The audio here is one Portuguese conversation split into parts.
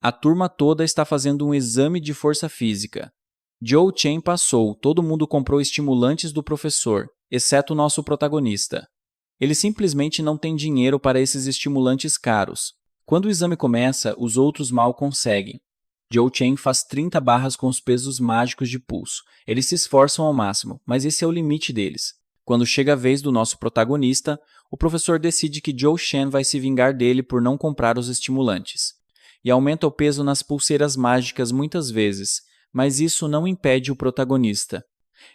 A turma toda está fazendo um exame de força física. Joe Chen passou, todo mundo comprou estimulantes do professor, exceto o nosso protagonista. Ele simplesmente não tem dinheiro para esses estimulantes caros. Quando o exame começa, os outros mal conseguem. Joe Chen faz 30 barras com os pesos mágicos de pulso. Eles se esforçam ao máximo, mas esse é o limite deles. Quando chega a vez do nosso protagonista, o professor decide que Joe Chen vai se vingar dele por não comprar os estimulantes. E aumenta o peso nas pulseiras mágicas muitas vezes, mas isso não impede o protagonista.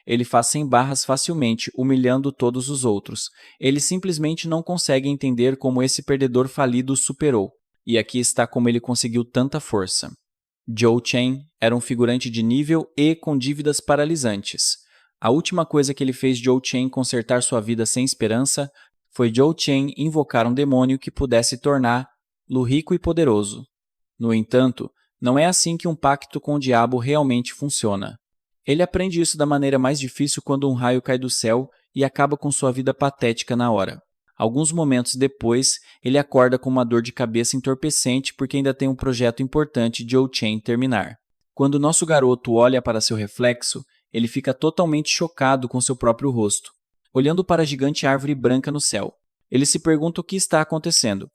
Ele faz 100 barras facilmente, humilhando todos os outros. Ele simplesmente não consegue entender como esse perdedor falido o superou. E aqui está como ele conseguiu tanta força. Joe Chen era um figurante de nível e com dívidas paralisantes. A última coisa que ele fez Joe Chen consertar sua vida sem esperança foi Joe Chen invocar um demônio que pudesse torná-lo rico e poderoso. No entanto, não é assim que um pacto com o diabo realmente funciona. Ele aprende isso da maneira mais difícil quando um raio cai do céu e acaba com sua vida patética na hora. Alguns momentos depois, ele acorda com uma dor de cabeça entorpecente porque ainda tem um projeto importante de Joe Chen terminar. Quando nosso garoto olha para seu reflexo, ele fica totalmente chocado com seu próprio rosto, olhando para a gigante árvore branca no céu. Ele se pergunta o que está acontecendo.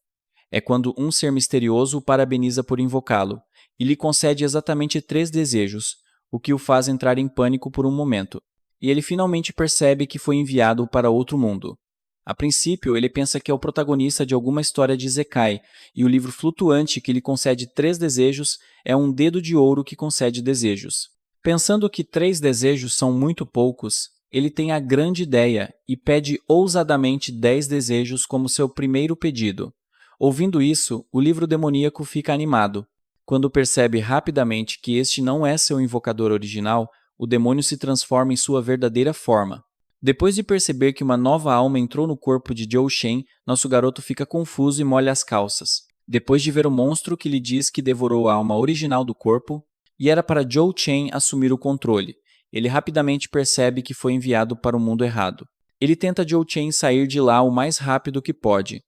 É quando um ser misterioso o parabeniza por invocá-lo, e lhe concede exatamente 3 desejos, o que o faz entrar em pânico por um momento, e ele finalmente percebe que foi enviado para outro mundo. A princípio, ele pensa que é o protagonista de alguma história de Isekai, e o livro flutuante que lhe concede 3 desejos é um dedo de ouro que concede desejos. Pensando que 3 desejos são muito poucos, ele tem a grande ideia e pede ousadamente 10 desejos como seu primeiro pedido. Ouvindo isso, o livro demoníaco fica animado. Quando percebe rapidamente que este não é seu invocador original, o demônio se transforma em sua verdadeira forma. Depois de perceber que uma nova alma entrou no corpo de Joe Chen, nosso garoto fica confuso e molha as calças. Depois de ver o monstro que lhe diz que devorou a alma original do corpo, e era para Joe Chen assumir o controle, ele rapidamente percebe que foi enviado para o mundo errado. Ele tenta Joe Chen sair de lá o mais rápido que pode.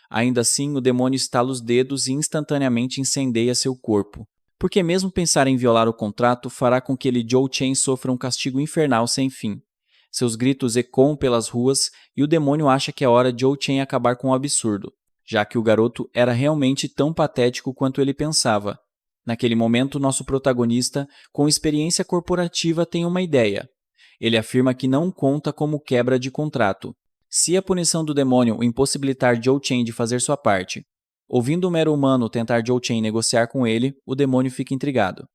Ainda assim, o demônio estala os dedos e instantaneamente incendeia seu corpo. Porque mesmo pensar em violar o contrato fará com que ele Joe Chen sofra um castigo infernal sem fim. Seus gritos ecoam pelas ruas e o demônio acha que é hora de Joe Chen acabar com o absurdo, já que o garoto era realmente tão patético quanto ele pensava. Naquele momento, nosso protagonista, com experiência corporativa, tem uma ideia. Ele afirma que não conta como quebra de contrato. Se a punição do demônio o impossibilitar Joe Chen de fazer sua parte, ouvindo o mero humano tentar Joe Chen negociar com ele, o demônio fica intrigado.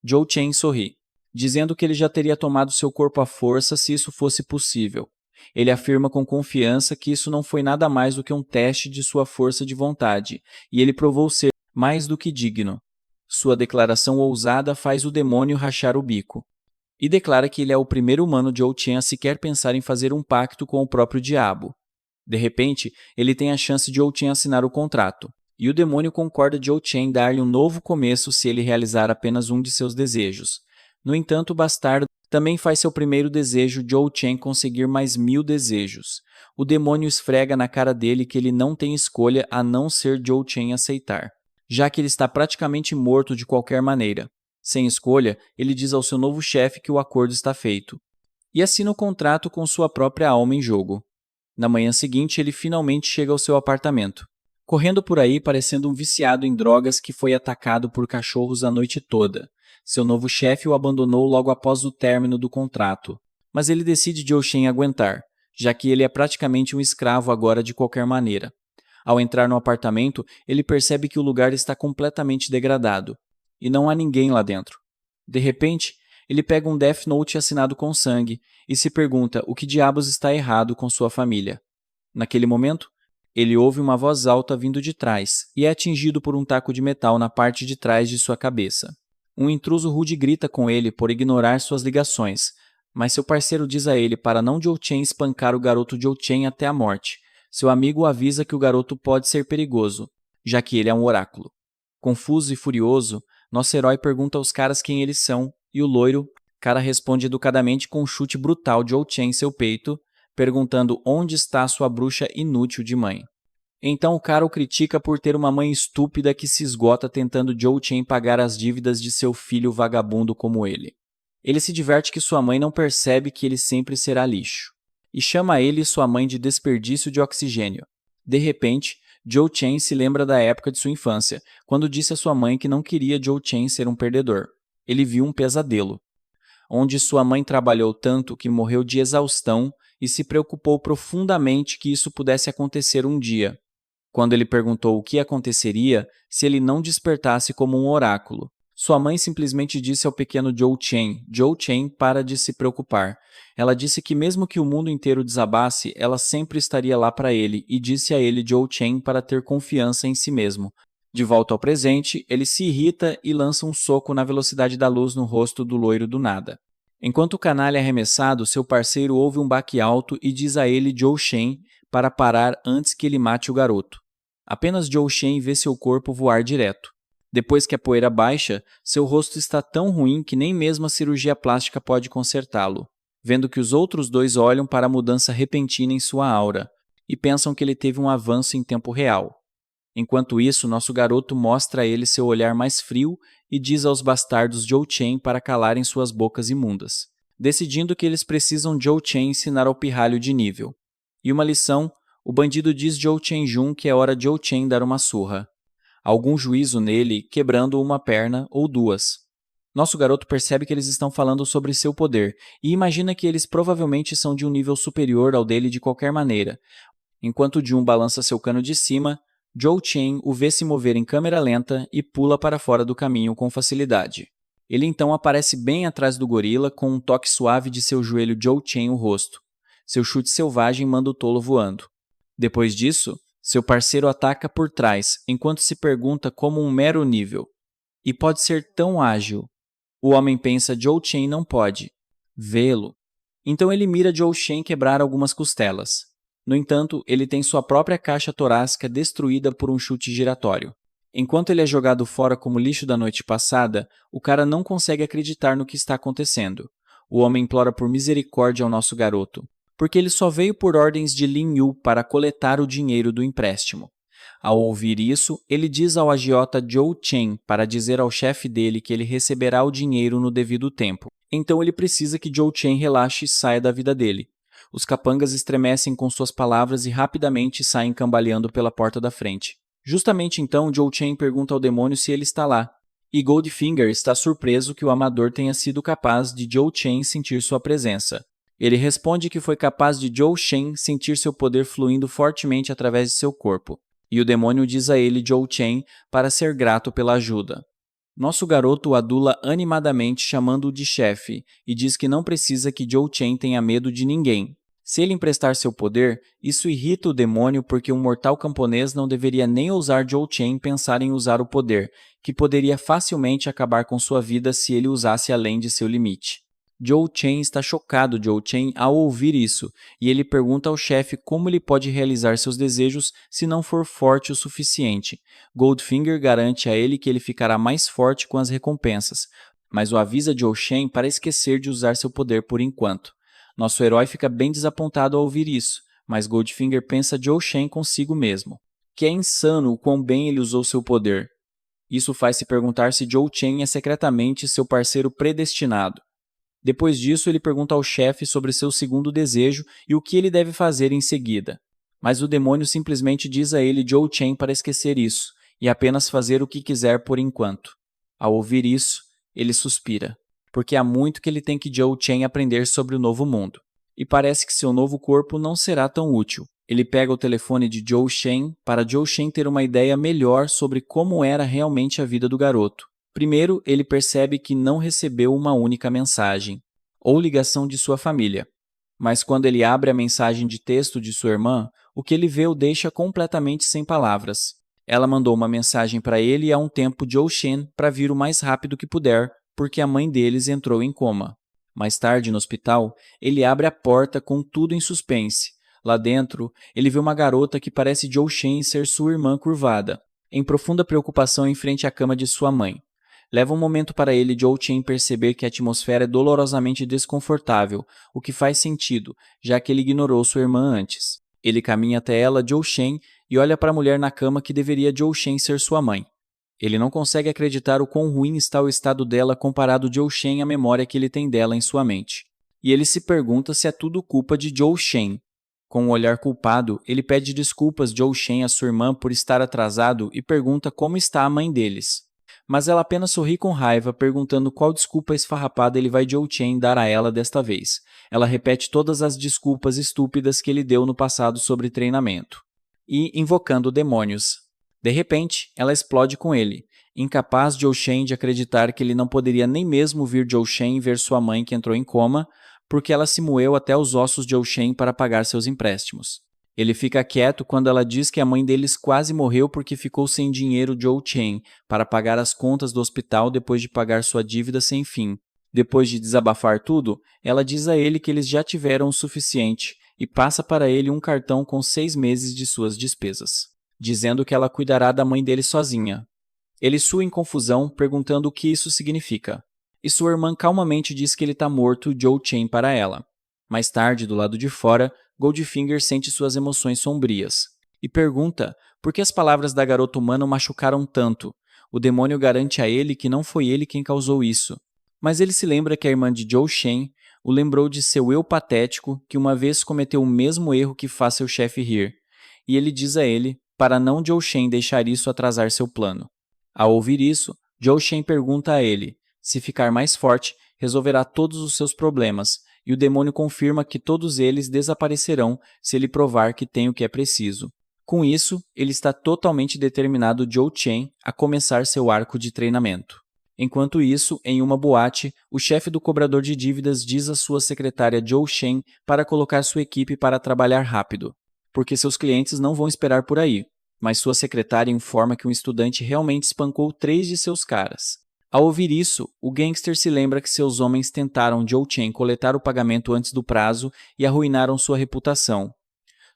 Joe Chen sorri, dizendo que ele já teria tomado seu corpo à força se isso fosse possível. Ele afirma com confiança que isso não foi nada mais do que um teste de sua força de vontade, e ele provou ser mais do que digno. Sua declaração ousada faz o demônio rachar o bico. E declara que ele é o primeiro humano Joe Chen a sequer pensar em fazer um pacto com o próprio diabo. De repente, ele tem a chance de Joe Chen assinar o contrato, e o demônio concorda Joe Chen dar-lhe um novo começo se ele realizar apenas um de seus desejos. No entanto, o bastardo também faz seu primeiro desejo Joe Chen conseguir mais 1000 desejos. O demônio esfrega na cara dele que ele não tem escolha a não ser Joe Chen aceitar, já que ele está praticamente morto de qualquer maneira. Sem escolha, ele diz ao seu novo chefe que o acordo está feito, e assina o contrato com sua própria alma em jogo. Na manhã seguinte, ele finalmente chega ao seu apartamento, correndo por aí parecendo um viciado em drogas que foi atacado por cachorros a noite toda. Seu novo chefe o abandonou logo após o término do contrato, mas ele decide Joe Chen aguentar, já que ele é praticamente um escravo agora de qualquer maneira. Ao entrar no apartamento, ele percebe que o lugar está completamente degradado, e não há ninguém lá dentro. De repente, ele pega um Death Note assinado com sangue e se pergunta o que diabos está errado com sua família. Naquele momento, ele ouve uma voz alta vindo de trás e é atingido por um taco de metal na parte de trás de sua cabeça. Um intruso rude grita com ele por ignorar suas ligações, mas seu parceiro diz a ele para não Joe Chen espancar o garoto Joe Chen até a morte. Seu amigo o avisa que o garoto pode ser perigoso, já que ele é um oráculo. Confuso e furioso, nosso herói pergunta aos caras quem eles são, e o loiro, cara responde educadamente com um chute brutal de Joe Chen em seu peito, perguntando onde está sua bruxa inútil de mãe. Então o cara o critica por ter uma mãe estúpida que se esgota tentando Joe Chen pagar as dívidas de seu filho vagabundo como ele. Ele se diverte que sua mãe não percebe que ele sempre será lixo, e chama ele e sua mãe de desperdício de oxigênio. De repente, Joe Chen se lembra da época de sua infância, quando disse a sua mãe que não queria Joe Chen ser um perdedor. Ele viu um pesadelo, onde sua mãe trabalhou tanto que morreu de exaustão e se preocupou profundamente que isso pudesse acontecer um dia. Quando ele perguntou o que aconteceria se ele não despertasse como um oráculo, sua mãe simplesmente disse ao pequeno Joe Chen, para de se preocupar. Ela disse que mesmo que o mundo inteiro desabasse, ela sempre estaria lá para ele e disse a ele, Joe Chen, para ter confiança em si mesmo. De volta ao presente, ele se irrita e lança um soco na velocidade da luz no rosto do loiro do nada. Enquanto o canalha é arremessado, seu parceiro ouve um baque alto e diz a ele, Joe Chen, para parar antes que ele mate o garoto. Apenas Joe Chen vê seu corpo voar direto. Depois que a poeira baixa, seu rosto está tão ruim que nem mesmo a cirurgia plástica pode consertá-lo, vendo que os outros dois olham para a mudança repentina em sua aura e pensam que ele teve um avanço em tempo real. Enquanto isso, nosso garoto mostra a ele seu olhar mais frio e diz aos bastardos Joe Chen para calarem suas bocas imundas, decidindo que eles precisam Joe Chen ensinar ao pirralho de nível. E uma lição, o bandido diz Joe Chen-jun que é hora de Joe Chen dar uma surra. Algum juízo nele, quebrando uma perna ou duas. Nosso garoto percebe que eles estão falando sobre seu poder e imagina que eles provavelmente são de um nível superior ao dele de qualquer maneira. Enquanto Jun balança seu cano de cima, Joe Chen o vê se mover em câmera lenta e pula para fora do caminho com facilidade. Ele então aparece bem atrás do gorila com um toque suave de seu joelho Joe Chen o rosto. Seu chute selvagem manda o tolo voando. Depois disso, seu parceiro ataca por trás, enquanto se pergunta como um mero nível. E pode ser tão ágil. O homem pensa, Joe Chen não pode vê-lo. Então ele mira Joe Chen quebrar algumas costelas. No entanto, ele tem sua própria caixa torácica destruída por um chute giratório. Enquanto ele é jogado fora como lixo da noite passada, o cara não consegue acreditar no que está acontecendo. O homem implora por misericórdia ao nosso garoto, porque ele só veio por ordens de Lin Yu para coletar o dinheiro do empréstimo. Ao ouvir isso, ele diz ao agiota Joe Chen para dizer ao chefe dele que ele receberá o dinheiro no devido tempo. Então ele precisa que Joe Chen relaxe e saia da vida dele. Os capangas estremecem com suas palavras e rapidamente saem cambaleando pela porta da frente. Justamente então, Joe Chen pergunta ao demônio se ele está lá, e Goldfinger está surpreso que o amador tenha sido capaz de Joe Chen sentir sua presença. Ele responde que foi capaz de Joe Chen sentir seu poder fluindo fortemente através de seu corpo, e o demônio diz a ele, Joe Chen, para ser grato pela ajuda. Nosso garoto o adula animadamente chamando-o de chefe e diz que não precisa que Joe Chen tenha medo de ninguém. Se ele emprestar seu poder, isso irrita o demônio porque um mortal camponês não deveria nem ousar Joe Chen pensar em usar o poder, que poderia facilmente acabar com sua vida se ele usasse além de seu limite. Joe Chen está chocado ao ouvir isso, e ele pergunta ao chefe como ele pode realizar seus desejos se não for forte o suficiente. Goldfinger garante a ele que ele ficará mais forte com as recompensas, mas o avisa Joe Chen para esquecer de usar seu poder por enquanto. Nosso herói fica bem desapontado ao ouvir isso, mas Goldfinger pensa Joe Chen consigo mesmo, que é insano o quão bem ele usou seu poder. Isso faz se perguntar se Joe Chen é secretamente seu parceiro predestinado. Depois disso, ele pergunta ao chefe sobre seu segundo desejo e o que ele deve fazer em seguida. Mas o demônio simplesmente diz a ele Joe Chen para esquecer isso e apenas fazer o que quiser por enquanto. Ao ouvir isso, ele suspira, porque há muito que ele tem que Joe Chen aprender sobre o novo mundo. E parece que seu novo corpo não será tão útil. Ele pega o telefone de Joe Chen para Joe Chen ter uma ideia melhor sobre como era realmente a vida do garoto. Primeiro, ele percebe que não recebeu uma única mensagem, ou ligação de sua família. Mas quando ele abre a mensagem de texto de sua irmã, o que ele vê o deixa completamente sem palavras. Ela mandou uma mensagem para ele há um tempo Joe Chen para vir o mais rápido que puder, porque a mãe deles entrou em coma. Mais tarde, no hospital, ele abre a porta com tudo em suspense. Lá dentro, ele vê uma garota que parece Joe Chen ser sua irmã curvada, em profunda preocupação em frente à cama de sua mãe. Leva um momento para ele, Joe Chen, perceber que a atmosfera é dolorosamente desconfortável, o que faz sentido, já que ele ignorou sua irmã antes. Ele caminha até ela, Joe Chen, e olha para a mulher na cama que deveria Joe Shen ser sua mãe. Ele não consegue acreditar o quão ruim está o estado dela comparado Joe Shen à memória que ele tem dela em sua mente. E ele se pergunta se é tudo culpa de Joe Shen. Com um olhar culpado, ele pede desculpas Joe Shen à sua irmã por estar atrasado e pergunta como está a mãe deles. Mas ela apenas sorri com raiva, perguntando qual desculpa esfarrapada ele vai Joe Shen dar a ela desta vez. Ela repete todas as desculpas estúpidas que ele deu no passado sobre treinamento. E invocando demônios. De repente, ela explode com ele, incapaz Joe Shen de acreditar que ele não poderia nem mesmo vir Joe Shen ver sua mãe que entrou em coma, porque ela se moeu até os ossos de Joe Shen para pagar seus empréstimos. Ele fica quieto quando ela diz que a mãe deles quase morreu porque ficou sem dinheiro Joe Shen para pagar as contas do hospital depois de pagar sua dívida sem fim. Depois de desabafar tudo, ela diz a ele que eles já tiveram o suficiente e passa para ele um cartão com 6 meses de suas despesas, dizendo que ela cuidará da mãe dele sozinha. Ele sua em confusão, perguntando o que isso significa. E sua irmã calmamente diz que ele está morto Joe Shen para ela. Mais tarde, do lado de fora, Goldfinger sente suas emoções sombrias e pergunta por que as palavras da garota humana o machucaram tanto. O demônio garante a ele que não foi ele quem causou isso. Mas ele se lembra que a irmã de Joe Shen o lembrou de seu eu patético que uma vez cometeu o mesmo erro que faz seu chefe rir. E ele diz a ele para não Joe Shen deixar isso atrasar seu plano. Ao ouvir isso, Joe Shen pergunta a ele se ficar mais forte resolverá todos os seus problemas, e o demônio confirma que todos eles desaparecerão se ele provar que tem o que é preciso. Com isso, ele está totalmente determinado Joe Shen a começar seu arco de treinamento. Enquanto isso, em uma boate, o chefe do cobrador de dívidas diz à sua secretária Joe Shen para colocar sua equipe para trabalhar rápido, porque seus clientes não vão esperar por aí, mas sua secretária informa que um estudante realmente espancou 3 de seus caras. Ao ouvir isso, o gangster se lembra que seus homens tentaram Joe Shen coletar o pagamento antes do prazo e arruinaram sua reputação.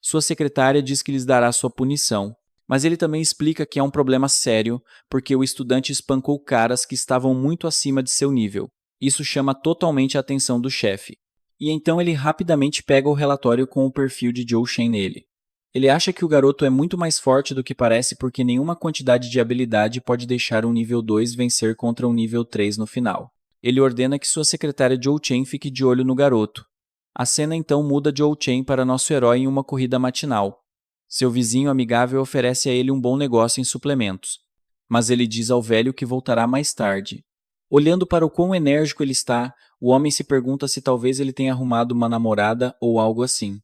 Sua secretária diz que lhes dará sua punição, mas ele também explica que é um problema sério porque o estudante espancou caras que estavam muito acima de seu nível. Isso chama totalmente a atenção do chefe. E então ele rapidamente pega o relatório com o perfil de Joe Shen nele. Ele acha que o garoto é muito mais forte do que parece porque nenhuma quantidade de habilidade pode deixar um nível 2 vencer contra um nível 3 no final. Ele ordena que sua secretária Joe Shen fique de olho no garoto. A cena então muda Joe Shen para nosso herói em uma corrida matinal. Seu vizinho amigável oferece a ele um bom negócio em suplementos, mas ele diz ao velho que voltará mais tarde. Olhando para o quão enérgico ele está, o homem se pergunta se talvez ele tenha arrumado uma namorada ou algo assim.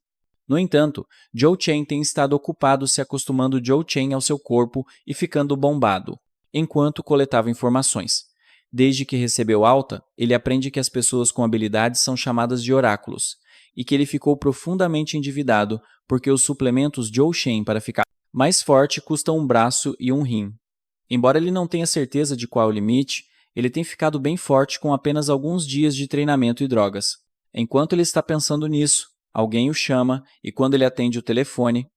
No entanto, Joe Shen tem estado ocupado se acostumando Joe Shen ao seu corpo e ficando bombado, enquanto coletava informações. Desde que recebeu alta, ele aprende que as pessoas com habilidades são chamadas de oráculos, e que ele ficou profundamente endividado porque os suplementos Joe Shen para ficar mais forte custam um braço e um rim. Embora ele não tenha certeza de qual é o limite, ele tem ficado bem forte com apenas alguns dias de treinamento e drogas. Enquanto ele está pensando nisso, alguém o chama e quando ele atende o telefone,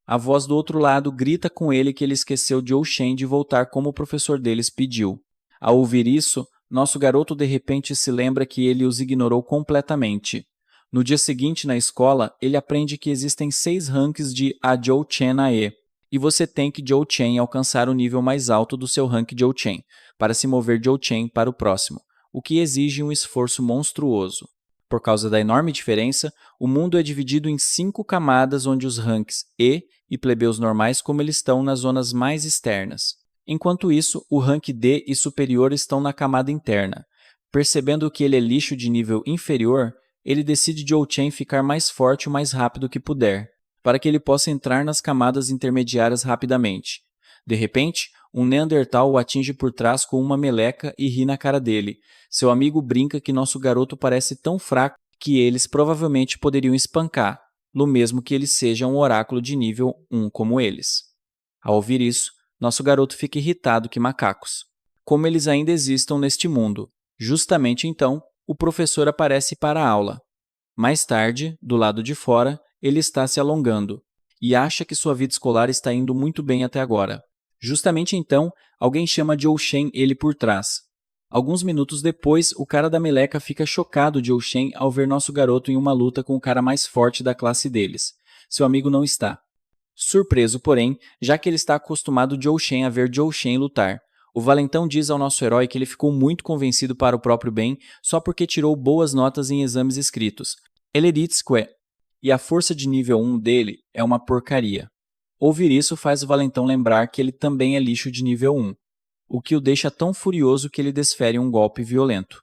a voz do outro lado grita com ele que ele esqueceu Joe Shen de voltar como o professor deles pediu. Ao ouvir isso, nosso garoto de repente se lembra que ele os ignorou completamente. No dia seguinte na escola, ele aprende que existem 6 ranks de A Joe Chen Ae, e você tem que Joe Chen alcançar o nível mais alto do seu rank Joe Chen, para se mover Joe Chen para o próximo, o que exige um esforço monstruoso. Por causa da enorme diferença, o mundo é dividido em 5 camadas onde os ranks e plebeus normais como eles estão nas zonas mais externas. Enquanto isso, o rank D e superior estão na camada interna. Percebendo que ele é lixo de nível inferior, ele decide Joe Chen ficar mais forte o mais rápido que puder, para que ele possa entrar nas camadas intermediárias rapidamente. De repente, um Neandertal o atinge por trás com uma meleca e ri na cara dele. Seu amigo brinca que nosso garoto parece tão fraco que eles provavelmente poderiam espancar, no mesmo que ele seja um oráculo de nível 1 como eles. Ao ouvir isso, nosso garoto fica irritado que macacos. Como eles ainda existam neste mundo. Justamente então, o professor aparece para a aula. Mais tarde, do lado de fora, ele está se alongando e acha que sua vida escolar está indo muito bem até agora. Justamente então, alguém chama Joe Shen ele por trás. Alguns minutos depois, o cara da meleca fica chocado Joe Shen ao ver nosso garoto em uma luta com o cara mais forte da classe deles. Seu amigo não está. Surpreso, porém, já que ele está acostumado Zhou Shen a ver Zhou Shen lutar. O valentão diz ao nosso herói que ele ficou muito convencido para o próprio bem só porque tirou boas notas em exames escritos. Eleritskwe. E a força de nível 1 dele é uma porcaria. Ouvir isso faz o valentão lembrar que ele também é lixo de nível 1, o que o deixa tão furioso que ele desfere um golpe violento.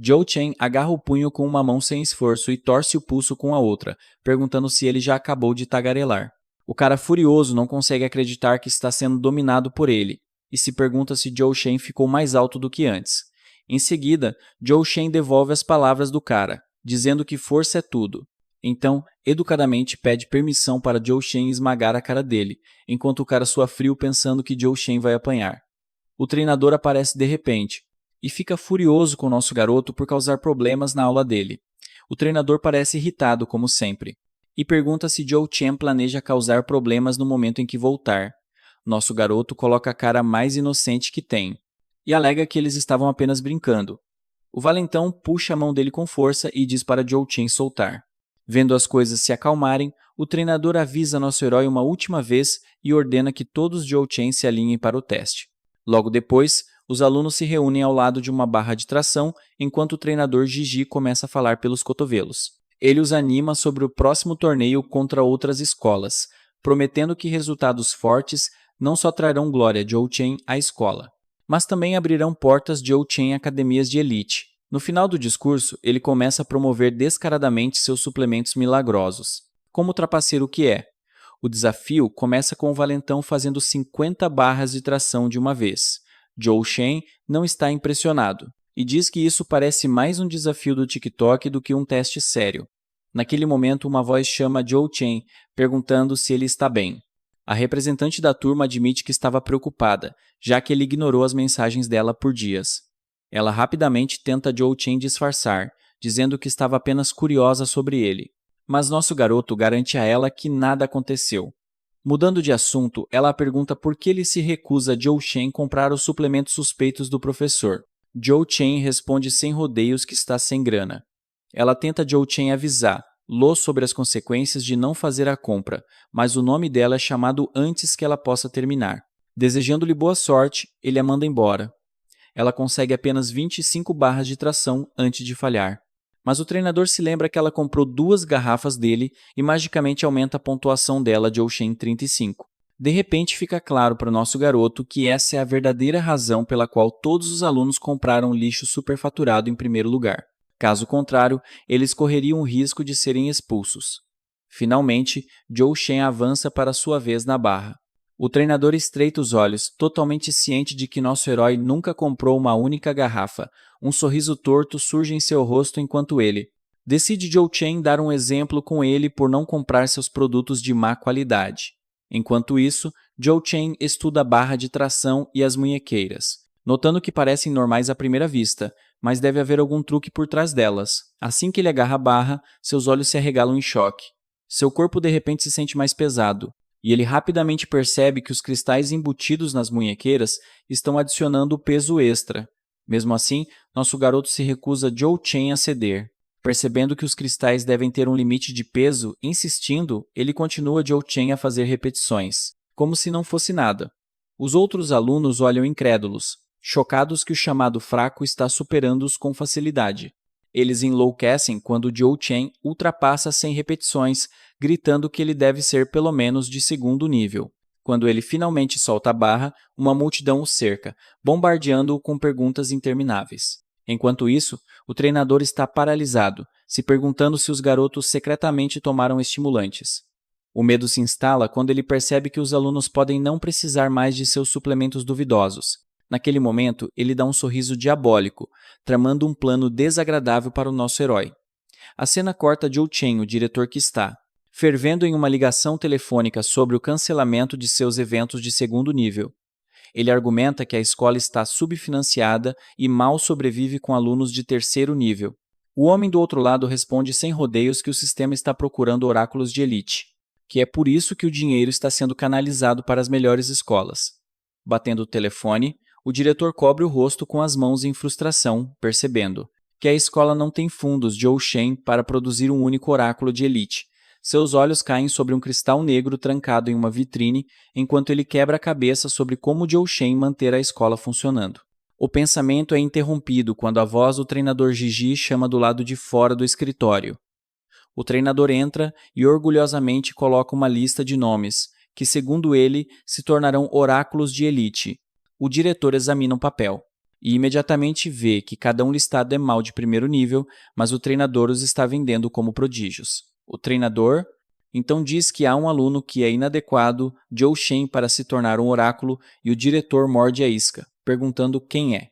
Zhou Chen agarra o punho com uma mão sem esforço e torce o pulso com a outra, perguntando se ele já acabou de tagarelar. O cara furioso não consegue acreditar que está sendo dominado por ele, e se pergunta se Zhou Shen ficou mais alto do que antes. Em seguida, Zhou Shen devolve as palavras do cara, dizendo que força é tudo. Então, educadamente pede permissão para Zhou Shen esmagar a cara dele, enquanto o cara sua frio pensando que Zhou Shen vai apanhar. O treinador aparece de repente, e fica furioso com o nosso garoto por causar problemas na aula dele. O treinador parece irritado, como sempre, e pergunta se Zhou Chen planeja causar problemas no momento em que voltar. Nosso garoto coloca a cara mais inocente que tem, e alega que eles estavam apenas brincando. O valentão puxa a mão dele com força e diz para Zhou Chen soltar. Vendo as coisas se acalmarem, o treinador avisa nosso herói uma última vez e ordena que todos Zhou Chen se alinhem para o teste. Logo depois, os alunos se reúnem ao lado de uma barra de tração, enquanto o treinador Gigi começa a falar pelos cotovelos. Ele os anima sobre o próximo torneio contra outras escolas, prometendo que resultados fortes não só trarão glória de Zhou Chen à escola, mas também abrirão portas de Zhou Chen em academias de elite. No final do discurso, ele começa a promover descaradamente seus suplementos milagrosos. Como trapaceiro que é, o desafio começa com o valentão fazendo 50 barras de tração de uma vez. Zhou Shen não está impressionado e diz que isso parece mais um desafio do TikTok do que um teste sério. Naquele momento, uma voz chama Zhou Chen, perguntando se ele está bem. A representante da turma admite que estava preocupada, já que ele ignorou as mensagens dela por dias. Ela rapidamente tenta Zhou Chen disfarçar, dizendo que estava apenas curiosa sobre ele. Mas nosso garoto garante a ela que nada aconteceu. Mudando de assunto, ela pergunta por que ele se recusa a Zhou Shen comprar os suplementos suspeitos do professor. Zhou Chen responde sem rodeios que está sem grana. Ela tenta Zhou Chen avisar Lo sobre as consequências de não fazer a compra, mas o nome dela é chamado antes que ela possa terminar. Desejando-lhe boa sorte, ele a manda embora. Ela consegue apenas 25 barras de tração antes de falhar. Mas o treinador se lembra que ela comprou 2 garrafas dele e magicamente aumenta a pontuação dela de Zhou Shen 35. De repente fica claro para o nosso garoto que essa é a verdadeira razão pela qual todos os alunos compraram lixo superfaturado em primeiro lugar. Caso contrário, eles correriam o risco de serem expulsos. Finalmente, Zhou Shen avança para sua vez na barra. O treinador estreita os olhos, totalmente ciente de que nosso herói nunca comprou uma única garrafa. Um sorriso torto surge em seu rosto enquanto ele decide Zhou Chen dar um exemplo com ele por não comprar seus produtos de má qualidade. Enquanto isso, Zhou Chen estuda a barra de tração e as munhequeiras, notando que parecem normais à primeira vista, mas deve haver algum truque por trás delas. Assim que ele agarra a barra, seus olhos se arregalam em choque. Seu corpo de repente se sente mais pesado, e ele rapidamente percebe que os cristais embutidos nas munhequeiras estão adicionando peso extra. Mesmo assim, nosso garoto se recusa Zhou Chen a ceder. Percebendo que os cristais devem ter um limite de peso, insistindo, ele continua Zhou Chen a fazer repetições, como se não fosse nada. Os outros alunos olham incrédulos, chocados que o chamado fraco está superando-os com facilidade. Eles enlouquecem quando Zhou Chen ultrapassa 100 repetições, gritando que ele deve ser pelo menos de segundo nível. Quando ele finalmente solta a barra, uma multidão o cerca, bombardeando-o com perguntas intermináveis. Enquanto isso, o treinador está paralisado, se perguntando se os garotos secretamente tomaram estimulantes. O medo se instala quando ele percebe que os alunos podem não precisar mais de seus suplementos duvidosos. Naquele momento, ele dá um sorriso diabólico, tramando um plano desagradável para o nosso herói. A cena corta Zhou Chen, o diretor que está, fervendo em uma ligação telefônica sobre o cancelamento de seus eventos de segundo nível. Ele argumenta que a escola está subfinanciada e mal sobrevive com alunos de terceiro nível. O homem do outro lado responde sem rodeios que o sistema está procurando oráculos de elite, que é por isso que o dinheiro está sendo canalizado para as melhores escolas. Batendo o telefone, o diretor cobre o rosto com as mãos em frustração, percebendo que a escola não tem fundos de Zhou Shen para produzir um único oráculo de elite, Seus olhos caem sobre um cristal negro trancado em uma vitrine, enquanto ele quebra a cabeça sobre como Zhou Shen manter a escola funcionando. O pensamento é interrompido quando a voz do treinador Gigi chama do lado de fora do escritório. O treinador entra e orgulhosamente coloca uma lista de nomes, que segundo ele se tornarão oráculos de elite. O diretor examina o papel e imediatamente vê que cada um listado é mal de primeiro nível, mas o treinador os está vendendo como prodígios. O treinador então diz que há um aluno que é inadequado, Zhou Shen, para se tornar um oráculo, e o diretor morde a isca, perguntando quem é.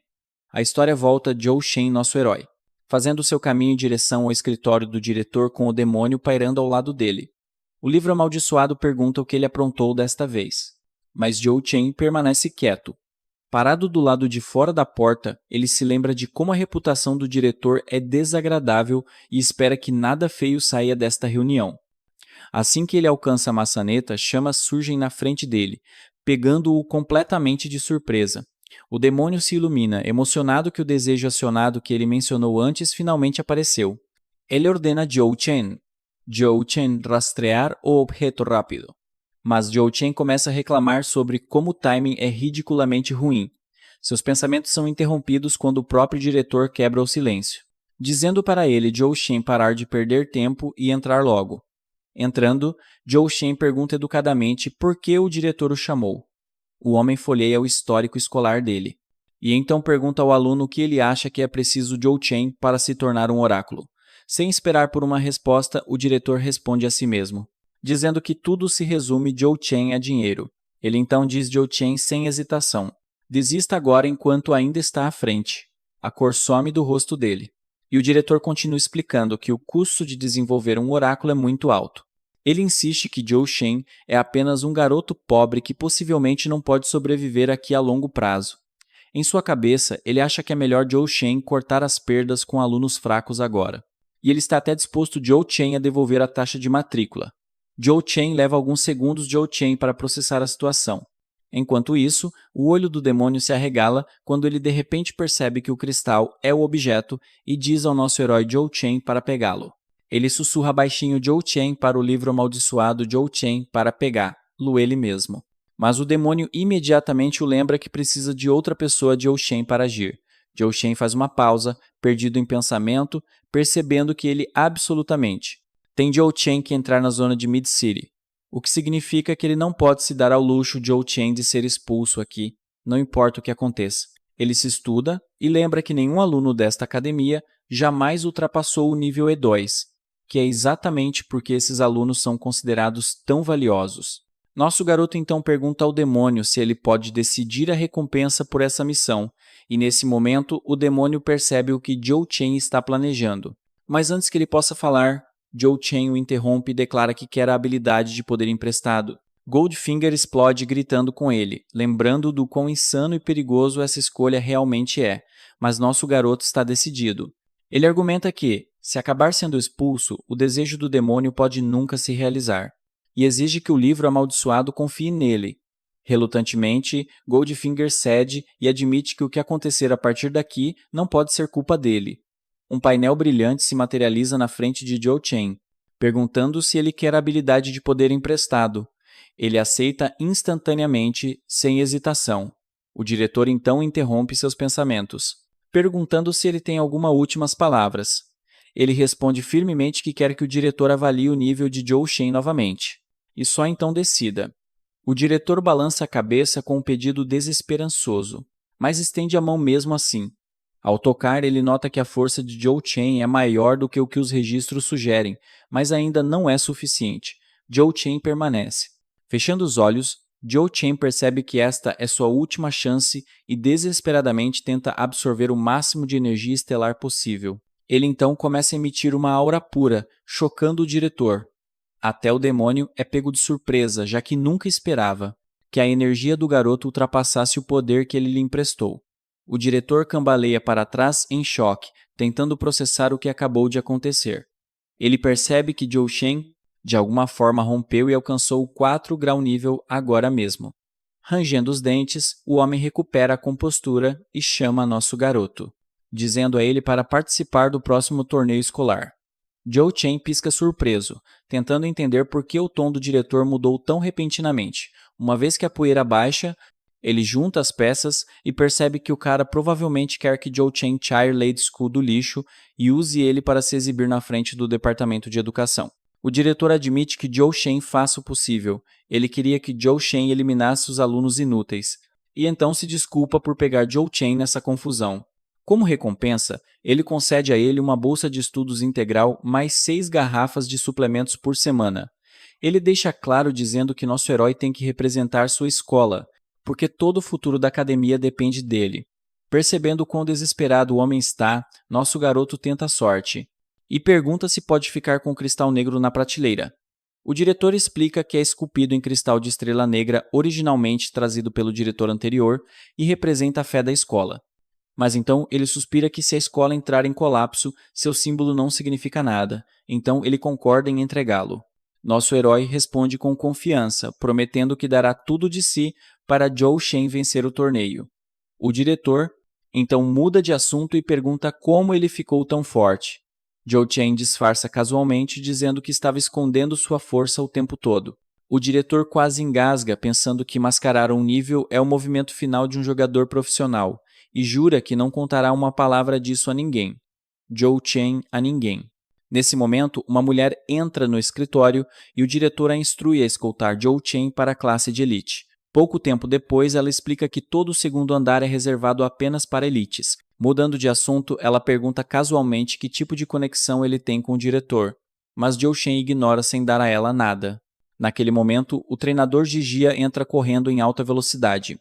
A história volta a Zhou Shen, nosso herói, fazendo seu caminho em direção ao escritório do diretor com o demônio pairando ao lado dele. O livro amaldiçoado pergunta o que ele aprontou desta vez, mas Zhou Shen permanece quieto. Parado do lado de fora da porta, ele se lembra de como a reputação do diretor é desagradável e espera que nada feio saia desta reunião. Assim que ele alcança a maçaneta, chamas surgem na frente dele, pegando-o completamente de surpresa. O demônio se ilumina, emocionado que o desejo acionado que ele mencionou antes finalmente apareceu. Ele ordena a Zhou Chen rastrear o objeto rápido. Mas Zhou Chen começa a reclamar sobre como o timing é ridiculamente ruim. Seus pensamentos são interrompidos quando o próprio diretor quebra o silêncio, dizendo para ele Zhou Chen parar de perder tempo e entrar logo. Entrando, Zhou Chen pergunta educadamente por que o diretor o chamou. O homem folheia o histórico escolar dele, e então pergunta ao aluno o que ele acha que é preciso Zhou Chen para se tornar um oráculo. Sem esperar por uma resposta, o diretor responde a si mesmo, dizendo que tudo se resume Zhou Chen a dinheiro. Ele então diz Zhou Chen sem hesitação: desista agora enquanto ainda está à frente. A cor some do rosto dele. E o diretor continua explicando que o custo de desenvolver um oráculo é muito alto. Ele insiste que Zhou Shen é apenas um garoto pobre que possivelmente não pode sobreviver aqui a longo prazo. Em sua cabeça, ele acha que é melhor Zhou Shen cortar as perdas com alunos fracos agora. E ele está até disposto Zhou Chen a devolver a taxa de matrícula. Zhou Chen leva alguns segundos Zhou Chen para processar a situação. Enquanto isso, o olho do demônio se arregala quando ele de repente percebe que o cristal é o objeto e diz ao nosso herói Zhou Chen para pegá-lo. Ele sussurra baixinho Zhou Chen para o livro amaldiçoado Zhou Chen para pegá-lo ele mesmo. Mas o demônio imediatamente o lembra que precisa de outra pessoa Zhou Shen para agir. Zhou Shen faz uma pausa, perdido em pensamento, percebendo que ele absolutamente tem Zhou Chen que entrar na zona de Mid-City, o que significa que ele não pode se dar ao luxo Zhou Chen de ser expulso aqui, não importa o que aconteça. Ele se estuda e lembra que nenhum aluno desta academia jamais ultrapassou o nível E2, que é exatamente porque esses alunos são considerados tão valiosos. Nosso garoto então pergunta ao demônio se ele pode decidir a recompensa por essa missão, e nesse momento o demônio percebe o que Zhou Chen está planejando. Mas antes que ele possa falar, Zhou Chen o interrompe e declara que quer a habilidade de poder emprestado. Goldfinger explode gritando com ele, lembrando do quão insano e perigoso essa escolha realmente é, mas nosso garoto está decidido. Ele argumenta que, se acabar sendo expulso, o desejo do demônio pode nunca se realizar, e exige que o livro amaldiçoado confie nele. Relutantemente, Goldfinger cede e admite que o que acontecer a partir daqui não pode ser culpa dele. Um painel brilhante se materializa na frente de Zhou Chen, perguntando se ele quer a habilidade de poder emprestado. Ele aceita instantaneamente, sem hesitação. O diretor então interrompe seus pensamentos, perguntando se ele tem algumas últimas palavras. Ele responde firmemente que quer que o diretor avalie o nível de Zhou Shen novamente, e só então decida. O diretor balança a cabeça com um pedido desesperançoso, mas estende a mão mesmo assim. Ao tocar, ele nota que a força de Zhou Chen é maior do que o que os registros sugerem, mas ainda não é suficiente. Zhou Chen permanece. Fechando os olhos, Zhou Chen percebe que esta é sua última chance e desesperadamente tenta absorver o máximo de energia estelar possível. Ele então começa a emitir uma aura pura, chocando o diretor. Até o demônio é pego de surpresa, já que nunca esperava que a energia do garoto ultrapassasse o poder que ele lhe emprestou. O diretor cambaleia para trás em choque, tentando processar o que acabou de acontecer. Ele percebe que Zhou Shen, de alguma forma, rompeu e alcançou o 4 grau nível agora mesmo. Rangendo os dentes, o homem recupera a compostura e chama nosso garoto, dizendo a ele para participar do próximo torneio escolar. Joe Chen pisca surpreso, tentando entender por que o tom do diretor mudou tão repentinamente. Uma vez que a poeira baixa, ele junta as peças e percebe que o cara provavelmente quer que Joe Chen tire Lady School do lixo e use ele para se exibir na frente do departamento de educação. O diretor admite que Joe Chen faça o possível. Ele queria que Joe Chen eliminasse os alunos inúteis. E então se desculpa por pegar Joe Chen nessa confusão. Como recompensa, ele concede a ele uma bolsa de estudos integral mais 6 garrafas de suplementos por semana. Ele deixa claro dizendo que nosso herói tem que representar sua escola, porque todo o futuro da academia depende dele. Percebendo quão desesperado o homem está, nosso garoto tenta a sorte e pergunta se pode ficar com o cristal negro na prateleira. O diretor explica que é esculpido em cristal de estrela negra originalmente trazido pelo diretor anterior e representa a fé da escola. Mas então ele suspira que se a escola entrar em colapso, seu símbolo não significa nada, então ele concorda em entregá-lo. Nosso herói responde com confiança, prometendo que dará tudo de si para Joe Chen vencer o torneio. O diretor, então, muda de assunto e pergunta como ele ficou tão forte. Joe Chen disfarça casualmente, dizendo que estava escondendo sua força o tempo todo. O diretor quase engasga, pensando que mascarar um nível é o movimento final de um jogador profissional, e jura que não contará uma palavra disso a ninguém. Joe Chen a ninguém. Nesse momento, uma mulher entra no escritório e o diretor a instrui a escoltar Joe Chen para a classe de elite. Pouco tempo depois, ela explica que todo o segundo andar é reservado apenas para elites. Mudando de assunto, ela pergunta casualmente que tipo de conexão ele tem com o diretor, mas Joe Chen ignora sem dar a ela nada. Naquele momento, o treinador Jigia entra correndo em alta velocidade.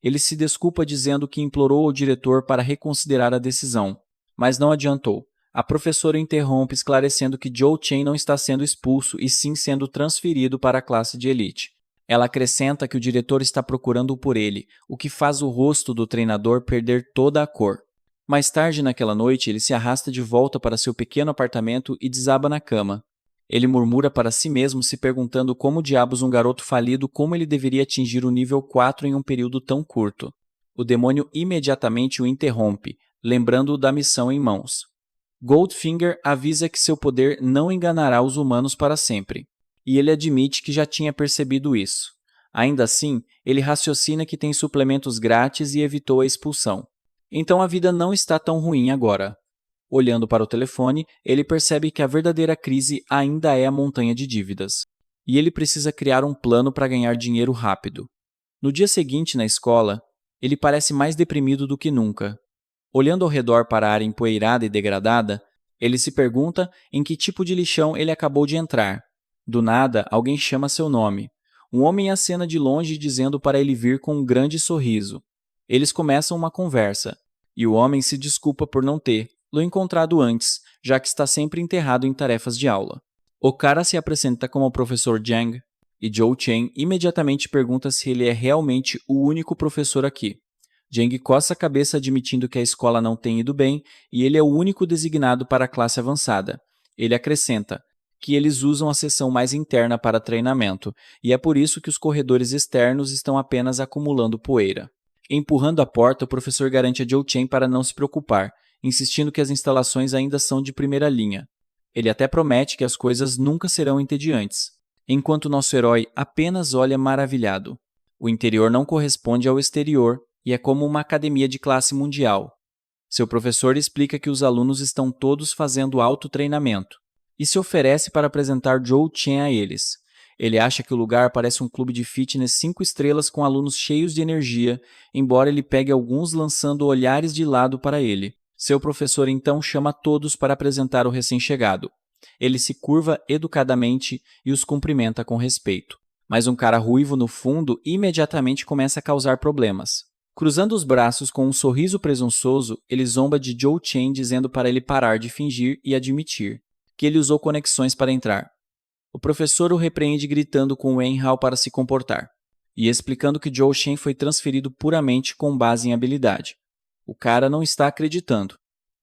Ele se desculpa dizendo que implorou ao diretor para reconsiderar a decisão, mas não adiantou. A professora interrompe esclarecendo que Joe Chen não está sendo expulso e sim sendo transferido para a classe de elite. Ela acrescenta que o diretor está procurando por ele, o que faz o rosto do treinador perder toda a cor. Mais tarde naquela noite, ele se arrasta de volta para seu pequeno apartamento e desaba na cama. Ele murmura para si mesmo, se perguntando como diabos um garoto falido como ele deveria atingir o nível 4 em um período tão curto. O demônio imediatamente o interrompe, lembrando-o da missão em mãos. Goldfinger avisa que seu poder não enganará os humanos para sempre, e ele admite que já tinha percebido isso. Ainda assim, ele raciocina que tem suplementos grátis e evitou a expulsão. Então a vida não está tão ruim agora. Olhando para o telefone, ele percebe que a verdadeira crise ainda é a montanha de dívidas. E ele precisa criar um plano para ganhar dinheiro rápido. No dia seguinte, na escola, ele parece mais deprimido do que nunca. Olhando ao redor para a área empoeirada e degradada, ele se pergunta em que tipo de lixão ele acabou de entrar. Do nada, alguém chama seu nome. Um homem acena de longe dizendo para ele vir com um grande sorriso. Eles começam uma conversa, e o homem se desculpa por não tê-lo encontrado antes, já que está sempre enterrado em tarefas de aula. O cara se apresenta como o professor Jiang, e Joe Chen imediatamente pergunta se ele é realmente o único professor aqui. Jiang coça a cabeça admitindo que a escola não tem ido bem e ele é o único designado para a classe avançada. Ele acrescenta que eles usam a seção mais interna para treinamento, e é por isso que os corredores externos estão apenas acumulando poeira. Empurrando a porta, o professor garante a Joe Chen para não se preocupar, insistindo que as instalações ainda são de primeira linha. Ele até promete que as coisas nunca serão entediantes, enquanto nosso herói apenas olha maravilhado. O interior não corresponde ao exterior e é como uma academia de classe mundial. Seu professor explica que os alunos estão todos fazendo autotreinamento e se oferece para apresentar Joe Chen a eles. Ele acha que o lugar parece um clube de fitness 5 estrelas com alunos cheios de energia, embora ele pegue alguns lançando olhares de lado para ele. Seu professor então chama todos para apresentar o recém-chegado. Ele se curva educadamente e os cumprimenta com respeito. Mas um cara ruivo no fundo imediatamente começa a causar problemas. Cruzando os braços com um sorriso presunçoso, ele zomba de Joe Chen dizendo para ele parar de fingir e admitir que ele usou conexões para entrar. O professor o repreende gritando com Wen Hao para se comportar, e explicando que Joe Chen foi transferido puramente com base em habilidade. O cara não está acreditando.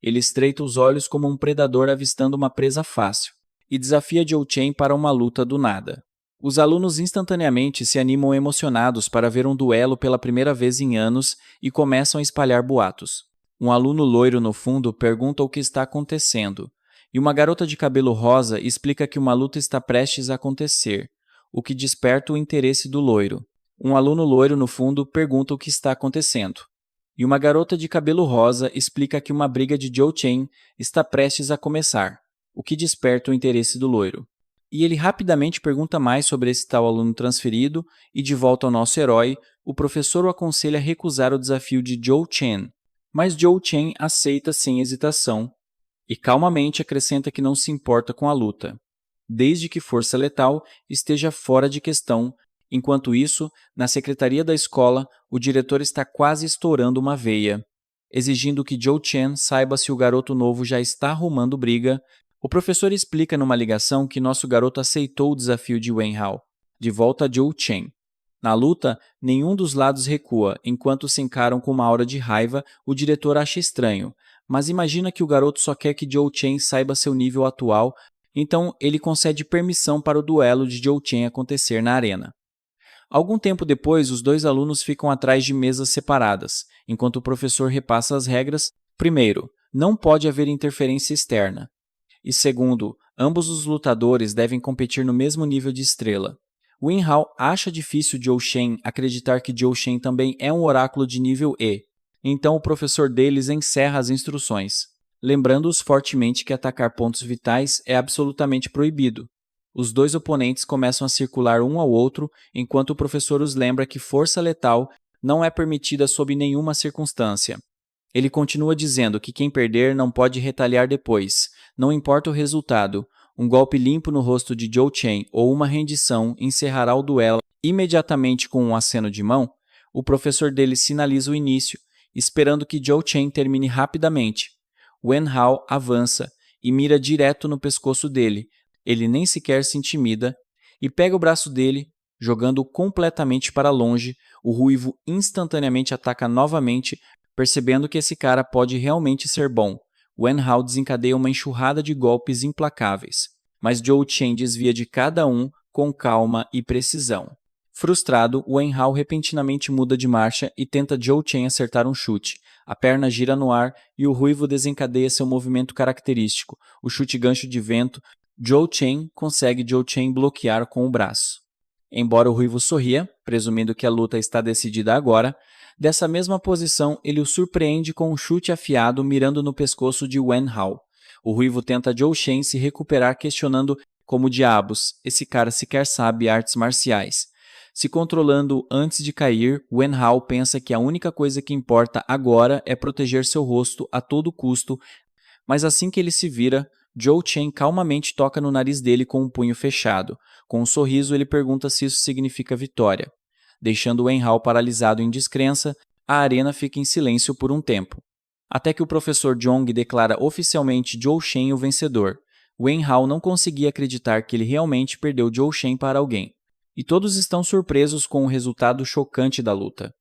Ele estreita os olhos como um predador avistando uma presa fácil, e desafia Joe Chen para uma luta do nada. Os alunos instantaneamente se animam emocionados para ver um duelo pela primeira vez em anos e começam a espalhar boatos. Um aluno loiro no fundo pergunta o que está acontecendo, E uma garota de cabelo rosa explica que uma luta está prestes a acontecer, o que desperta o interesse do loiro. Um aluno loiro, no fundo, pergunta o que está acontecendo. E uma garota de cabelo rosa explica que uma briga de Joe Chen está prestes a começar, o que desperta o interesse do loiro. E ele rapidamente pergunta mais sobre esse tal aluno transferido e, de volta ao nosso herói, o professor o aconselha a recusar o desafio de Joe Chen. Mas Joe Chen aceita sem hesitação e calmamente acrescenta que não se importa com a luta, desde que força letal esteja fora de questão. Enquanto isso, na secretaria da escola, o diretor está quase estourando uma veia, exigindo que Joe Chen saiba se o garoto novo já está arrumando briga. O professor explica numa ligação que nosso garoto aceitou o desafio de Wen Hao, de volta a Joe Chen. Na luta, nenhum dos lados recua. Enquanto se encaram com uma aura de raiva, o diretor acha estranho, mas imagina que o garoto só quer que Joe Chen saiba seu nível atual, então ele concede permissão para o duelo de Joe Chen acontecer na arena. Algum tempo depois, os dois alunos ficam atrás de mesas separadas, enquanto o professor repassa as regras. Primeiro, não pode haver interferência externa. E segundo, ambos os lutadores devem competir no mesmo nível de estrela. Wen Hao acha difícil Joe Shen acreditar que Joe Shen também é um oráculo de nível E, então o professor deles encerra as instruções, lembrando-os fortemente que atacar pontos vitais é absolutamente proibido. Os dois oponentes começam a circular um ao outro, enquanto o professor os lembra que força letal não é permitida sob nenhuma circunstância. Ele continua dizendo que quem perder não pode retaliar depois, não importa o resultado. Um golpe limpo no rosto de Joe Chen ou uma rendição encerrará o duelo imediatamente com um aceno de mão. O professor dele sinaliza o início, esperando que Joe Chen termine rapidamente. Wen Hao avança e mira direto no pescoço dele. Ele nem sequer se intimida e pega o braço dele, jogando-o completamente para longe. O ruivo instantaneamente ataca novamente, percebendo que esse cara pode realmente ser bom. Wen Hao desencadeia uma enxurrada de golpes implacáveis, mas Joe Chen desvia de cada um com calma e precisão. Frustrado, Wen Hao repentinamente muda de marcha e tenta Joe Chen acertar um chute. A perna gira no ar e o ruivo desencadeia seu movimento característico, o chute gancho de vento. Joe Chen consegue Joe Chen bloquear com o braço. Embora o ruivo sorria, presumindo que a luta está decidida agora, dessa mesma posição ele o surpreende com um chute afiado mirando no pescoço de Wen Hao. O ruivo tenta Joe Chen se recuperar, questionando como diabos esse cara sequer sabe artes marciais. Se controlando antes de cair, Wen Hao pensa que a única coisa que importa agora é proteger seu rosto a todo custo, mas assim que ele se vira, Joe Chen calmamente toca no nariz dele com um punho fechado. Com um sorriso, ele pergunta se isso significa vitória. Deixando Wen Hao paralisado em descrença, a arena fica em silêncio por um tempo, até que o professor Zhong declara oficialmente Joe Chen o vencedor. Wen Hao não conseguia acreditar que ele realmente perdeu Joe Chen para alguém, e todos estão surpresos com o resultado chocante da luta.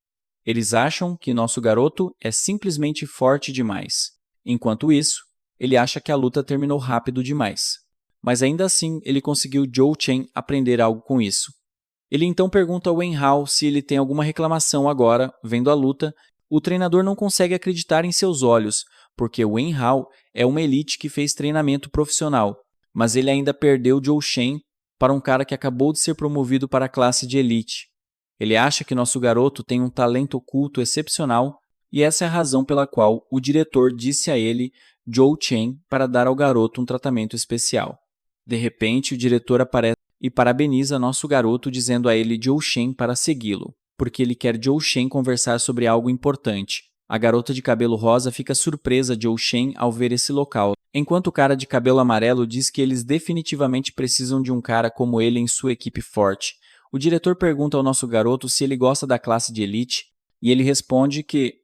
Eles acham que nosso garoto é simplesmente forte demais. Enquanto isso, ele acha que a luta terminou rápido demais. Mas ainda assim, ele conseguiu Joe Chen aprender algo com isso. Ele então pergunta a Wen Hao se ele tem alguma reclamação agora, vendo a luta. O treinador não consegue acreditar em seus olhos, porque Wen Hao é uma elite que fez treinamento profissional, mas ele ainda perdeu Joe Chen para um cara que acabou de ser promovido para a classe de elite. Ele acha que nosso garoto tem um talento oculto excepcional, e essa é a razão pela qual o diretor disse a ele Joe Chen para dar ao garoto um tratamento especial. De repente, o diretor aparece e parabeniza nosso garoto dizendo a ele Joe Chen para segui-lo, porque ele quer Joe Chen conversar sobre algo importante. A garota de cabelo rosa fica surpresa Joe Chen ao ver esse local, enquanto o cara de cabelo amarelo diz que eles definitivamente precisam de um cara como ele em sua equipe forte. O diretor pergunta ao nosso garoto se ele gosta da classe de elite, e ele responde que,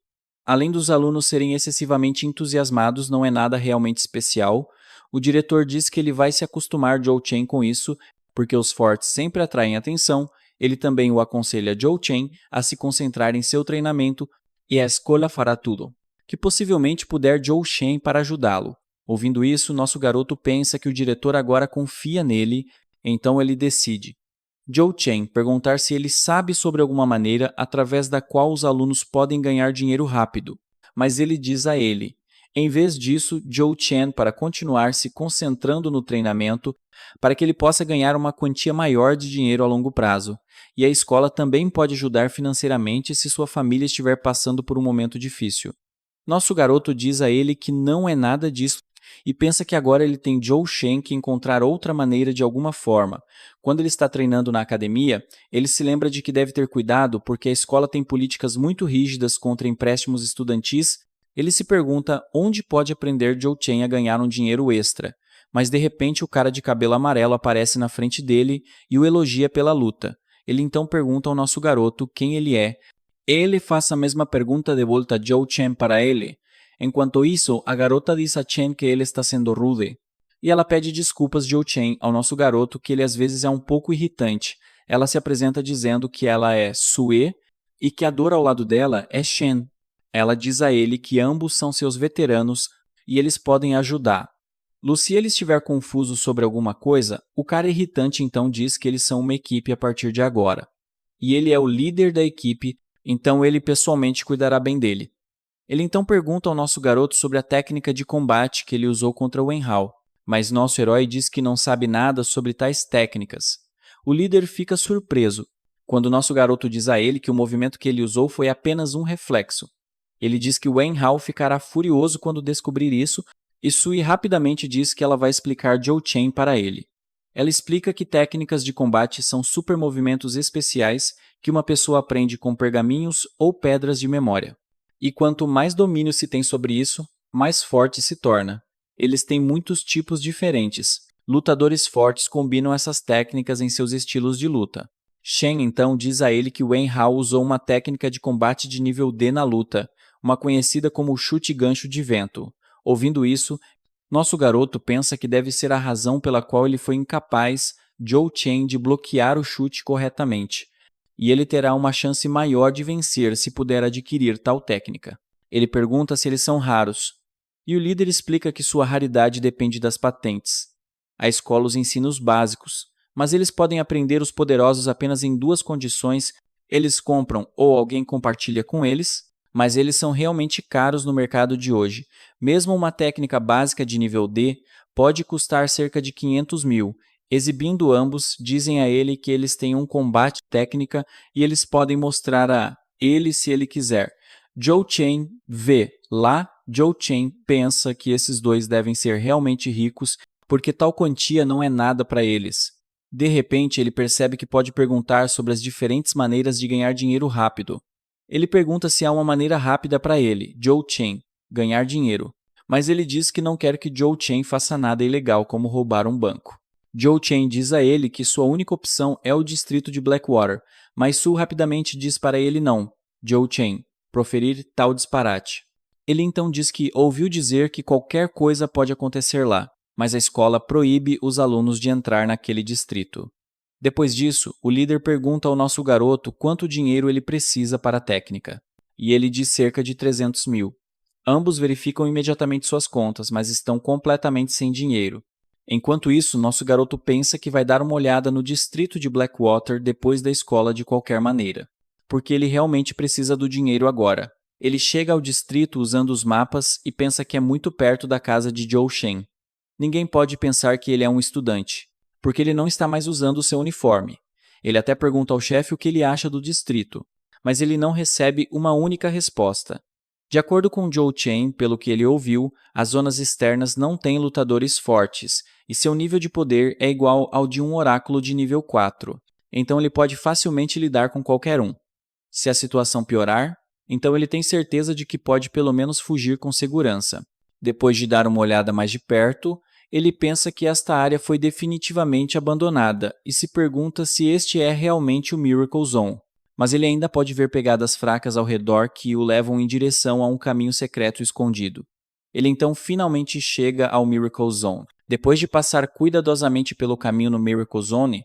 além dos alunos serem excessivamente entusiasmados, não é nada realmente especial. O diretor diz que ele vai se acostumar Joe Chen com isso, porque os fortes sempre atraem atenção. Ele também o aconselha Joe Chen a se concentrar em seu treinamento e a escola fará tudo que possivelmente puder Joe Chen para ajudá-lo. Ouvindo isso, nosso garoto pensa que o diretor agora confia nele, então ele decide Joe Chen perguntar se ele sabe sobre alguma maneira através da qual os alunos podem ganhar dinheiro rápido, mas ele diz a ele Em vez disso, Joe Chen para continuar se concentrando no treinamento para que ele possa ganhar uma quantia maior de dinheiro a longo prazo. E a escola também pode ajudar financeiramente se sua família estiver passando por um momento difícil. Nosso garoto diz a ele que não é nada disso e pensa que agora ele tem Joe Chen que encontrar outra maneira de alguma forma. Quando ele está treinando na academia, ele se lembra de que deve ter cuidado porque a escola tem políticas muito rígidas contra empréstimos estudantis. Ele se pergunta onde pode aprender Joe Chen a ganhar um dinheiro extra. Mas de repente o cara de cabelo amarelo aparece na frente dele e o elogia pela luta. Ele então pergunta ao nosso garoto quem ele é. Ele faz a mesma pergunta de volta a Joe Chen para ele. Enquanto isso, a garota diz a Chen que ele está sendo rude. E ela pede desculpas Joe Chen ao nosso garoto que ele às vezes é um pouco irritante. Ela se apresenta dizendo que ela é Sue e que a dor ao lado dela é Shen. Ela diz a ele que ambos são seus veteranos e eles podem ajudar. Se ele estiver confuso sobre alguma coisa, o cara irritante então diz que eles são uma equipe a partir de agora. E ele é o líder da equipe, então ele pessoalmente cuidará bem dele. Ele então pergunta ao nosso garoto sobre a técnica de combate que ele usou contra Wen Hao, mas nosso herói diz que não sabe nada sobre tais técnicas. O líder fica surpreso quando nosso garoto diz a ele que o movimento que ele usou foi apenas um reflexo. Ele diz que Wen Hao ficará furioso quando descobrir isso, e Sui rapidamente diz que ela vai explicar Joe Chen para ele. Ela explica que técnicas de combate são supermovimentos especiais que uma pessoa aprende com pergaminhos ou pedras de memória. E quanto mais domínio se tem sobre isso, mais forte se torna. Eles têm muitos tipos diferentes. Lutadores fortes combinam essas técnicas em seus estilos de luta. Shen então diz a ele que Wen Hao usou uma técnica de combate de nível D na luta, uma conhecida como chute gancho de vento. Ouvindo isso, nosso garoto pensa que deve ser a razão pela qual ele foi incapaz, Joe Chen, de bloquear o chute corretamente. E ele terá uma chance maior de vencer se puder adquirir tal técnica. Ele pergunta se eles são raros, e o líder explica que sua raridade depende das patentes. A escola os ensina os básicos, mas eles podem aprender os poderosos apenas em duas condições: eles compram ou alguém compartilha com eles, mas eles são realmente caros no mercado de hoje. Mesmo uma técnica básica de nível D pode custar cerca de 500 mil. Exibindo ambos, dizem a ele que eles têm um combate técnica e eles podem mostrar a ele se ele quiser. Joe Chen vê lá, Joe Chen pensa que esses dois devem ser realmente ricos porque tal quantia não é nada para eles. De repente, ele percebe que pode perguntar sobre as diferentes maneiras de ganhar dinheiro rápido. Ele pergunta se há uma maneira rápida para ele, Joe Chen, ganhar dinheiro, mas ele diz que não quer que Joe Chen faça nada ilegal como roubar um banco. Joe Chen diz a ele que sua única opção é o distrito de Blackwater, mas Su rapidamente diz para ele não, Joe Chen, proferir tal disparate. Ele então diz que ouviu dizer que qualquer coisa pode acontecer lá, mas a escola proíbe os alunos de entrar naquele distrito. Depois disso, o líder pergunta ao nosso garoto quanto dinheiro ele precisa para a técnica, e ele diz cerca de 300 mil. Ambos verificam imediatamente suas contas, mas estão completamente sem dinheiro. Enquanto isso, nosso garoto pensa que vai dar uma olhada no distrito de Blackwater depois da escola de qualquer maneira, porque ele realmente precisa do dinheiro agora. Ele chega ao distrito usando os mapas e pensa que é muito perto da casa de Joe Chen. Ninguém pode pensar que ele é um estudante, porque ele não está mais usando o seu uniforme. Ele até pergunta ao chefe o que ele acha do distrito, mas ele não recebe uma única resposta. De acordo com Joe Chen, pelo que ele ouviu, as zonas externas não têm lutadores fortes, e seu nível de poder é igual ao de um oráculo de nível 4, então ele pode facilmente lidar com qualquer um. Se a situação piorar, então ele tem certeza de que pode pelo menos fugir com segurança. Depois de dar uma olhada mais de perto, ele pensa que esta área foi definitivamente abandonada e se pergunta se este é realmente o Miracle Zone. Mas ele ainda pode ver pegadas fracas ao redor que o levam em direção a um caminho secreto escondido. Ele então finalmente chega ao Miracle Zone. Depois de passar cuidadosamente pelo caminho no Miracle Zone,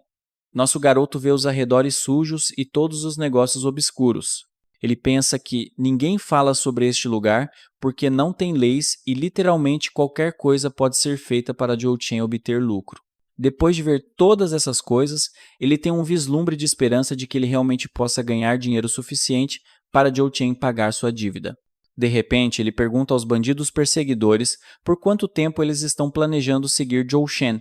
nosso garoto vê os arredores sujos e todos os negócios obscuros. Ele pensa que ninguém fala sobre este lugar porque não tem leis e literalmente qualquer coisa pode ser feita para Joe Chen obter lucro. Depois de ver todas essas coisas, ele tem um vislumbre de esperança de que ele realmente possa ganhar dinheiro suficiente para Joe Chen pagar sua dívida. De repente, ele pergunta aos bandidos perseguidores por quanto tempo eles estão planejando seguir Zhou Shen.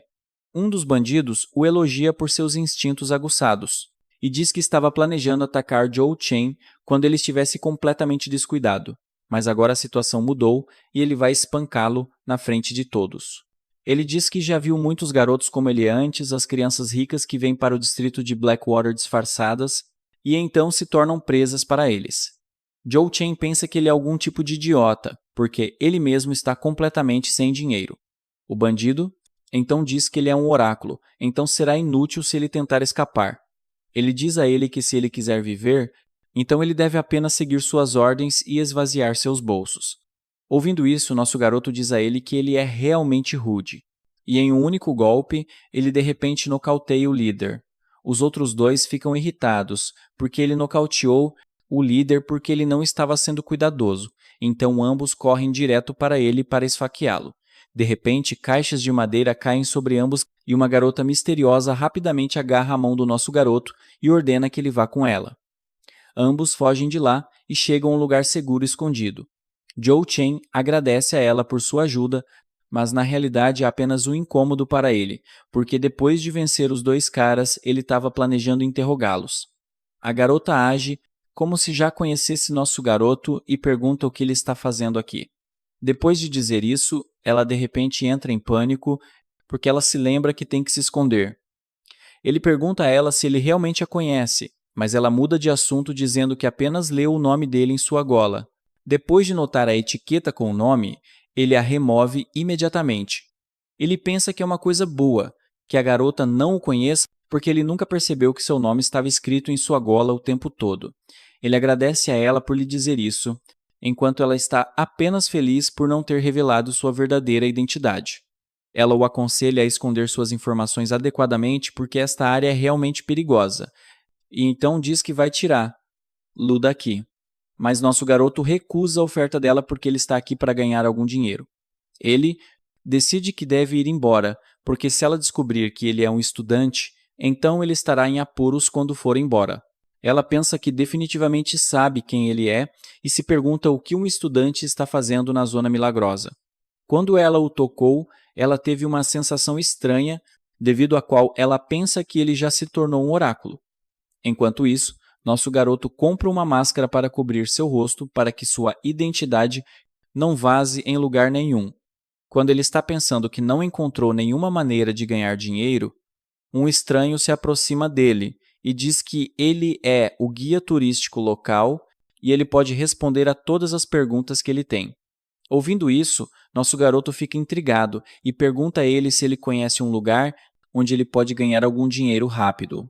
Um dos bandidos o elogia por seus instintos aguçados e diz que estava planejando atacar Zhou Chen quando ele estivesse completamente descuidado, mas agora a situação mudou e ele vai espancá-lo na frente de todos. Ele diz que já viu muitos garotos como ele antes, as crianças ricas que vêm para o distrito de Blackwater disfarçadas e então se tornam presas para eles. Zhou Chen pensa que ele é algum tipo de idiota, porque ele mesmo está completamente sem dinheiro. O bandido então diz que ele é um oráculo, então será inútil se ele tentar escapar. Ele diz a ele que se ele quiser viver, então ele deve apenas seguir suas ordens e esvaziar seus bolsos. Ouvindo isso, nosso garoto diz a ele que ele é realmente rude. E em um único golpe, ele de repente nocauteia o líder. Os outros dois ficam irritados, porque ele nocauteou o líder porque ele não estava sendo cuidadoso, então ambos correm direto para ele para esfaqueá-lo. De repente, caixas de madeira caem sobre ambos e uma garota misteriosa rapidamente agarra a mão do nosso garoto e ordena que ele vá com ela. Ambos fogem de lá e chegam a um lugar seguro escondido. Zhou Chen agradece a ela por sua ajuda, mas na realidade é apenas um incômodo para ele, porque depois de vencer os dois caras, ele estava planejando interrogá-los. A garota age como se já conhecesse nosso garoto e pergunta o que ele está fazendo aqui. Depois de dizer isso, ela de repente entra em pânico porque ela se lembra que tem que se esconder. Ele pergunta a ela se ele realmente a conhece, mas ela muda de assunto dizendo que apenas leu o nome dele em sua gola. Depois de notar a etiqueta com o nome, ele a remove imediatamente. Ele pensa que é uma coisa boa, que a garota não o conheça porque ele nunca percebeu que seu nome estava escrito em sua gola o tempo todo. Ele agradece a ela por lhe dizer isso, enquanto ela está apenas feliz por não ter revelado sua verdadeira identidade. Ela o aconselha a esconder suas informações adequadamente porque esta área é realmente perigosa, e então diz que vai tirá-lo daqui. Mas nosso garoto recusa a oferta dela porque ele está aqui para ganhar algum dinheiro. Ele decide que deve ir embora, porque se ela descobrir que ele é um estudante, então ele estará em apuros quando for embora. Ela pensa que definitivamente sabe quem ele é e se pergunta o que um estudante está fazendo na Zona Milagrosa. Quando ela o tocou, ela teve uma sensação estranha, devido à qual ela pensa que ele já se tornou um oráculo. Enquanto isso, nosso garoto compra uma máscara para cobrir seu rosto para que sua identidade não vaze em lugar nenhum. Quando ele está pensando que não encontrou nenhuma maneira de ganhar dinheiro, um estranho se aproxima dele e diz que ele é o guia turístico local e ele pode responder a todas as perguntas que ele tem. Ouvindo isso, nosso garoto fica intrigado e pergunta a ele se ele conhece um lugar onde ele pode ganhar algum dinheiro rápido.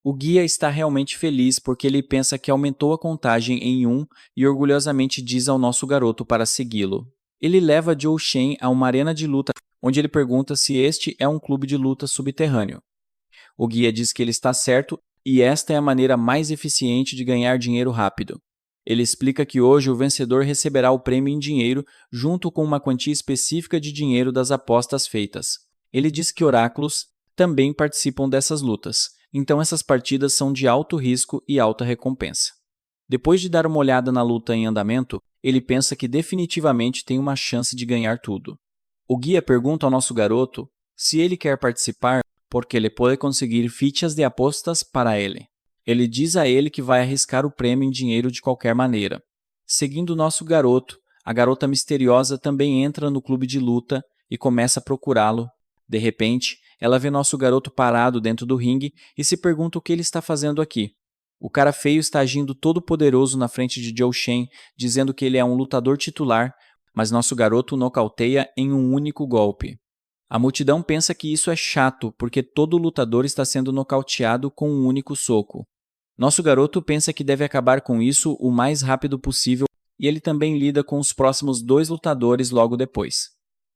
O guia está realmente feliz porque ele pensa que aumentou a contagem em 1 e orgulhosamente diz ao nosso garoto para segui-lo. Ele leva Zhou Shen a uma arena de luta onde ele pergunta se este é um clube de luta subterrâneo. O guia diz que ele está certo e esta é a maneira mais eficiente de ganhar dinheiro rápido. Ele explica que hoje o vencedor receberá o prêmio em dinheiro junto com uma quantia específica de dinheiro das apostas feitas. Ele diz que oráculos também participam dessas lutas, então essas partidas são de alto risco e alta recompensa. Depois de dar uma olhada na luta em andamento, ele pensa que definitivamente tem uma chance de ganhar tudo. O guia pergunta ao nosso garoto se ele quer participar porque ele pode conseguir fichas de apostas para ele. Ele diz a ele que vai arriscar o prêmio em dinheiro de qualquer maneira. Seguindo nosso garoto, a garota misteriosa também entra no clube de luta e começa a procurá-lo. De repente, ela vê nosso garoto parado dentro do ringue e se pergunta o que ele está fazendo aqui. O cara feio está agindo todo poderoso na frente de Zhou Shen, dizendo que ele é um lutador titular, mas nosso garoto o nocauteia em um único golpe. A multidão pensa que isso é chato, porque todo lutador está sendo nocauteado com um único soco. Nosso garoto pensa que deve acabar com isso o mais rápido possível e ele também lida com os próximos 2 lutadores logo depois.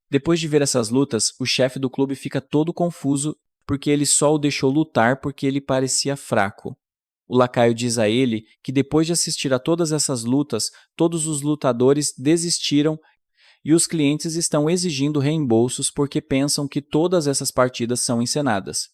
Depois de ver essas lutas, o chefe do clube fica todo confuso porque ele só o deixou lutar porque ele parecia fraco. O lacaio diz a ele que depois de assistir a todas essas lutas, todos os lutadores desistiram e os clientes estão exigindo reembolsos porque pensam que todas essas partidas são encenadas.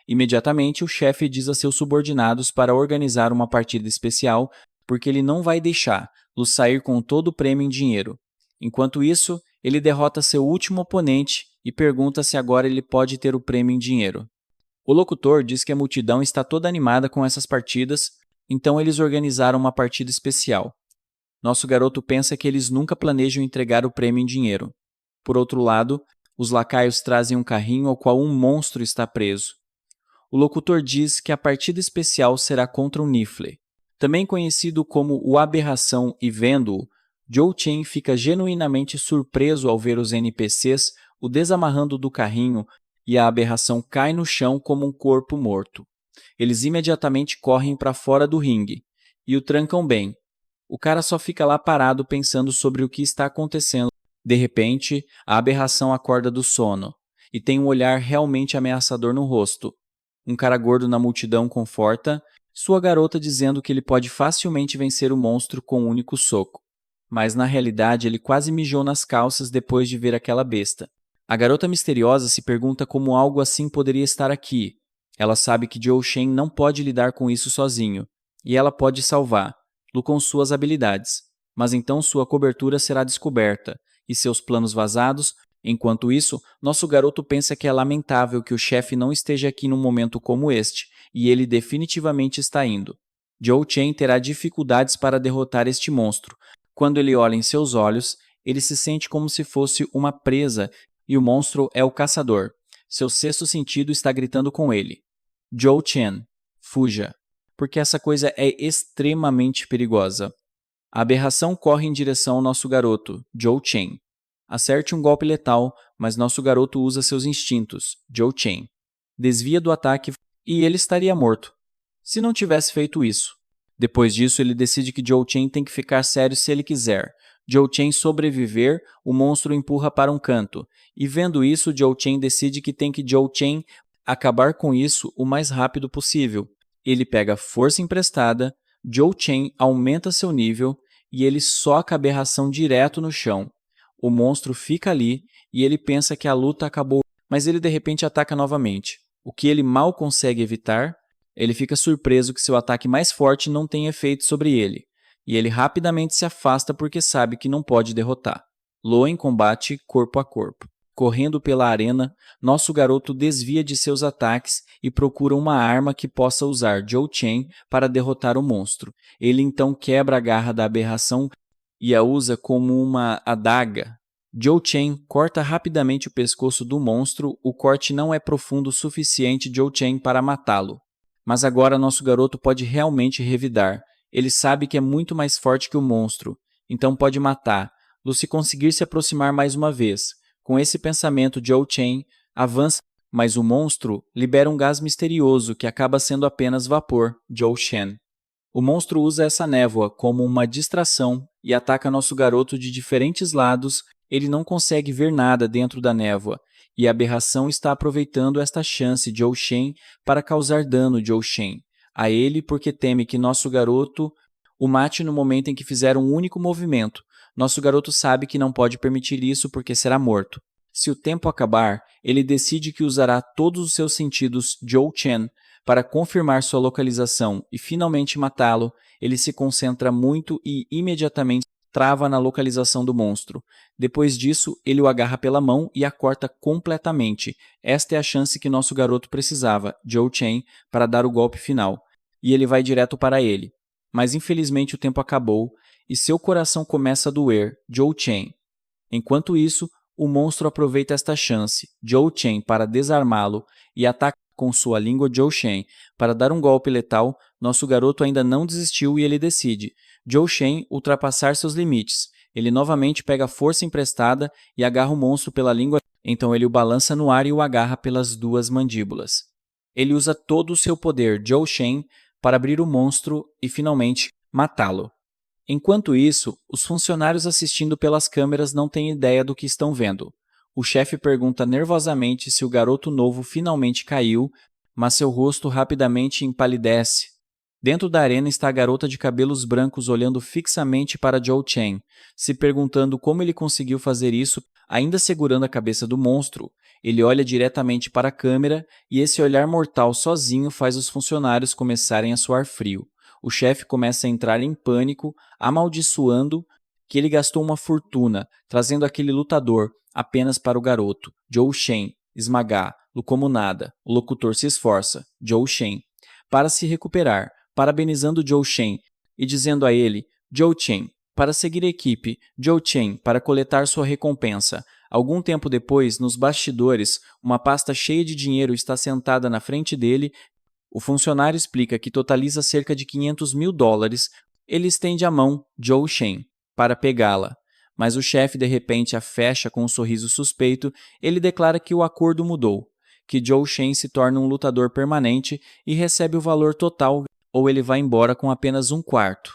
Imediatamente, o chefe diz a seus subordinados para organizar uma partida especial porque ele não vai deixar sair com todo o prêmio em dinheiro. Enquanto isso, ele derrota seu último oponente e pergunta se agora ele pode ter o prêmio em dinheiro. O locutor diz que a multidão está toda animada com essas partidas, então eles organizaram uma partida especial. Nosso garoto pensa que eles nunca planejam entregar o prêmio em dinheiro. Por outro lado, os lacaios trazem um carrinho ao qual um monstro está preso. O locutor diz que a partida especial será contra o Nifle. Também conhecido como o Aberração, e vendo-o, Joe Chen fica genuinamente surpreso ao ver os NPCs o desamarrando do carrinho e a aberração cai no chão como um corpo morto. Eles imediatamente correm para fora do ringue e o trancam bem. O cara só fica lá parado pensando sobre o que está acontecendo. De repente, a aberração acorda do sono e tem um olhar realmente ameaçador no rosto. Um cara gordo na multidão conforta sua garota dizendo que ele pode facilmente vencer o monstro com um único soco. Mas na realidade ele quase mijou nas calças depois de ver aquela besta. A garota misteriosa se pergunta como algo assim poderia estar aqui. Ela sabe que Joe Chen não pode lidar com isso sozinho, e ela pode salvá-lo com suas habilidades. Mas então sua cobertura será descoberta, e seus planos vazados. Enquanto isso, nosso garoto pensa que é lamentável que o chefe não esteja aqui num momento como este, e ele definitivamente está indo. Joe Chen terá dificuldades para derrotar este monstro. Quando ele olha em seus olhos, ele se sente como se fosse uma presa e o monstro é o caçador. Seu sexto sentido está gritando com ele. Joe Chen, fuja, porque essa coisa é extremamente perigosa. A aberração corre em direção ao nosso garoto, Joe Chen. Acerte um golpe letal, mas nosso garoto usa seus instintos, Joe Chen. Desvia do ataque e ele estaria morto, se não tivesse feito isso. Depois disso, ele decide que Joe Chen tem que ficar sério se ele quiser. Joe Chen sobreviver, o monstro o empurra para um canto. E vendo isso, Joe Chen decide que tem que Joe Chen acabar com isso o mais rápido possível. Ele pega força emprestada, Joe Chen aumenta seu nível e ele soca a aberração direto no chão. O monstro fica ali e ele pensa que a luta acabou, mas ele de repente ataca novamente. O que ele mal consegue evitar, ele fica surpreso que seu ataque mais forte não tem efeito sobre ele, e ele rapidamente se afasta porque sabe que não pode derrotar-lo em combate corpo a corpo. Correndo pela arena, nosso garoto desvia de seus ataques e procura uma arma que possa usar Joe Chen para derrotar o monstro. Ele então quebra a garra da aberração e a usa como uma adaga. Joe Chen corta rapidamente o pescoço do monstro. O corte não é profundo o suficiente Joe Chen para matá-lo. Mas agora nosso garoto pode realmente revidar. Ele sabe que é muito mais forte que o monstro, então pode matá-lo se conseguir se aproximar mais uma vez. Com esse pensamento, Joe Chen avança, mas o monstro libera um gás misterioso que acaba sendo apenas vapor, Joe Chen. O monstro usa essa névoa como uma distração e ataca nosso garoto de diferentes lados. Ele não consegue ver nada dentro da névoa, e a aberração está aproveitando esta chance Joe Chen para causar dano Joe Chen a ele porque teme que nosso garoto o mate no momento em que fizer um único movimento. Nosso garoto sabe que não pode permitir isso porque será morto. Se o tempo acabar, ele decide que usará todos os seus sentidos Joe Chen para confirmar sua localização e finalmente matá-lo. Ele se concentra muito e imediatamente trava na localização do monstro. Depois disso, ele o agarra pela mão e a corta completamente. Esta é a chance que nosso garoto precisava, Joe Chen, para dar o golpe final. E ele vai direto para ele. Mas infelizmente o tempo acabou e seu coração começa a doer, Joe Chen. Enquanto isso, o monstro aproveita esta chance, Joe Chen, para desarmá-lo e ataca com sua língua Joe Chen para dar um golpe letal. Nosso garoto ainda não desistiu e ele decide Joe Chen ultrapassar seus limites. Ele novamente pega a força emprestada e agarra o monstro pela língua, então ele o balança no ar e o agarra pelas duas mandíbulas. Ele usa todo o seu poder Joe Chen para abrir o monstro e finalmente matá-lo. Enquanto isso, os funcionários assistindo pelas câmeras não têm ideia do que estão vendo. O chefe pergunta nervosamente se o garoto novo finalmente caiu, mas seu rosto rapidamente empalidece. Dentro da arena está a garota de cabelos brancos olhando fixamente para Joe Chen, se perguntando como ele conseguiu fazer isso, ainda segurando a cabeça do monstro. Ele olha diretamente para a câmera e esse olhar mortal sozinho faz os funcionários começarem a suar frio. O chefe começa a entrar em pânico, amaldiçoando que ele gastou uma fortuna, trazendo aquele lutador apenas para o garoto, Joe Shen, esmagá-lo como nada. O locutor se esforça, Joe Shen, para se recuperar, parabenizando Joe Shen e dizendo a ele, Joe Chen, para seguir a equipe, Joe Chen, para coletar sua recompensa. Algum tempo depois, nos bastidores, uma pasta cheia de dinheiro está sentada na frente dele. O funcionário explica que totaliza cerca de $500.000. Ele estende a mão, Joe Shen, para pegá-la. Mas o chefe de repente a fecha com um sorriso suspeito. Ele declara que o acordo mudou, que Joe Shen se torna um lutador permanente e recebe o valor total ou ele vai embora com apenas um quarto.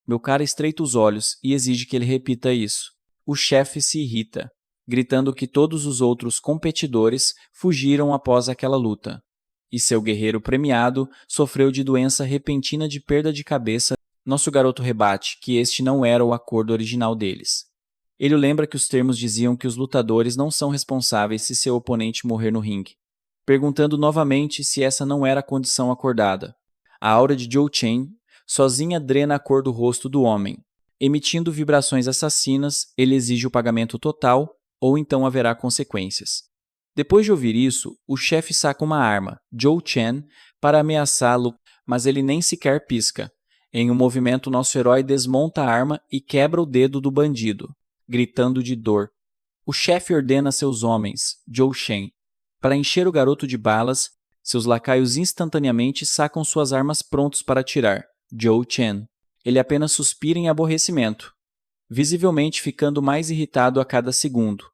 Meu cara estreita os olhos e exige que ele repita isso. O chefe se irrita, gritando que todos os outros competidores fugiram após aquela luta. E seu guerreiro premiado sofreu de doença repentina de perda de cabeça. Nosso garoto rebate que este não era o acordo original deles. Ele lembra que os termos diziam que os lutadores não são responsáveis se seu oponente morrer no ringue, perguntando novamente se essa não era a condição acordada. A aura de Joe Chen sozinha drena a cor do rosto do homem. Emitindo vibrações assassinas, ele exige o pagamento total ou então haverá consequências. Depois de ouvir isso, o chefe saca uma arma, Joe Chen, para ameaçá-lo, mas ele nem sequer pisca. Em um movimento, nosso herói desmonta a arma e quebra o dedo do bandido, gritando de dor. O chefe ordena a seus homens, Joe Shen, para encher o garoto de balas. Seus lacaios instantaneamente sacam suas armas prontos para atirar, Joe Chen. Ele apenas suspira em aborrecimento, visivelmente ficando mais irritado a cada segundo.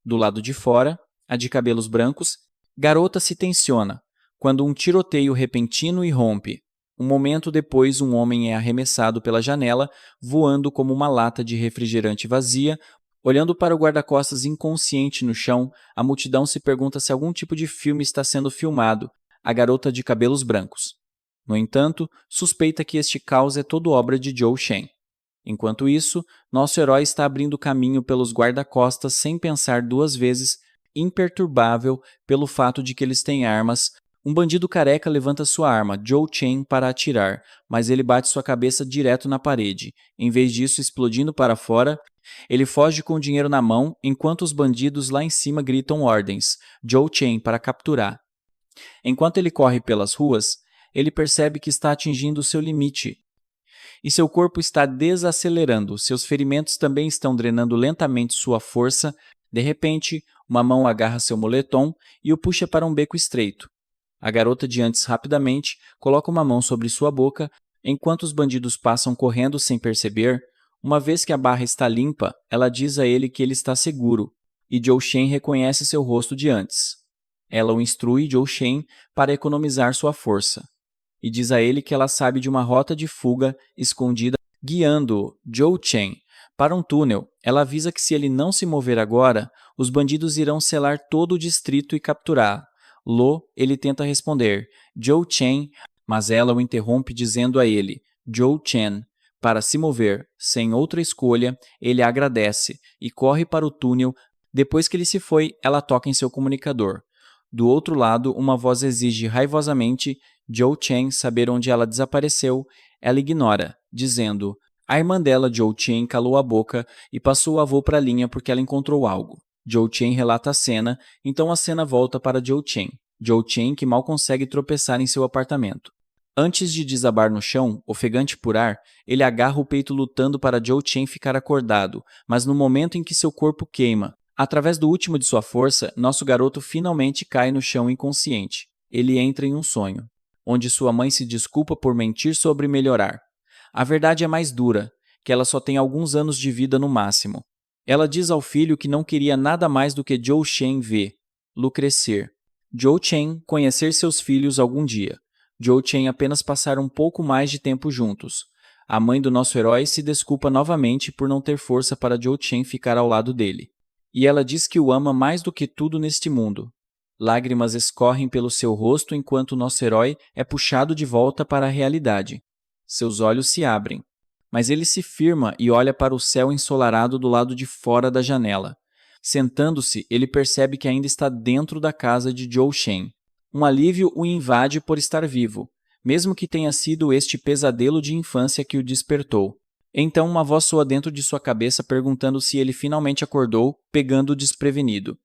Do lado de fora, a de cabelos brancos, garota se tensiona, quando um tiroteio repentino irrompe. Um momento depois, um homem é arremessado pela janela, voando como uma lata de refrigerante vazia. Olhando para o guarda-costas inconsciente no chão, a multidão se pergunta se algum tipo de filme está sendo filmado, a garota de cabelos brancos. No entanto, suspeita que este caos é todo obra de Joe Shen. Enquanto isso, nosso herói está abrindo caminho pelos guarda-costas sem pensar duas vezes, imperturbável pelo fato de que eles têm armas. Um bandido careca levanta sua arma, Joe Chen, para atirar, mas ele bate sua cabeça direto na parede. Em vez disso, explodindo para fora, ele foge com o dinheiro na mão, enquanto os bandidos lá em cima gritam ordens, Joe Chen, para capturar. Enquanto ele corre pelas ruas, ele percebe que está atingindo seu limite e seu corpo está desacelerando, seus ferimentos também estão drenando lentamente sua força. De repente, uma mão agarra seu moletom e o puxa para um beco estreito. A garota de antes rapidamente coloca uma mão sobre sua boca, enquanto os bandidos passam correndo sem perceber. Uma vez que a barra está limpa, ela diz a ele que ele está seguro, e Joe Shen reconhece seu rosto de antes. Ela o instrui, Joe Shen, para economizar sua força, e diz a ele que ela sabe de uma rota de fuga escondida, guiando Joe Chen para um túnel. Ela avisa que se ele não se mover agora, os bandidos irão selar todo o distrito e capturá-lo. Ele tenta responder, Joe Chen, mas ela o interrompe dizendo a ele, Joe Chen, para se mover. Sem outra escolha, ele agradece e corre para o túnel. Depois que ele se foi, ela toca em seu comunicador. Do outro lado, uma voz exige raivosamente Joe Chen saber onde ela desapareceu. Ela ignora, dizendo, a irmã dela, Joe Chen, calou a boca e passou o avô para a linha porque ela encontrou algo. Joe Chen relata a cena, então a cena volta para Joe Chen. Joe Chen, que mal consegue tropeçar em seu apartamento. Antes de desabar no chão, ofegante por ar, ele agarra o peito lutando para Joe Chen ficar acordado, mas no momento em que seu corpo queima, através do último de sua força, nosso garoto finalmente cai no chão inconsciente. Ele entra em um sonho, onde sua mãe se desculpa por mentir sobre melhorar. A verdade é mais dura, que ela só tem alguns anos de vida no máximo. Ela diz ao filho que não queria nada mais do que Joe Chen vê-lo crescer. Joe Chen conhecer seus filhos algum dia. Joe Chen apenas passar um pouco mais de tempo juntos. A mãe do nosso herói se desculpa novamente por não ter força para Joe Chen ficar ao lado dele. E ela diz que o ama mais do que tudo neste mundo. Lágrimas escorrem pelo seu rosto enquanto nosso herói é puxado de volta para a realidade. Seus olhos se abrem, mas ele se firma e olha para o céu ensolarado do lado de fora da janela. Sentando-se, ele percebe que ainda está dentro da casa de Joe Shen. Um alívio o invade por estar vivo, mesmo que tenha sido este pesadelo de infância que o despertou. Então uma voz soa dentro de sua cabeça perguntando se ele finalmente acordou, pegando-o desprevenido.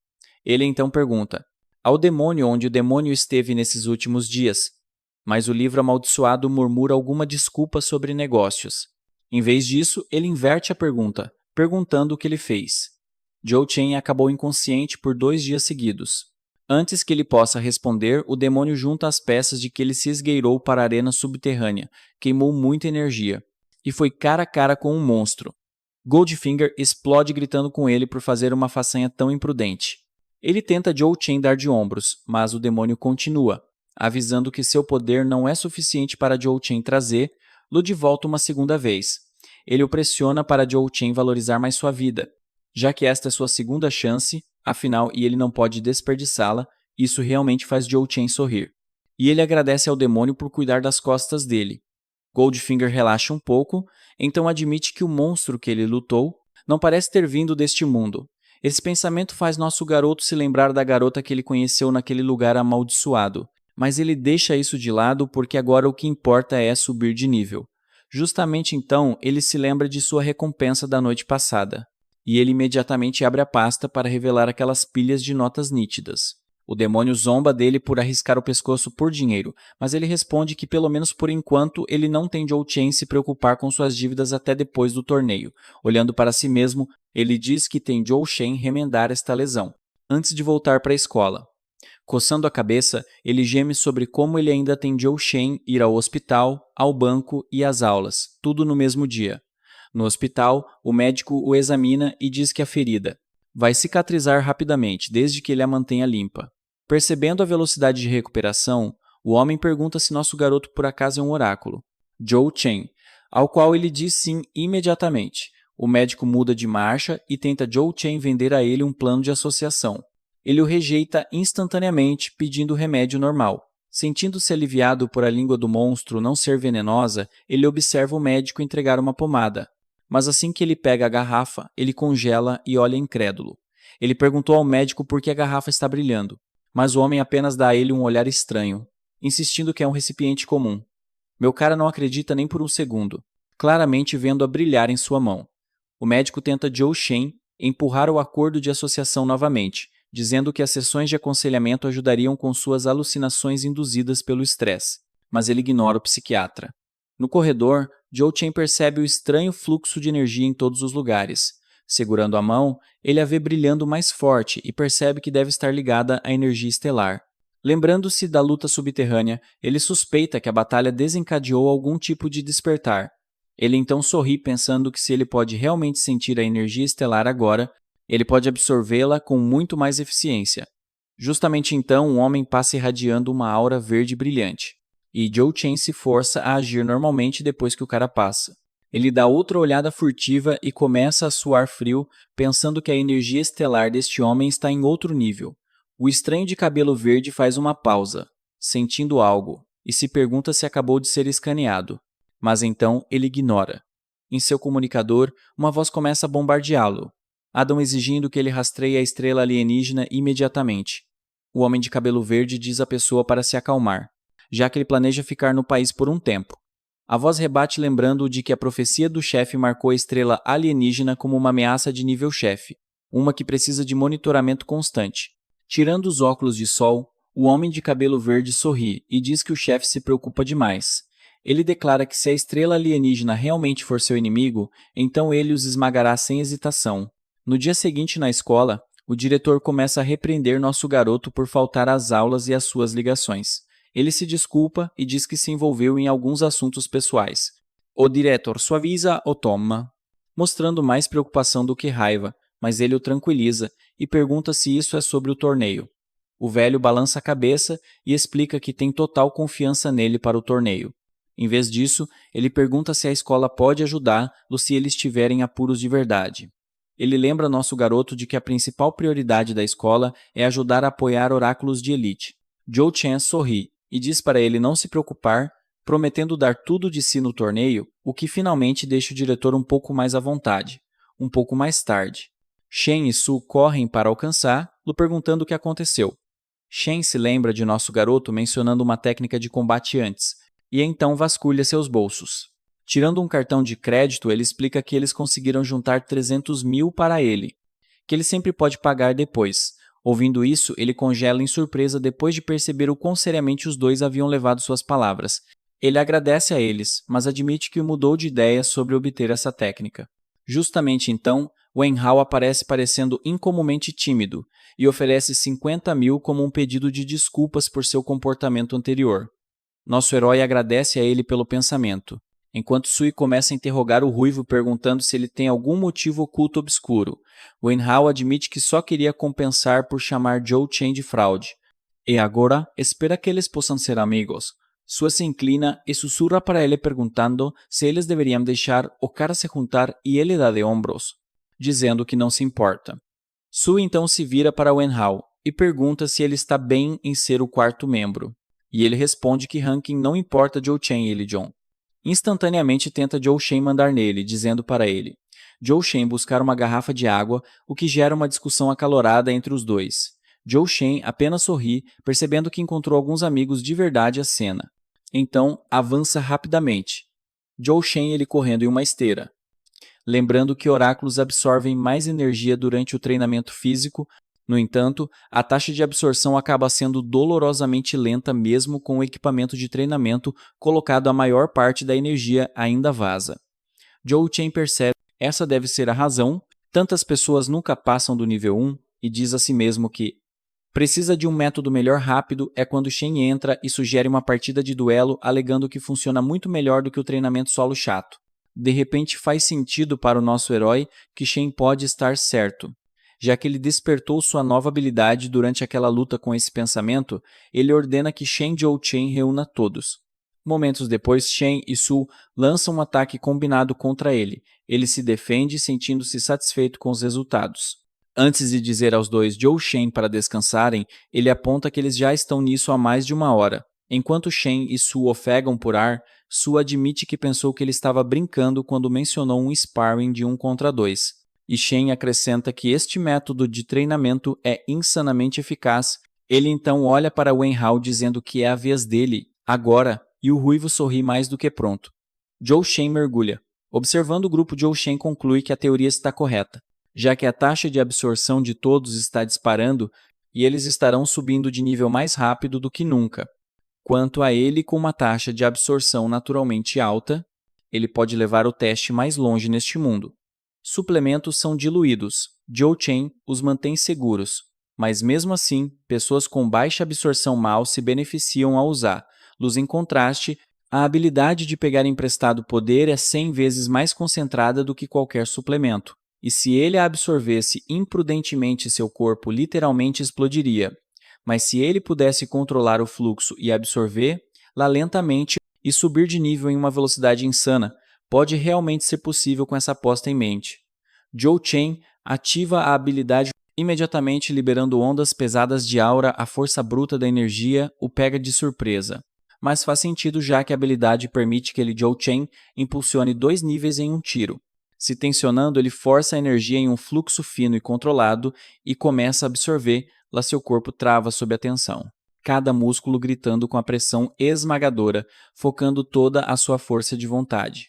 Ele então pergunta: ao demônio onde o demônio esteve nesses últimos dias? Mas o livro amaldiçoado murmura alguma desculpa sobre negócios. Em vez disso, ele inverte a pergunta, perguntando o que ele fez. Zhou Chen acabou inconsciente por 2 dias seguidos. Antes que ele possa responder, o demônio junta as peças de que ele se esgueirou para a arena subterrânea, queimou muita energia, e foi cara a cara com um monstro. Goldfinger explode gritando com ele por fazer uma façanha tão imprudente. Ele tenta Zhou Chen dar de ombros, mas o demônio continua, avisando que seu poder não é suficiente para Zhou Chen trazê-lo de volta uma segunda vez. Ele o pressiona para Zhou Chen valorizar mais sua vida, já que esta é sua segunda chance, afinal, e ele não pode desperdiçá-la. Isso realmente faz Zhou Chen sorrir. E ele agradece ao demônio por cuidar das costas dele. Goldfinger relaxa um pouco, então admite que o monstro que ele lutou não parece ter vindo deste mundo. Esse pensamento faz nosso garoto se lembrar da garota que ele conheceu naquele lugar amaldiçoado, mas ele deixa isso de lado porque agora o que importa é subir de nível. Justamente então, ele se lembra de sua recompensa da noite passada, e ele imediatamente abre a pasta para revelar aquelas pilhas de notas nítidas. O demônio zomba dele por arriscar o pescoço por dinheiro, mas ele responde que pelo menos por enquanto ele não tem Zhou Chen se preocupar com suas dívidas até depois do torneio. Olhando para si mesmo, ele diz que tem Zhou Chen remendar esta lesão, antes de voltar para a escola. Coçando a cabeça, ele geme sobre como ele ainda tem Zhou Chen ir ao hospital, ao banco e às aulas, tudo no mesmo dia. No hospital, o médico o examina e diz que a ferida vai cicatrizar rapidamente, desde que ele a mantenha limpa. Percebendo a velocidade de recuperação, o homem pergunta se nosso garoto por acaso é um oráculo. Zhou Chen, ao qual ele diz sim imediatamente. O médico muda de marcha e tenta Zhou Chen vender a ele um plano de associação. Ele o rejeita instantaneamente, pedindo o remédio normal. Sentindo-se aliviado por a língua do monstro não ser venenosa, ele observa o médico entregar uma pomada. Mas assim que ele pega a garrafa, ele congela e olha incrédulo. Ele perguntou ao médico por que a garrafa está brilhando, mas o homem apenas dá a ele um olhar estranho, insistindo que é um recipiente comum. Meu cara não acredita nem por um segundo, claramente vendo-a brilhar em sua mão. O médico tenta Zhou Chen empurrar o acordo de associação novamente, dizendo que as sessões de aconselhamento ajudariam com suas alucinações induzidas pelo estresse, mas ele ignora o psiquiatra. No corredor, Zhou Chen percebe o estranho fluxo de energia em todos os lugares. Segurando a mão, ele a vê brilhando mais forte e percebe que deve estar ligada à energia estelar. Lembrando-se da luta subterrânea, ele suspeita que a batalha desencadeou algum tipo de despertar. Ele então sorri pensando que se ele pode realmente sentir a energia estelar agora, ele pode absorvê-la com muito mais eficiência. Justamente então, um homem passa irradiando uma aura verde brilhante, e Zhou Chen se força a agir normalmente depois que o cara passa. Ele dá outra olhada furtiva e começa a suar frio, pensando que a energia estelar deste homem está em outro nível. O estranho de cabelo verde faz uma pausa, sentindo algo, e se pergunta se acabou de ser escaneado. Mas então ele ignora. Em seu comunicador, uma voz começa a bombardeá-lo. Adam exigindo que ele rastreie a estrela alienígena imediatamente. O homem de cabelo verde diz à pessoa para se acalmar, já que ele planeja ficar no país por um tempo. A voz rebate lembrando-o de que a profecia do chefe marcou a estrela alienígena como uma ameaça de nível chefe, uma que precisa de monitoramento constante. Tirando os óculos de sol, o homem de cabelo verde sorri e diz que o chefe se preocupa demais. Ele declara que se a estrela alienígena realmente for seu inimigo, então ele os esmagará sem hesitação. No dia seguinte na escola, o diretor começa a repreender nosso garoto por faltar às aulas e às suas ligações. Ele se desculpa e diz que se envolveu em alguns assuntos pessoais. O diretor suaviza o toma, mostrando mais preocupação do que raiva, mas ele o tranquiliza e pergunta se isso é sobre o torneio. O velho balança a cabeça e explica que tem total confiança nele para o torneio. Em vez disso, ele pergunta se a escola pode ajudá-lo se eles tiverem apuros de verdade. Ele lembra nosso garoto de que a principal prioridade da escola é ajudar a apoiar oráculos de elite. Zhou Chen sorri e diz para ele não se preocupar, prometendo dar tudo de si no torneio, o que finalmente deixa o diretor um pouco mais à vontade. Um pouco mais tarde, Shen e Su correm para alcançá-lo perguntando o que aconteceu. Shen se lembra de nosso garoto mencionando uma técnica de combate antes, e então vasculha seus bolsos. Tirando um cartão de crédito, ele explica que eles conseguiram juntar 300 mil para ele, que ele sempre pode pagar depois. Ouvindo isso, ele congela em surpresa depois de perceber o quão seriamente os dois haviam levado suas palavras. Ele agradece a eles, mas admite que mudou de ideia sobre obter essa técnica. Justamente então, Wen Hao aparece parecendo incomumente tímido e oferece 50 mil como um pedido de desculpas por seu comportamento anterior. Nosso herói agradece a ele pelo pensamento, enquanto Sui começa a interrogar o ruivo perguntando se ele tem algum motivo oculto obscuro. Wen Hao admite que só queria compensar por chamar Zhou Chen de fraude. E agora, espera que eles possam ser amigos. Sui se inclina e sussurra para ele perguntando se eles deveriam deixar o cara se juntar e ele dá de ombros, dizendo que não se importa. Sui então se vira para Wen Hao e pergunta se ele está bem em ser o quarto membro. E ele responde que Rankin não importa Zhou Chen e Li Jong. Instantaneamente tenta Zhou Shen mandar nele, dizendo para ele Zhou Shen buscar uma garrafa de água, o que gera uma discussão acalorada entre os dois. Zhou Shen apenas sorri, percebendo que encontrou alguns amigos de verdade à cena. Então, avança rapidamente. Zhou Shen ele correndo em uma esteira. Lembrando que oráculos absorvem mais energia durante o treinamento físico. No entanto, a taxa de absorção acaba sendo dolorosamente lenta mesmo com o equipamento de treinamento colocado, a maior parte da energia ainda vaza. Zhou Chen percebe que essa deve ser a razão, tantas pessoas nunca passam do nível 1 e diz a si mesmo que precisa de um método melhor rápido é quando Shen entra e sugere uma partida de duelo alegando que funciona muito melhor do que o treinamento solo chato. De repente faz sentido para o nosso herói que Shen pode estar certo. Já que ele despertou sua nova habilidade durante aquela luta com esse pensamento, ele ordena que Shen e Zhou Chen reúna todos. Momentos depois, Shen e Su lançam um ataque combinado contra ele. Ele se defende, sentindo-se satisfeito com os resultados. Antes de dizer aos dois Zhou Shen para descansarem, ele aponta que eles já estão nisso há mais de uma hora. Enquanto Shen e Su ofegam por ar, Su admite que pensou que ele estava brincando quando mencionou um sparring de 1 contra 2. E Shen acrescenta que este método de treinamento é insanamente eficaz. Ele então olha para Wen Hao dizendo que é a vez dele, agora, e o ruivo sorri mais do que pronto. Zhou Shen mergulha. Observando o grupo, Zhou Shen conclui que a teoria está correta, já que a taxa de absorção de todos está disparando e eles estarão subindo de nível mais rápido do que nunca. Quanto a ele, com uma taxa de absorção naturalmente alta, ele pode levar o teste mais longe neste mundo. Suplementos são diluídos. Zhou Chen os mantém seguros, mas mesmo assim, pessoas com baixa absorção mal se beneficiam ao usá-los. Em contraste, a habilidade de pegar emprestado poder é 100 vezes mais concentrada do que qualquer suplemento, e se ele a absorvesse imprudentemente, seu corpo literalmente explodiria. Mas se ele pudesse controlar o fluxo e absorver-la lentamente e subir de nível em uma velocidade insana, pode realmente ser possível com essa aposta em mente. Zhou Chen ativa a habilidade imediatamente, liberando ondas pesadas de aura. A força bruta da energia o pega de surpresa. Mas faz sentido, já que a habilidade permite que ele, Zhou Chen, impulsione 2 níveis em um tiro. Se tensionando, ele força a energia em um fluxo fino e controlado e começa a absorver. Lá seu corpo trava sob a tensão, cada músculo gritando com a pressão esmagadora, focando toda a sua força de vontade.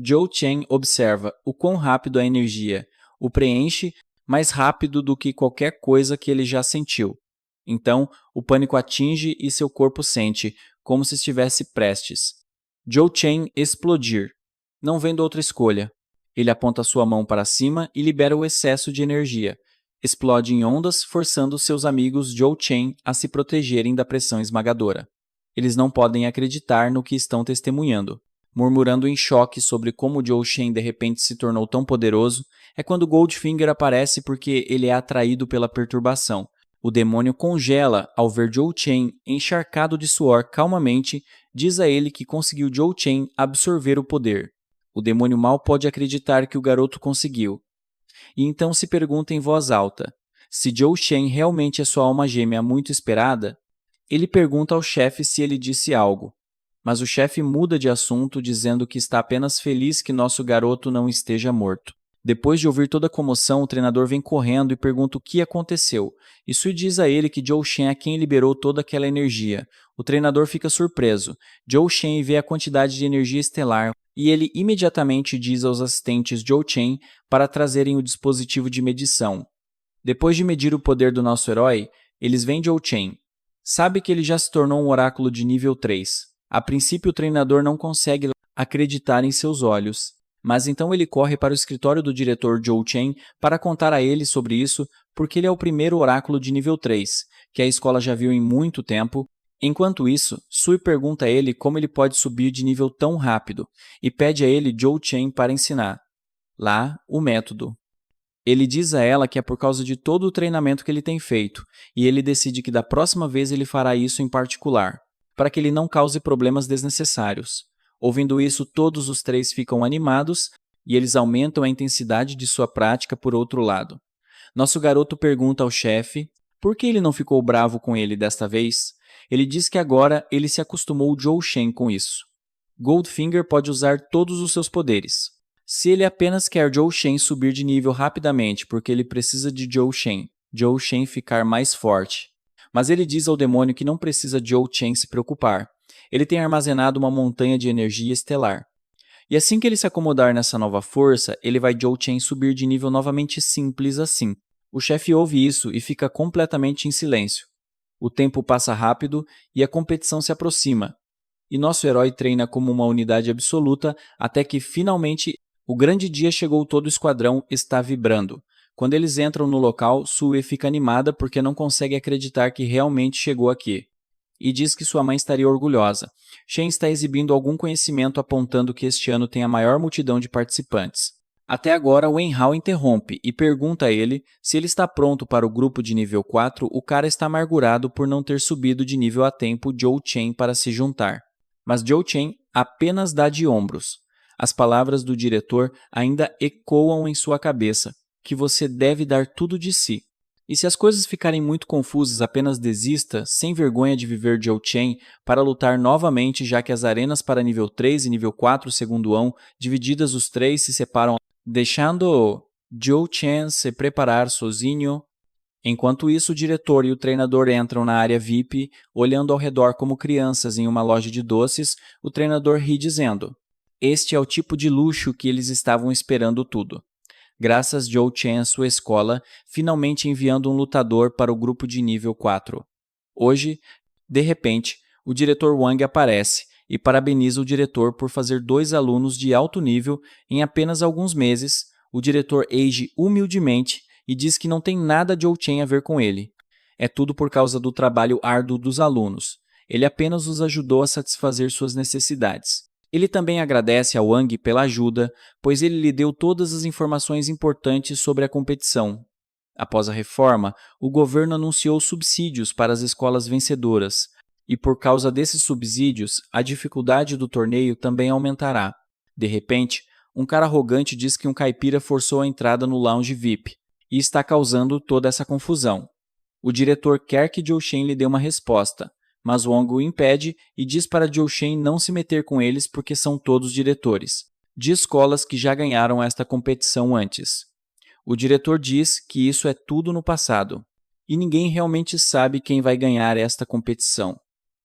Zhou Chen observa o quão rápido a energia o preenche, mais rápido do que qualquer coisa que ele já sentiu. Então, o pânico atinge e seu corpo sente, como se estivesse prestes. Zhou Chen explodir. Não vendo outra escolha. Ele aponta sua mão para cima e libera o excesso de energia. Explode em ondas, forçando seus amigos Zhou Chen a se protegerem da pressão esmagadora. Eles não podem acreditar no que estão testemunhando. Murmurando em choque sobre como Zhou Shen de repente se tornou tão poderoso, é quando Goldfinger aparece porque ele é atraído pela perturbação. O demônio congela ao ver Zhou Chen encharcado de suor calmamente, diz a ele que conseguiu Zhou Chen absorver o poder. O demônio mal pode acreditar que o garoto conseguiu. E então se pergunta em voz alta, se Zhou Shen realmente é sua alma gêmea muito esperada. Ele pergunta ao chefe se ele disse algo, mas o chefe muda de assunto dizendo que está apenas feliz que nosso garoto não esteja morto. Depois de ouvir toda a comoção, o treinador vem correndo e pergunta o que aconteceu. Isso diz a ele que Zhou Shen é quem liberou toda aquela energia. O treinador fica surpreso. Zhou Shen vê a quantidade de energia estelar e ele imediatamente diz aos assistentes Zhou Chen para trazerem o dispositivo de medição. Depois de medir o poder do nosso herói, eles veem Zhou Chen. Sabe que ele já se tornou um oráculo de nível 3. A princípio, o treinador não consegue acreditar em seus olhos. Mas então ele corre para o escritório do diretor Zhou Chen para contar a ele sobre isso, porque ele é o primeiro oráculo de nível 3, que a escola já viu em muito tempo. Enquanto isso, Sui pergunta a ele como ele pode subir de nível tão rápido, e pede a ele Zhou Chen para ensinar. Lá, o método. Ele diz a ela que é por causa de todo o treinamento que ele tem feito, e ele decide que da próxima vez ele fará isso em particular, para que ele não cause problemas desnecessários. Ouvindo isso, todos os três ficam animados e eles aumentam a intensidade de sua prática por outro lado. Nosso garoto pergunta ao chefe por que ele não ficou bravo com ele desta vez. Ele diz que agora ele se acostumou Zhou Shen com isso. Goldfinger pode usar todos os seus poderes. Se ele apenas quer Zhou Shen subir de nível rapidamente porque ele precisa de Zhou Shen ficar mais forte. Mas ele diz ao demônio que não precisa de Zhou Shen se preocupar. Ele tem armazenado uma montanha de energia estelar. E assim que ele se acomodar nessa nova força, ele vai Zhou Chen subir de nível novamente simples assim. O chefe ouve isso e fica completamente em silêncio. O tempo passa rápido e a competição se aproxima. E nosso herói treina como uma unidade absoluta até que, finalmente, o grande dia chegou. Todo o esquadrão está vibrando. Quando eles entram no local, Sue fica animada porque não consegue acreditar que realmente chegou aqui. E diz que sua mãe estaria orgulhosa. Shen está exibindo algum conhecimento apontando que este ano tem a maior multidão de participantes. Até agora, Wen Hao interrompe e pergunta a ele se ele está pronto para o grupo de nível 4. O cara está amargurado por não ter subido de nível a tempo Zhou Chen para se juntar. Mas Zhou Chen apenas dá de ombros. As palavras do diretor ainda ecoam em sua cabeça, que você deve dar tudo de si. E se as coisas ficarem muito confusas, apenas desista, sem vergonha de viver Zhou Chen, para lutar novamente, já que as arenas para nível 3 e nível 4 segundo divididas os três se separam, deixando Zhou Chen se preparar sozinho. Enquanto isso, o diretor e o treinador entram na área VIP, olhando ao redor como crianças em uma loja de doces. O treinador ri dizendo: este é o tipo de luxo que eles estavam esperando tudo. Graças Zhou Chen à sua escola, finalmente enviando um lutador para o grupo de nível 4. Hoje, de repente, o diretor Wang aparece e parabeniza o diretor por fazer 2 alunos de alto nível em apenas alguns meses. O diretor age humildemente e diz que não tem nada de Zhou Chen a ver com ele. É tudo por causa do trabalho árduo dos alunos. Ele apenas os ajudou a satisfazer suas necessidades. Ele também agradece a Wang pela ajuda, pois ele lhe deu todas as informações importantes sobre a competição. Após a reforma, o governo anunciou subsídios para as escolas vencedoras, e por causa desses subsídios, a dificuldade do torneio também aumentará. De repente, um cara arrogante diz que um caipira forçou a entrada no lounge VIP, e está causando toda essa confusão. O diretor quer que Zhou Shen lhe dê uma resposta, mas Wang o impede e diz para Zhou Shen não se meter com eles porque são todos diretores, de escolas que já ganharam esta competição antes. O diretor diz que isso é tudo no passado, e ninguém realmente sabe quem vai ganhar esta competição.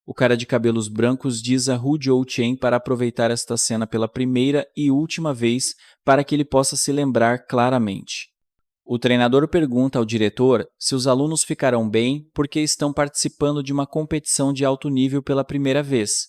O cara de cabelos brancos diz a Hu Zhou Chen para aproveitar esta cena pela primeira e última vez para que ele possa se lembrar claramente. O treinador pergunta ao diretor se os alunos ficarão bem porque estão participando de uma competição de alto nível pela primeira vez.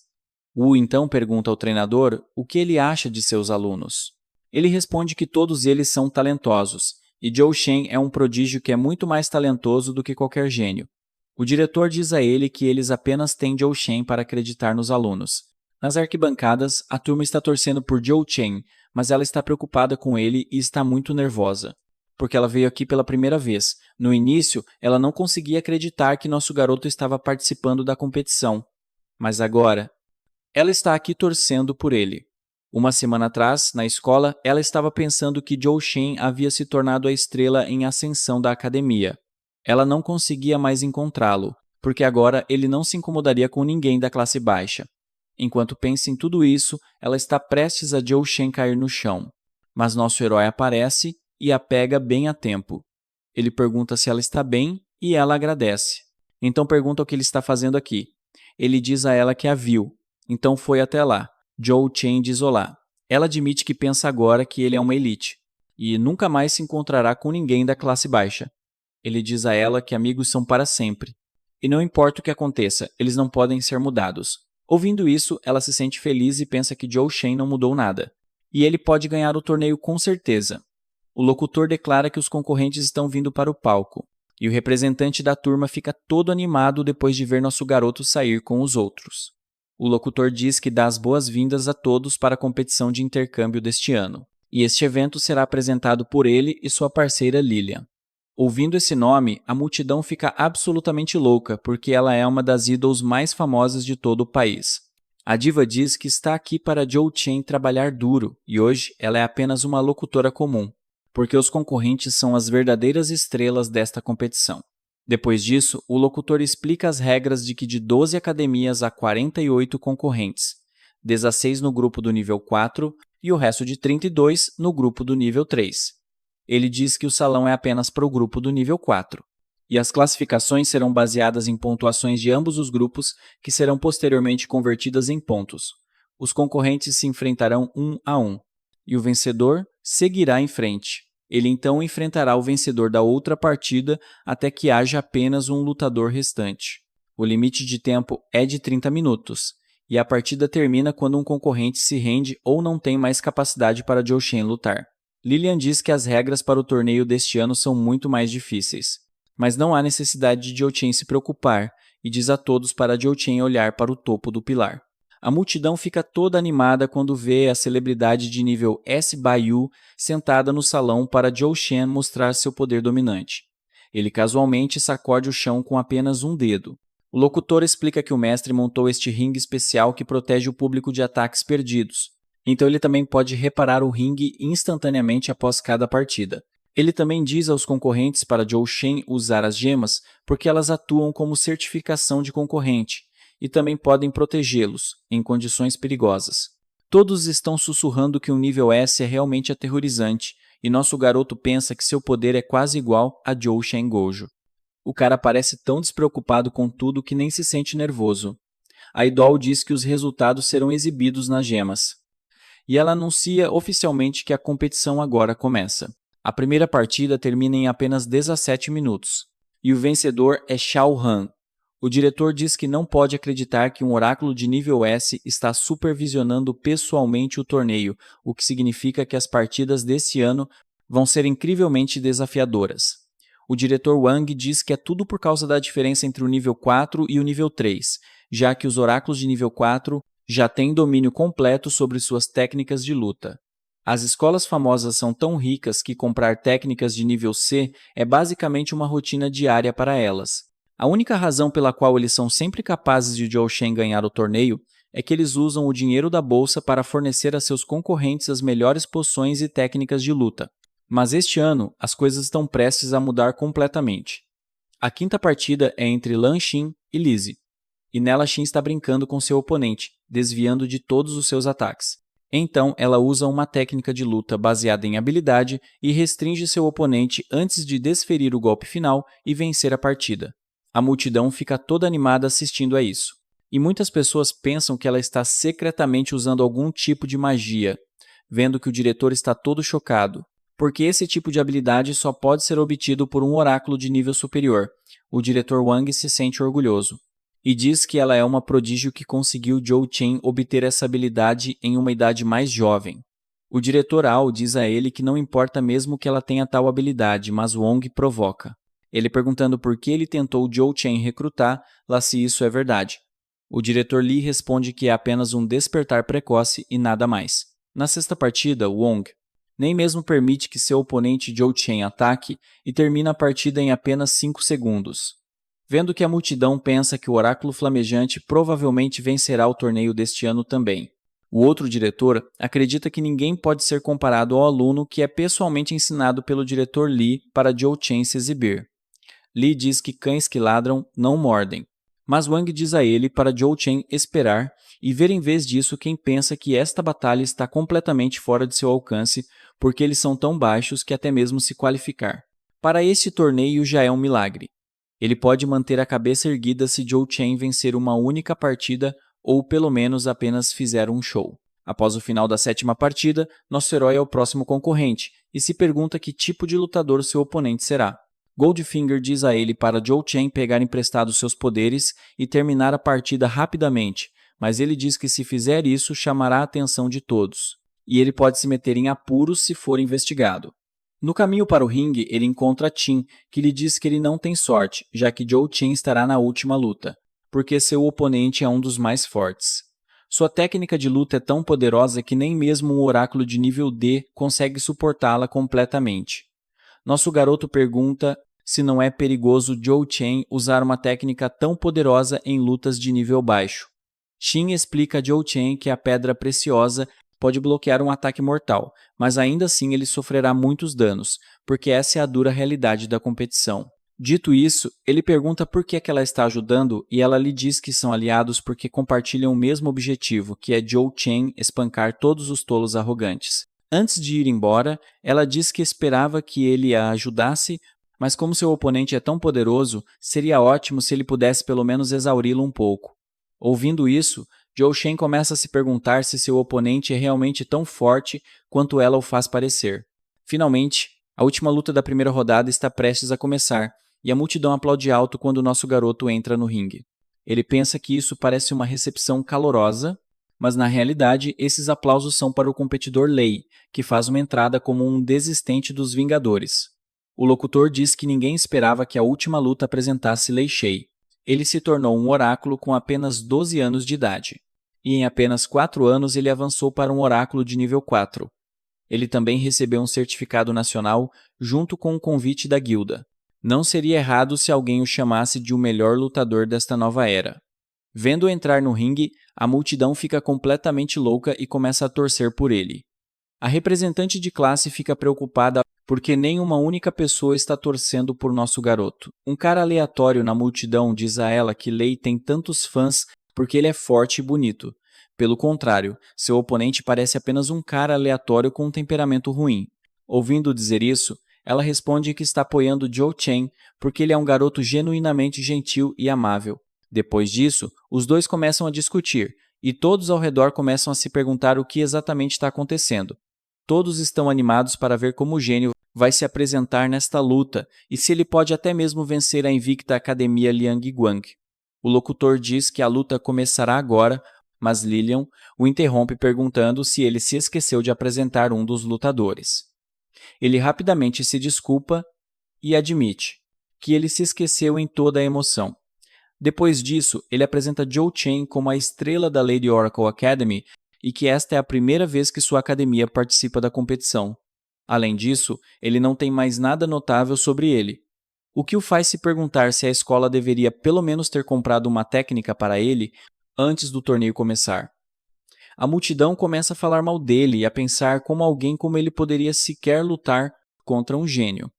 Wu então pergunta ao treinador o que ele acha de seus alunos. Ele responde que todos eles são talentosos, e Zhou Shen é um prodígio que é muito mais talentoso do que qualquer gênio. O diretor diz a ele que eles apenas têm Zhou Shen para acreditar nos alunos. Nas arquibancadas, a turma está torcendo por Zhou Chen, mas ela está preocupada com ele e está muito nervosa, porque ela veio aqui pela primeira vez. No início, ela não conseguia acreditar que nosso garoto estava participando da competição. Mas agora, ela está aqui torcendo por ele. Uma semana atrás, na escola, ela estava pensando que Zhou Shen havia se tornado a estrela em ascensão da academia. Ela não conseguia mais encontrá-lo, porque agora ele não se incomodaria com ninguém da classe baixa. Enquanto pensa em tudo isso, ela está prestes a Zhou Shen cair no chão. Mas nosso herói aparece e a pega bem a tempo. Ele pergunta se ela está bem e ela agradece. Então pergunta o que ele está fazendo aqui. Ele diz a ela que a viu, então foi até lá. Zhou Chen diz olá. Ela admite que pensa agora que ele é uma elite, e nunca mais se encontrará com ninguém da classe baixa. Ele diz a ela que amigos são para sempre. E não importa o que aconteça, eles não podem ser mudados. Ouvindo isso, ela se sente feliz e pensa que Zhou Chen não mudou nada. E ele pode ganhar o torneio com certeza. O locutor declara que os concorrentes estão vindo para o palco, e o representante da turma fica todo animado depois de ver nosso garoto sair com os outros. O locutor diz que dá as boas-vindas a todos para a competição de intercâmbio deste ano, e este evento será apresentado por ele e sua parceira Lilian. Ouvindo esse nome, a multidão fica absolutamente louca, porque ela é uma das idols mais famosas de todo o país. A diva diz que está aqui para Zhou Chen trabalhar duro, e hoje ela é apenas uma locutora comum, porque os concorrentes são as verdadeiras estrelas desta competição. Depois disso, o locutor explica as regras de que de 12 academias há 48 concorrentes, 16 no grupo do nível 4 e o resto de 32 no grupo do nível 3. Ele diz que o salão é apenas para o grupo do nível 4. E as classificações serão baseadas em pontuações de ambos os grupos, que serão posteriormente convertidas em pontos. Os concorrentes se enfrentarão 1 a 1, e o vencedor seguirá em frente. Ele então enfrentará o vencedor da outra partida até que haja apenas um lutador restante. O limite de tempo é de 30 minutos, e a partida termina quando um concorrente se rende ou não tem mais capacidade para Zhou Chen lutar. Lilian diz que as regras para o torneio deste ano são muito mais difíceis, mas não há necessidade de Zhou Chen se preocupar e diz a todos para Zhou Chen olhar para o topo do pilar. A multidão fica toda animada quando vê a celebridade de nível S. Baiyu sentada no salão para Zhou Chen mostrar seu poder dominante. Ele casualmente sacode o chão com apenas um dedo. O locutor explica que o mestre montou este ringue especial que protege o público de ataques perdidos. Então ele também pode reparar o ringue instantaneamente após cada partida. Ele também diz aos concorrentes para Zhou Chen usar as gemas porque elas atuam como certificação de concorrente e também podem protegê-los em condições perigosas. Todos estão sussurrando que o nível S é realmente aterrorizante e nosso garoto pensa que seu poder é quase igual a Zhou Chen Gojo. O cara parece tão despreocupado com tudo que nem se sente nervoso. A idol diz que os resultados serão exibidos nas gemas. E ela anuncia oficialmente que a competição agora começa. A primeira partida termina em apenas 17 minutos, e o vencedor é Xiao Han. O diretor diz que não pode acreditar que um oráculo de nível S está supervisionando pessoalmente o torneio, o que significa que as partidas desse ano vão ser incrivelmente desafiadoras. O diretor Wang diz que é tudo por causa da diferença entre o nível 4 e o nível 3, já que os oráculos de nível 4 já têm domínio completo sobre suas técnicas de luta. As escolas famosas são tão ricas que comprar técnicas de nível C é basicamente uma rotina diária para elas. A única razão pela qual eles são sempre capazes de Zhou Chen ganhar o torneio é que eles usam o dinheiro da bolsa para fornecer a seus concorrentes as melhores poções e técnicas de luta. Mas este ano, as coisas estão prestes a mudar completamente. A quinta partida é entre Lan Xin e Lizzie, e nela Xin está brincando com seu oponente, desviando de todos os seus ataques. Então, ela usa uma técnica de luta baseada em habilidade e restringe seu oponente antes de desferir o golpe final e vencer a partida. A multidão fica toda animada assistindo a isso. E muitas pessoas pensam que ela está secretamente usando algum tipo de magia, vendo que o diretor está todo chocado, porque esse tipo de habilidade só pode ser obtido por um oráculo de nível superior. O diretor Wang se sente orgulhoso e diz que ela é uma prodígio que conseguiu Zhou Chen obter essa habilidade em uma idade mais jovem. O diretor Ao diz a ele que não importa mesmo que ela tenha tal habilidade, mas Wang provoca. Ele perguntando por que ele tentou Zhou Chen recrutar, lá se isso é verdade. O diretor Li responde que é apenas um despertar precoce e nada mais. Na sexta partida, Wang nem mesmo permite que seu oponente Zhou Chen ataque e termina a partida em apenas 5 segundos. Vendo que a multidão pensa que o oráculo flamejante provavelmente vencerá o torneio deste ano também. O outro diretor acredita que ninguém pode ser comparado ao aluno que é pessoalmente ensinado pelo diretor Li para Zhou Chen se exibir. Li diz que cães que ladram não mordem, mas Wang diz a ele para Zhou Chen esperar e ver em vez disso quem pensa que esta batalha está completamente fora de seu alcance porque eles são tão baixos que até mesmo se qualificar. Para este torneio já é um milagre. Ele pode manter a cabeça erguida se Zhou Chen vencer uma única partida ou pelo menos apenas fizer um show. Após o final da 7ª partida, nosso herói é o próximo concorrente e se pergunta que tipo de lutador seu oponente será. Goldfinger diz a ele para Zhou Chen pegar emprestado seus poderes e terminar a partida rapidamente, mas ele diz que se fizer isso chamará a atenção de todos, e ele pode se meter em apuros se for investigado. No caminho para o ringue, ele encontra Qin, que lhe diz que ele não tem sorte, já que Zhou Chen estará na última luta, porque seu oponente é um dos mais fortes. Sua técnica de luta é tão poderosa que nem mesmo um oráculo de nível D consegue suportá-la completamente. Nosso garoto pergunta se não é perigoso Zhou Chen usar uma técnica tão poderosa em lutas de nível baixo. Qin explica a Zhou Chen que a pedra preciosa pode bloquear um ataque mortal, mas ainda assim ele sofrerá muitos danos, porque essa é a dura realidade da competição. Dito isso, ele pergunta por que ela está ajudando e ela lhe diz que são aliados porque compartilham o mesmo objetivo, que é Zhou Chen espancar todos os tolos arrogantes. Antes de ir embora, ela diz que esperava que ele a ajudasse, mas como seu oponente é tão poderoso, seria ótimo se ele pudesse pelo menos exauri-lo um pouco. Ouvindo isso, Zhou Chen começa a se perguntar se seu oponente é realmente tão forte quanto ela o faz parecer. Finalmente, a última luta da primeira rodada está prestes a começar, e a multidão aplaude alto quando nosso garoto entra no ringue. Ele pensa que isso parece uma recepção calorosa, mas na realidade esses aplausos são para o competidor Lei, que faz uma entrada como um desistente dos Vingadores. O locutor diz que ninguém esperava que a última luta apresentasse Lei Shay. Ele se tornou um oráculo com apenas 12 anos de idade, e em apenas 4 anos ele avançou para um oráculo de nível 4. Ele também recebeu um certificado nacional junto com um convite da guilda. Não seria errado se alguém o chamasse de o melhor lutador desta nova era. Vendo-o entrar no ringue, a multidão fica completamente louca e começa a torcer por ele. A representante de classe fica preocupada porque nenhuma única pessoa está torcendo por nosso garoto. Um cara aleatório na multidão diz a ela que Lei tem tantos fãs porque ele é forte e bonito. Pelo contrário, seu oponente parece apenas um cara aleatório com um temperamento ruim. Ouvindo dizer isso, ela responde que está apoiando Zhou Chen porque ele é um garoto genuinamente gentil e amável. Depois disso, os dois começam a discutir, e todos ao redor começam a se perguntar o que exatamente está acontecendo. Todos estão animados para ver como o gênio vai se apresentar nesta luta e se ele pode até mesmo vencer a invicta Academia Liang Guang. O locutor diz que a luta começará agora, mas Lilian o interrompe perguntando se ele se esqueceu de apresentar um dos lutadores. Ele rapidamente se desculpa e admite que ele se esqueceu em toda a emoção. Depois disso, ele apresenta Zhou Chen como a estrela da Lady Oracle Academy e que esta é a primeira vez que sua academia participa da competição. Além disso, ele não tem mais nada notável sobre ele, o que o faz se perguntar se a escola deveria pelo menos ter comprado uma técnica para ele antes do torneio começar. A multidão começa a falar mal dele e a pensar como alguém como ele poderia sequer lutar contra um gênio.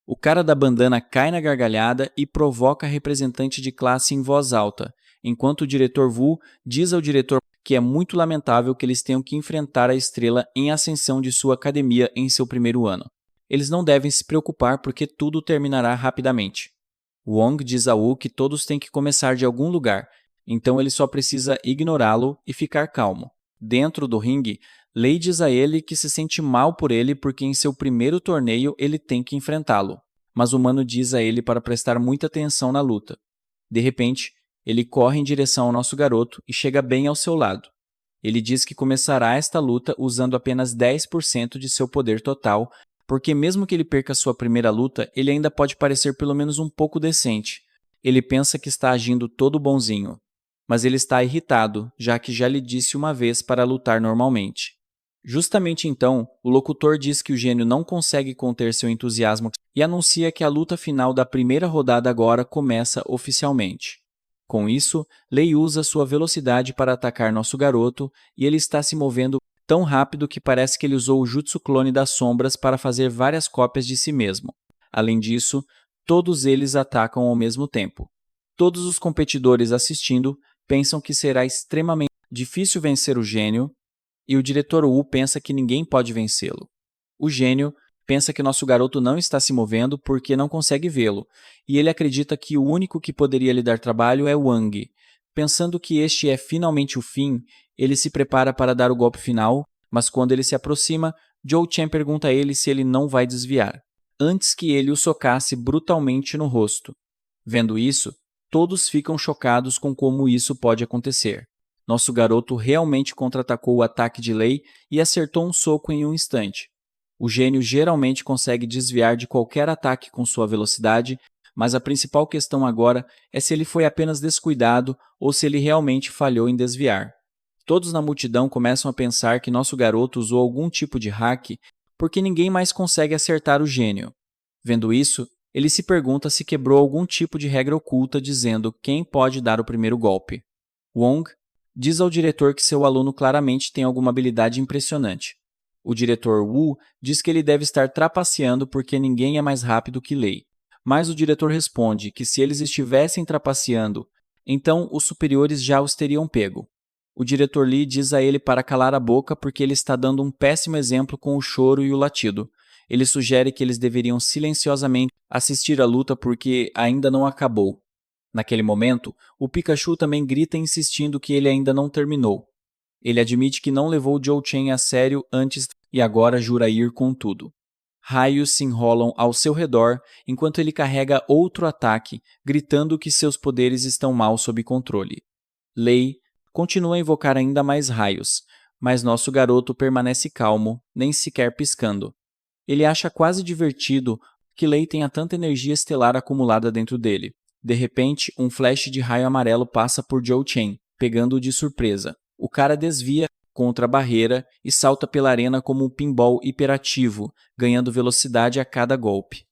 O cara da bandana cai na gargalhada e provoca a representante de classe em voz alta, enquanto o diretor Wu diz ao diretor que é muito lamentável que eles tenham que enfrentar a estrela em ascensão de sua academia em seu primeiro ano. Eles não devem se preocupar porque tudo terminará rapidamente. Wong diz a Wu que todos têm que começar de algum lugar, então ele só precisa ignorá-lo e ficar calmo. Dentro do ringue, Lei diz a ele que se sente mal por ele porque em seu primeiro torneio ele tem que enfrentá-lo, mas o Mano diz a ele para prestar muita atenção na luta. De repente, ele corre em direção ao nosso garoto e chega bem ao seu lado. Ele diz que começará esta luta usando apenas 10% de seu poder total, porque mesmo que ele perca sua primeira luta, ele ainda pode parecer pelo menos um pouco decente. Ele pensa que está agindo todo bonzinho, mas ele está irritado, já que já lhe disse uma vez para lutar normalmente. Justamente então, o locutor diz que o gênio não consegue conter seu entusiasmo e anuncia que a luta final da primeira rodada agora começa oficialmente. Com isso, Lei usa sua velocidade para atacar nosso garoto e ele está se movendo tão rápido que parece que ele usou o Jutsu Clone das Sombras para fazer várias cópias de si mesmo. Além disso, todos eles atacam ao mesmo tempo. Todos os competidores assistindo pensam que será extremamente difícil vencer o gênio e o diretor Wu pensa que ninguém pode vencê-lo. O gênio pensa que nosso garoto não está se movendo porque não consegue vê-lo, e ele acredita que o único que poderia lhe dar trabalho é Wang. Pensando que este é finalmente o fim, ele se prepara para dar o golpe final, mas quando ele se aproxima, Zhou Chen pergunta a ele se ele não vai desviar, antes que ele o socasse brutalmente no rosto. Vendo isso, todos ficam chocados com como isso pode acontecer. Nosso garoto realmente contra-atacou o ataque de Lei e acertou um soco em um instante. O gênio geralmente consegue desviar de qualquer ataque com sua velocidade, mas a principal questão agora é se ele foi apenas descuidado ou se ele realmente falhou em desviar. Todos na multidão começam a pensar que nosso garoto usou algum tipo de hack porque ninguém mais consegue acertar o gênio. Vendo isso, ele se pergunta se quebrou algum tipo de regra oculta dizendo quem pode dar o primeiro golpe. Wong diz ao diretor que seu aluno claramente tem alguma habilidade impressionante. O diretor Wu diz que ele deve estar trapaceando porque ninguém é mais rápido que Lei. Mas o diretor responde que se eles estivessem trapaceando, então os superiores já os teriam pego. O diretor Li diz a ele para calar a boca porque ele está dando um péssimo exemplo com o choro e o latido. Ele sugere que eles deveriam silenciosamente assistir à luta porque ainda não acabou. Naquele momento, o Pikachu também grita insistindo que ele ainda não terminou. Ele admite que não levou Zhou Chen a sério antes e agora jura ir com tudo. Raios se enrolam ao seu redor enquanto ele carrega outro ataque, gritando que seus poderes estão mal sob controle. Lei continua a invocar ainda mais raios, mas nosso garoto permanece calmo, nem sequer piscando. Ele acha quase divertido que Lei tenha tanta energia estelar acumulada dentro dele. De repente, um flash de raio amarelo passa por Zhou Chen, pegando-o de surpresa. O cara desvia contra a barreira e salta pela arena como um pinball hiperativo, ganhando velocidade a cada golpe.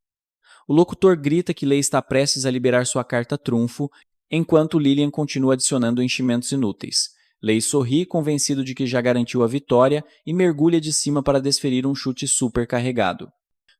O locutor grita que Lei está prestes a liberar sua carta trunfo, enquanto Lilian continua adicionando enchimentos inúteis. Lei sorri, convencido de que já garantiu a vitória, e mergulha de cima para desferir um chute super carregado.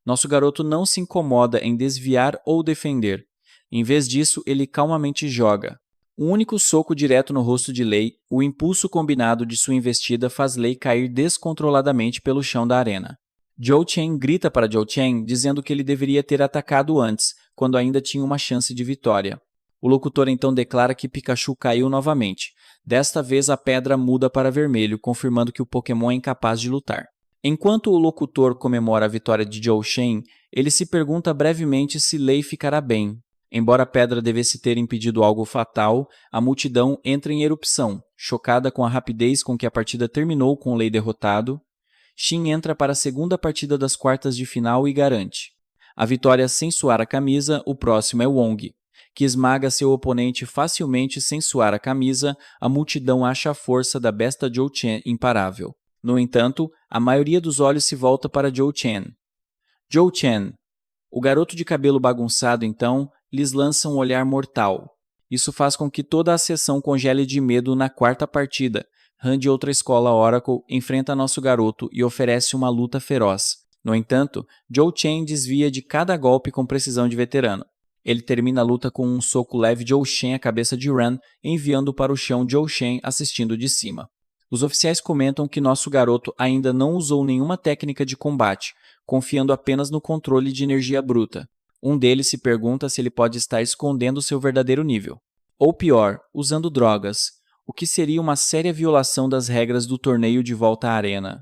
Nosso garoto não se incomoda em desviar ou defender. Em vez disso, ele calmamente joga. Um único soco direto no rosto de Lei, o impulso combinado de sua investida faz Lei cair descontroladamente pelo chão da arena. Zhou Chen grita para Zhou Chen dizendo que ele deveria ter atacado antes, quando ainda tinha uma chance de vitória. O locutor então declara que Pikachu caiu novamente. Desta vez a pedra muda para vermelho, confirmando que o Pokémon é incapaz de lutar. Enquanto o locutor comemora a vitória de Zhou Chen, ele se pergunta brevemente se Lei ficará bem. Embora a pedra devesse ter impedido algo fatal, a multidão entra em erupção, chocada com a rapidez com que a partida terminou com Lei derrotado. Xin entra para a segunda partida das quartas de final e garante a vitória sem suar a camisa. O próximo é Wong, que esmaga seu oponente facilmente sem suar a camisa. A multidão acha a força da besta Zhou Chen imparável. No entanto, a maioria dos olhos se volta para Zhou Chen. Zhou Chen. O garoto de cabelo bagunçado, então, lhes lança um olhar mortal. Isso faz com que toda a sessão congele de medo na quarta partida. Han de outra escola Oracle enfrenta nosso garoto e oferece uma luta feroz. No entanto, Zhou Chen desvia de cada golpe com precisão de veterano. Ele termina a luta com um soco leve de Zhou Chen à cabeça de Ran, enviando para o chão Zhou Chen assistindo de cima. Os oficiais comentam que nosso garoto ainda não usou nenhuma técnica de combate, confiando apenas no controle de energia bruta. Um deles se pergunta se ele pode estar escondendo seu verdadeiro nível. Ou pior, usando drogas, o que seria uma séria violação das regras do torneio de volta à arena.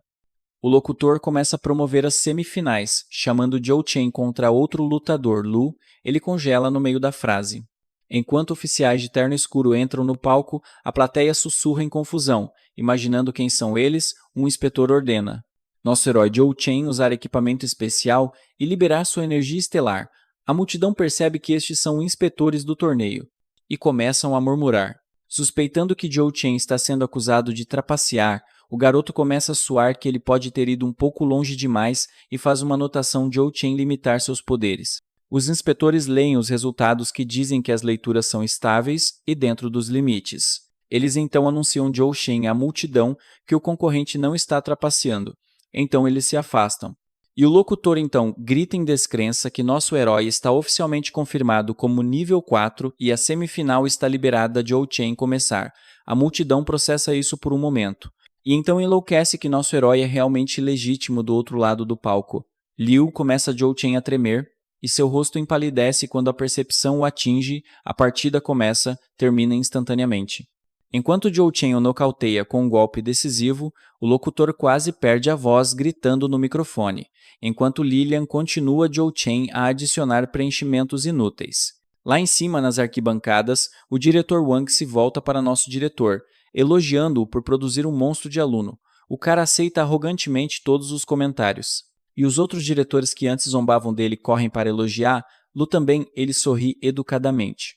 O locutor começa a promover as semifinais, chamando Zhou Chen contra outro lutador, Lu. Ele congela no meio da frase. Enquanto oficiais de terno escuro entram no palco, a plateia sussurra em confusão. Imaginando quem são eles, um inspetor ordena. Nosso herói Zhou Chen usar equipamento especial e liberar sua energia estelar. A multidão percebe que estes são inspetores do torneio e começam a murmurar. Suspeitando que Zhou Chen está sendo acusado de trapacear, o garoto começa a suar que ele pode ter ido um pouco longe demais e faz uma anotação de Zhou Chen limitar seus poderes. Os inspetores leem os resultados que dizem que as leituras são estáveis e dentro dos limites. Eles então anunciam Zhou Chen à multidão que o concorrente não está trapaceando. Então eles se afastam. E o locutor então grita em descrença que nosso herói está oficialmente confirmado como nível 4 e a semifinal está liberada de Zhou Chen começar. A multidão processa isso por um momento. E então enlouquece que nosso herói é realmente legítimo do outro lado do palco. Liu começa Zhou Chen a tremer, e seu rosto empalidece quando a percepção o atinge, a partida começa, termina instantaneamente. Enquanto Zhou Chen o nocauteia com um golpe decisivo, o locutor quase perde a voz gritando no microfone, enquanto Lilian continua Zhou Chen a adicionar preenchimentos inúteis. Lá em cima, nas arquibancadas, o diretor Wang se volta para nosso diretor, elogiando-o por produzir um monstro de aluno. O cara aceita arrogantemente todos os comentários. E os outros diretores que antes zombavam dele correm para elogiar, Lu também ele sorri educadamente.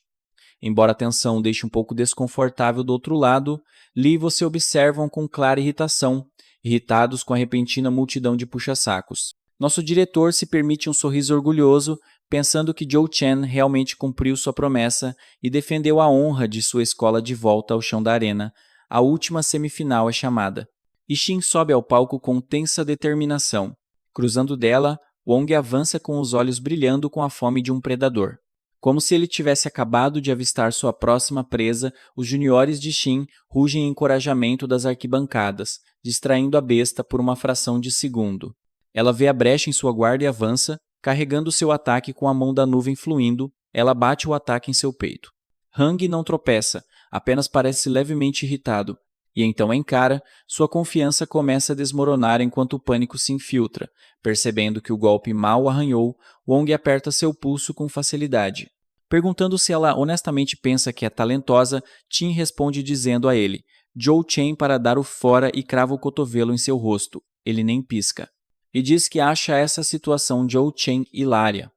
Embora a tensão deixe um pouco desconfortável do outro lado, Lee e você observam com clara irritação, irritados com a repentina multidão de puxa-sacos. Nosso diretor se permite um sorriso orgulhoso, pensando que Zhou Chen realmente cumpriu sua promessa e defendeu a honra de sua escola de volta ao chão da arena. A última semifinal é chamada. E Xin sobe ao palco com tensa determinação. Cruzando dela, Wong avança com os olhos brilhando com a fome de um predador. Como se ele tivesse acabado de avistar sua próxima presa, os juniores de Xin rugem em encorajamento das arquibancadas, distraindo a besta por uma fração de segundo. Ela vê a brecha em sua guarda e avança, carregando seu ataque com a mão da nuvem fluindo, ela bate o ataque em seu peito. Hang não tropeça, apenas parece levemente irritado, e então encara, sua confiança começa a desmoronar enquanto o pânico se infiltra. Percebendo que o golpe mal arranhou, Wong aperta seu pulso com facilidade. Perguntando se ela honestamente pensa que é talentosa, Tin responde dizendo a ele, Zhou Chen para dar o fora e crava o cotovelo em seu rosto. Ele nem pisca. E diz que acha essa situação Zhou Chen hilária.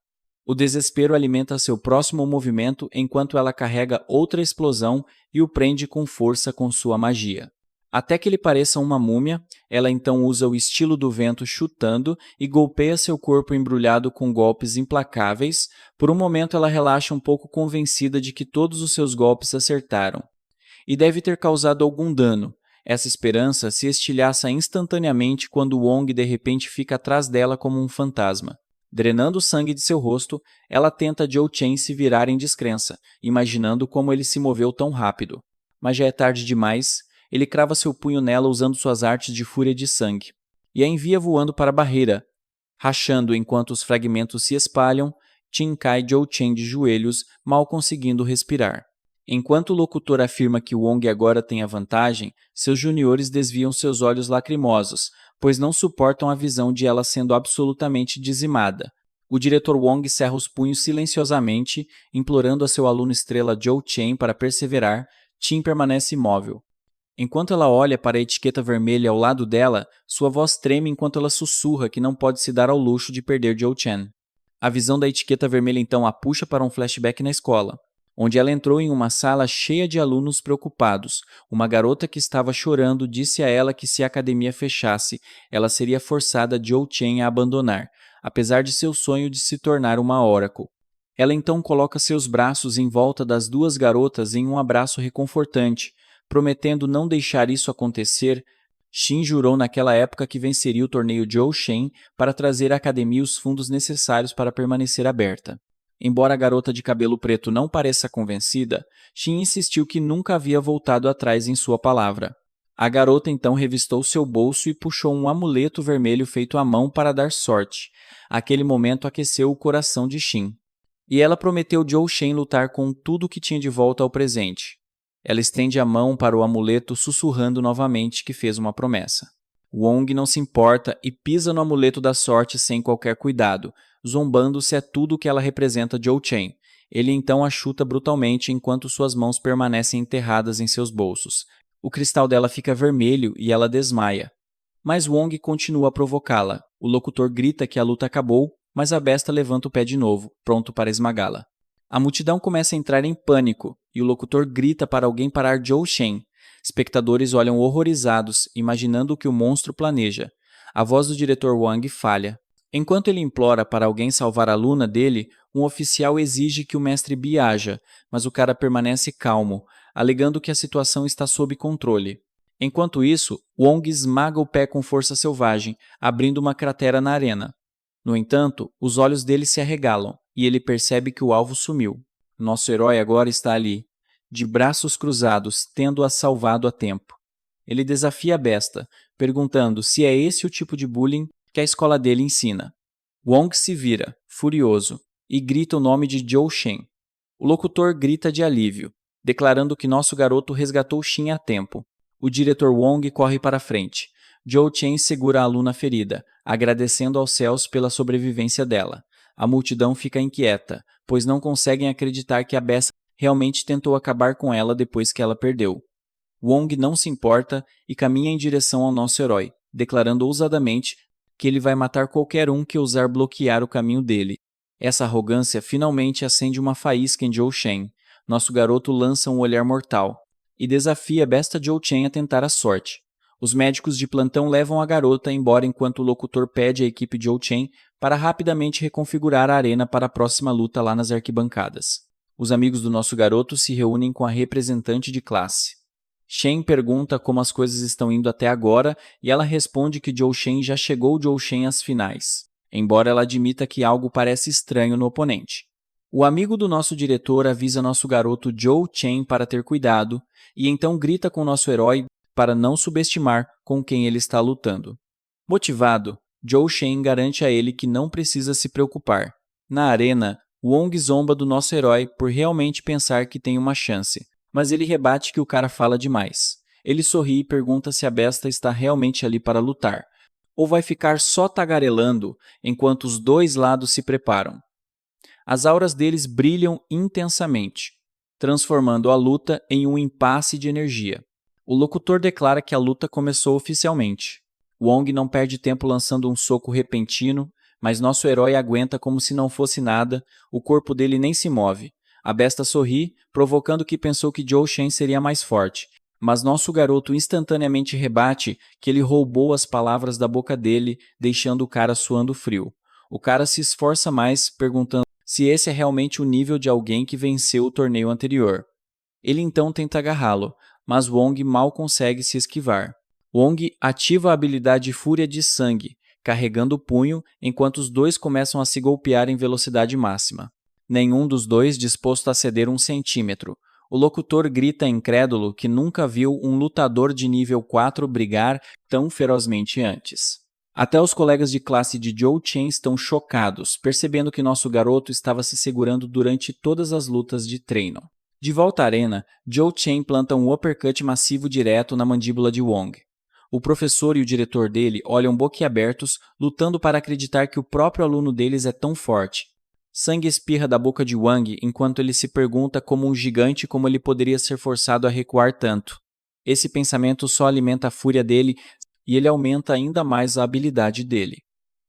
O desespero alimenta seu próximo movimento enquanto ela carrega outra explosão e o prende com força com sua magia. Até que ele pareça uma múmia, ela então usa o estilo do vento chutando e golpeia seu corpo embrulhado com golpes implacáveis. Por um momento ela relaxa um pouco convencida de que todos os seus golpes acertaram. E deve ter causado algum dano. Essa esperança se estilhaça instantaneamente quando Wong de repente fica atrás dela como um fantasma. Drenando o sangue de seu rosto, ela tenta Zhou Chen se virar em descrença, imaginando como ele se moveu tão rápido. Mas já é tarde demais, ele crava seu punho nela usando suas artes de fúria de sangue, e a envia voando para a barreira. Rachando enquanto os fragmentos se espalham, Tin cai Zhou Chen de joelhos, mal conseguindo respirar. Enquanto o locutor afirma que Wong agora tem a vantagem, seus juniores desviam seus olhos lacrimosos, pois não suportam a visão de ela sendo absolutamente dizimada. O diretor Wong cerra os punhos silenciosamente, implorando a seu aluno estrela Zhou Chen para perseverar. Tin permanece imóvel. Enquanto ela olha para a etiqueta vermelha ao lado dela, sua voz treme enquanto ela sussurra que não pode se dar ao luxo de perder Zhou Chen. A visão da etiqueta vermelha então a puxa para um flashback na escola, onde ela entrou em uma sala cheia de alunos preocupados. Uma garota que estava chorando disse a ela que se a academia fechasse, ela seria forçada Zhou Chen a abandonar, apesar de seu sonho de se tornar uma Oracle. Ela então coloca seus braços em volta das duas garotas em um abraço reconfortante, prometendo não deixar isso acontecer. Xin jurou naquela época que venceria o torneio Zhou Shen para trazer à academia os fundos necessários para permanecer aberta. Embora a garota de cabelo preto não pareça convencida, Xin insistiu que nunca havia voltado atrás em sua palavra. A garota então revistou seu bolso e puxou um amuleto vermelho feito à mão para dar sorte. Aquele momento aqueceu o coração de Xin. E ela prometeu Zhou Shen lutar com tudo que tinha de volta ao presente. Ela estende a mão para o amuleto sussurrando novamente que fez uma promessa. Wong não se importa e pisa no amuleto da sorte sem qualquer cuidado, zombando se é tudo que ela representa Zhou Chen. Ele então a chuta brutalmente enquanto suas mãos permanecem enterradas em seus bolsos. O cristal dela fica vermelho e ela desmaia. Mas Wong continua a provocá-la. O locutor grita que a luta acabou, mas a besta levanta o pé de novo, pronto para esmagá-la. A multidão começa a entrar em pânico e o locutor grita para alguém parar Zhou Shen. Espectadores olham horrorizados, imaginando o que o monstro planeja. A voz do diretor Wang falha. Enquanto ele implora para alguém salvar a aluna dele, um oficial exige que o mestre Bi haja, mas o cara permanece calmo, alegando que a situação está sob controle. Enquanto isso, Wong esmaga o pé com força selvagem, abrindo uma cratera na arena. No entanto, os olhos dele se arregalam, e ele percebe que o alvo sumiu. Nosso herói agora está ali, de braços cruzados, tendo-a salvado a tempo. Ele desafia a besta, perguntando se é esse o tipo de bullying que a escola dele ensina. Wong se vira, furioso, e grita o nome de Zhou Shen. O locutor grita de alívio, declarando que nosso garoto resgatou Xin a tempo. O diretor Wong corre para frente. Zhou Chen segura a aluna ferida, agradecendo aos céus pela sobrevivência dela. A multidão fica inquieta, pois não conseguem acreditar que a besta realmente tentou acabar com ela depois que ela perdeu. Wong não se importa e caminha em direção ao nosso herói, declarando ousadamente que ele vai matar qualquer um que ousar bloquear o caminho dele. Essa arrogância finalmente acende uma faísca em Zhou Shen. Nosso garoto lança um olhar mortal e desafia a besta Zhou Chen a tentar a sorte. Os médicos de plantão levam a garota embora enquanto o locutor pede à equipe de Zhou Chen para rapidamente reconfigurar a arena para a próxima luta lá nas arquibancadas. Os amigos do nosso garoto se reúnem com a representante de classe. Shen pergunta como as coisas estão indo até agora e ela responde que Zhou Shen já chegou Zhou Shen às finais, embora ela admita que algo parece estranho no oponente. O amigo do nosso diretor avisa nosso garoto Zhou Chen para ter cuidado e então grita com nosso herói para não subestimar com quem ele está lutando. Motivado, Zhou Shen garante a ele que não precisa se preocupar. Na arena, Wong zomba do nosso herói por realmente pensar que tem uma chance, mas ele rebate que o cara fala demais. Ele sorri e pergunta se a besta está realmente ali para lutar, ou vai ficar só tagarelando enquanto os dois lados se preparam. As auras deles brilham intensamente, transformando a luta em um impasse de energia. O locutor declara que a luta começou oficialmente. Wong não perde tempo lançando um soco repentino, mas nosso herói aguenta como se não fosse nada, o corpo dele nem se move. A besta sorri, provocando que pensou que Zhou Shen seria mais forte, mas nosso garoto instantaneamente rebate que ele roubou as palavras da boca dele, deixando o cara suando frio. O cara se esforça mais, perguntando se esse é realmente o nível de alguém que venceu o torneio anterior. Ele então tenta agarrá-lo, mas Wong mal consegue se esquivar. Wong ativa a habilidade Fúria de Sangue, carregando o punho enquanto os dois começam a se golpear em velocidade máxima. Nenhum dos dois disposto a ceder 1 centímetro. O locutor grita incrédulo que nunca viu um lutador de nível 4 brigar tão ferozmente antes. Até os colegas de classe de Zhou Chen estão chocados, percebendo que nosso garoto estava se segurando durante todas as lutas de treino. De volta à arena, Zhou Chen planta um uppercut massivo direto na mandíbula de Wong. O professor e o diretor dele olham boquiabertos, lutando para acreditar que o próprio aluno deles é tão forte. Sangue espirra da boca de Wang enquanto ele se pergunta como um gigante como ele poderia ser forçado a recuar tanto. Esse pensamento só alimenta a fúria dele e ele aumenta ainda mais a habilidade dele.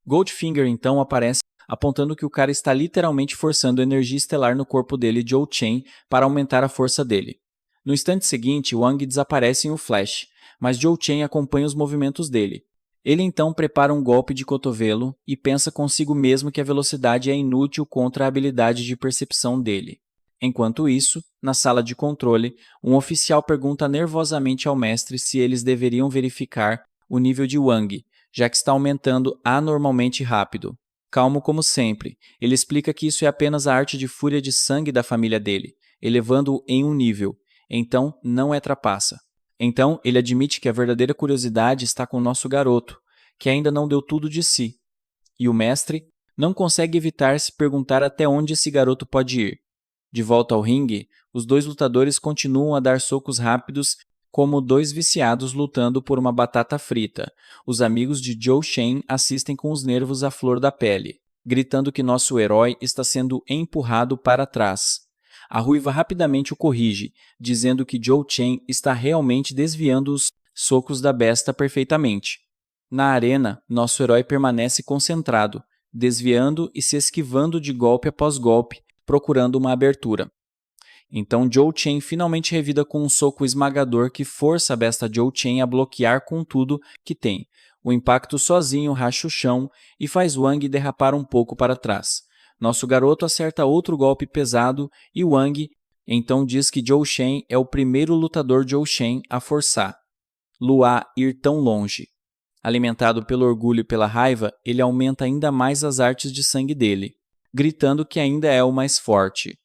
Goldfinger então aparece apontando que o cara está literalmente forçando energia estelar no corpo dele, Zhou Chen, para aumentar a força dele. No instante seguinte, Wang desaparece em um flash, mas Zhou Chen acompanha os movimentos dele. Ele então prepara um golpe de cotovelo e pensa consigo mesmo que a velocidade é inútil contra a habilidade de percepção dele. Enquanto isso, na sala de controle, um oficial pergunta nervosamente ao mestre se eles deveriam verificar o nível de Wang, já que está aumentando anormalmente rápido. Calmo como sempre, ele explica que isso é apenas a arte de fúria de sangue da família dele, elevando-o em um nível, então não é trapaça. Então, ele admite que a verdadeira curiosidade está com o nosso garoto, que ainda não deu tudo de si. E o mestre não consegue evitar se perguntar até onde esse garoto pode ir. De volta ao ringue, os dois lutadores continuam a dar socos rápidos como dois viciados lutando por uma batata frita. Os amigos de Zhou Shen assistem com os nervos à flor da pele, gritando que nosso herói está sendo empurrado para trás. A ruiva rapidamente o corrige, dizendo que Zhou Chen está realmente desviando os socos da besta perfeitamente. Na arena, nosso herói permanece concentrado, desviando e se esquivando de golpe após golpe, procurando uma abertura. Então Zhou Chen finalmente revida com um soco esmagador que força a besta Zhou Chen a bloquear com tudo que tem. O impacto sozinho racha o chão e faz Wang derrapar um pouco para trás. Nosso garoto acerta outro golpe pesado e Wang então diz que Zhou Shen é o primeiro lutador Zhou Shen a forçar Lua ir tão longe. Alimentado pelo orgulho e pela raiva, ele aumenta ainda mais as artes de sangue dele, gritando que ainda é o mais forte.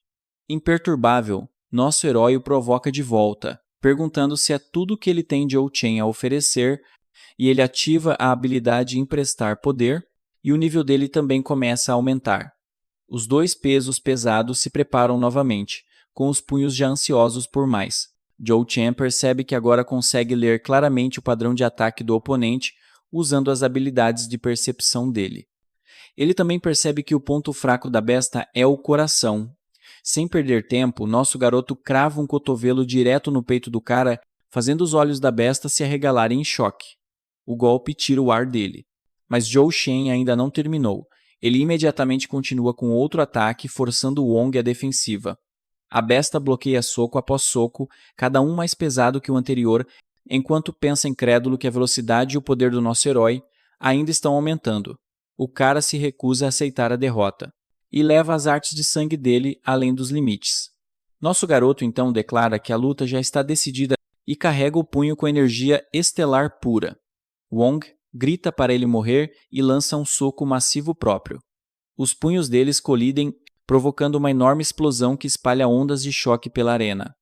Imperturbável, nosso herói o provoca de volta, perguntando se é tudo que ele tem de Zhou Chen a oferecer, e ele ativa a habilidade Emprestar Poder, e o nível dele também começa a aumentar. Os dois pesos pesados se preparam novamente, com os punhos já ansiosos por mais. Joe Chen percebe que agora consegue ler claramente o padrão de ataque do oponente usando as habilidades de percepção dele. Ele também percebe que o ponto fraco da besta é o coração. Sem perder tempo, nosso garoto crava um cotovelo direto no peito do cara, fazendo os olhos da besta se arregalarem em choque. O golpe tira o ar dele. Mas Joe Chen ainda não terminou. Ele imediatamente continua com outro ataque, forçando Wong à defensiva. A besta bloqueia soco após soco, cada um mais pesado que o anterior, enquanto pensa incrédulo que a velocidade e o poder do nosso herói ainda estão aumentando. O cara se recusa a aceitar a derrota e leva as artes de sangue dele além dos limites. Nosso garoto então declara que a luta já está decidida e carrega o punho com energia estelar pura. Wong grita para ele morrer e lança um soco massivo próprio. Os punhos deles colidem, provocando uma enorme explosão que espalha ondas de choque pela arena.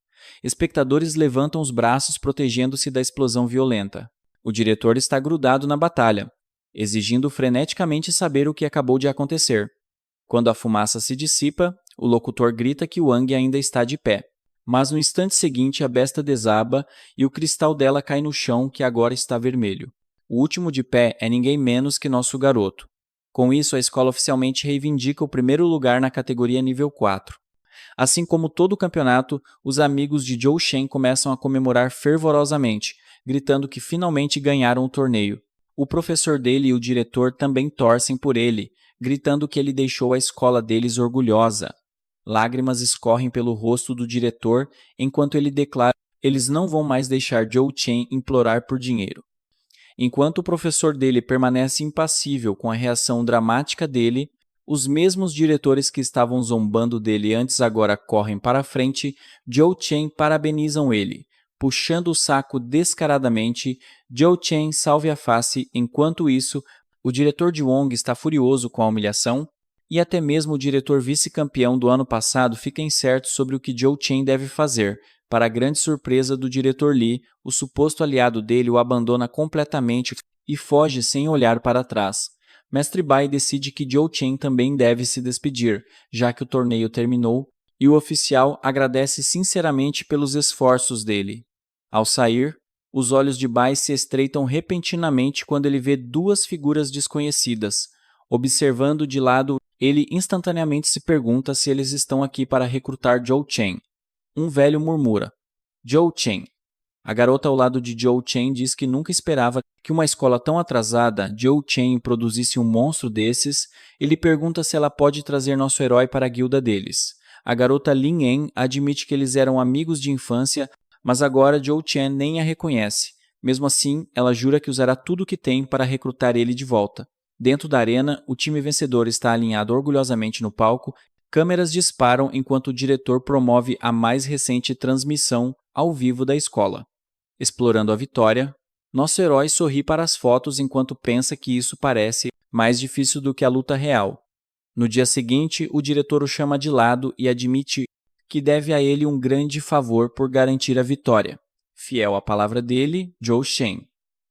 Espectadores levantam os braços protegendo-se da explosão violenta. O diretor está grudado na batalha, exigindo freneticamente saber o que acabou de acontecer. Quando a fumaça se dissipa, o locutor grita que Wang ainda está de pé. Mas no instante seguinte a besta desaba e o cristal dela cai no chão, que agora está vermelho. O último de pé é ninguém menos que nosso garoto. Com isso, a escola oficialmente reivindica o primeiro lugar na categoria nível 4. Assim como todo o campeonato, os amigos de Joe Chen começam a comemorar fervorosamente, gritando que finalmente ganharam o torneio. O professor dele e o diretor também torcem por ele, gritando que ele deixou a escola deles orgulhosa. Lágrimas escorrem pelo rosto do diretor enquanto ele declara que eles não vão mais deixar Joe Chen implorar por dinheiro. Enquanto o professor dele permanece impassível com a reação dramática dele, os mesmos diretores que estavam zombando dele antes agora correm para a frente. Joe Chen parabenizam ele. Puxando o saco descaradamente, Joe Chen salve a face. Enquanto isso, o diretor de Wong está furioso com a humilhação e até mesmo o diretor vice-campeão do ano passado fica incerto sobre o que Joe Chen deve fazer. Para a grande surpresa do diretor Lee, o suposto aliado dele o abandona completamente e foge sem olhar para trás. Mestre Bai decide que Joe Chen também deve se despedir, já que o torneio terminou, e o oficial agradece sinceramente pelos esforços dele. Ao sair, os olhos de Bai se estreitam repentinamente quando ele vê duas figuras desconhecidas. Observando de lado, ele instantaneamente se pergunta se eles estão aqui para recrutar Joe Chen. Um velho murmura: Joe Chen. A garota ao lado de Joe Chen diz que nunca esperava que uma escola tão atrasada, Joe Chen, produzisse um monstro desses. Ele pergunta se ela pode trazer nosso herói para a guilda deles. A garota Lin En admite que eles eram amigos de infância, mas agora Joe Chen nem a reconhece. Mesmo assim, ela jura que usará tudo o que tem para recrutar ele de volta. Dentro da arena, o time vencedor está alinhado orgulhosamente no palco. Câmeras disparam enquanto o diretor promove a mais recente transmissão ao vivo da escola. Explorando a vitória, nosso herói sorri para as fotos enquanto pensa que isso parece mais difícil do que a luta real. No dia seguinte, o diretor o chama de lado e admite que deve a ele um grande favor por garantir a vitória. Fiel à palavra dele, Joe Chen.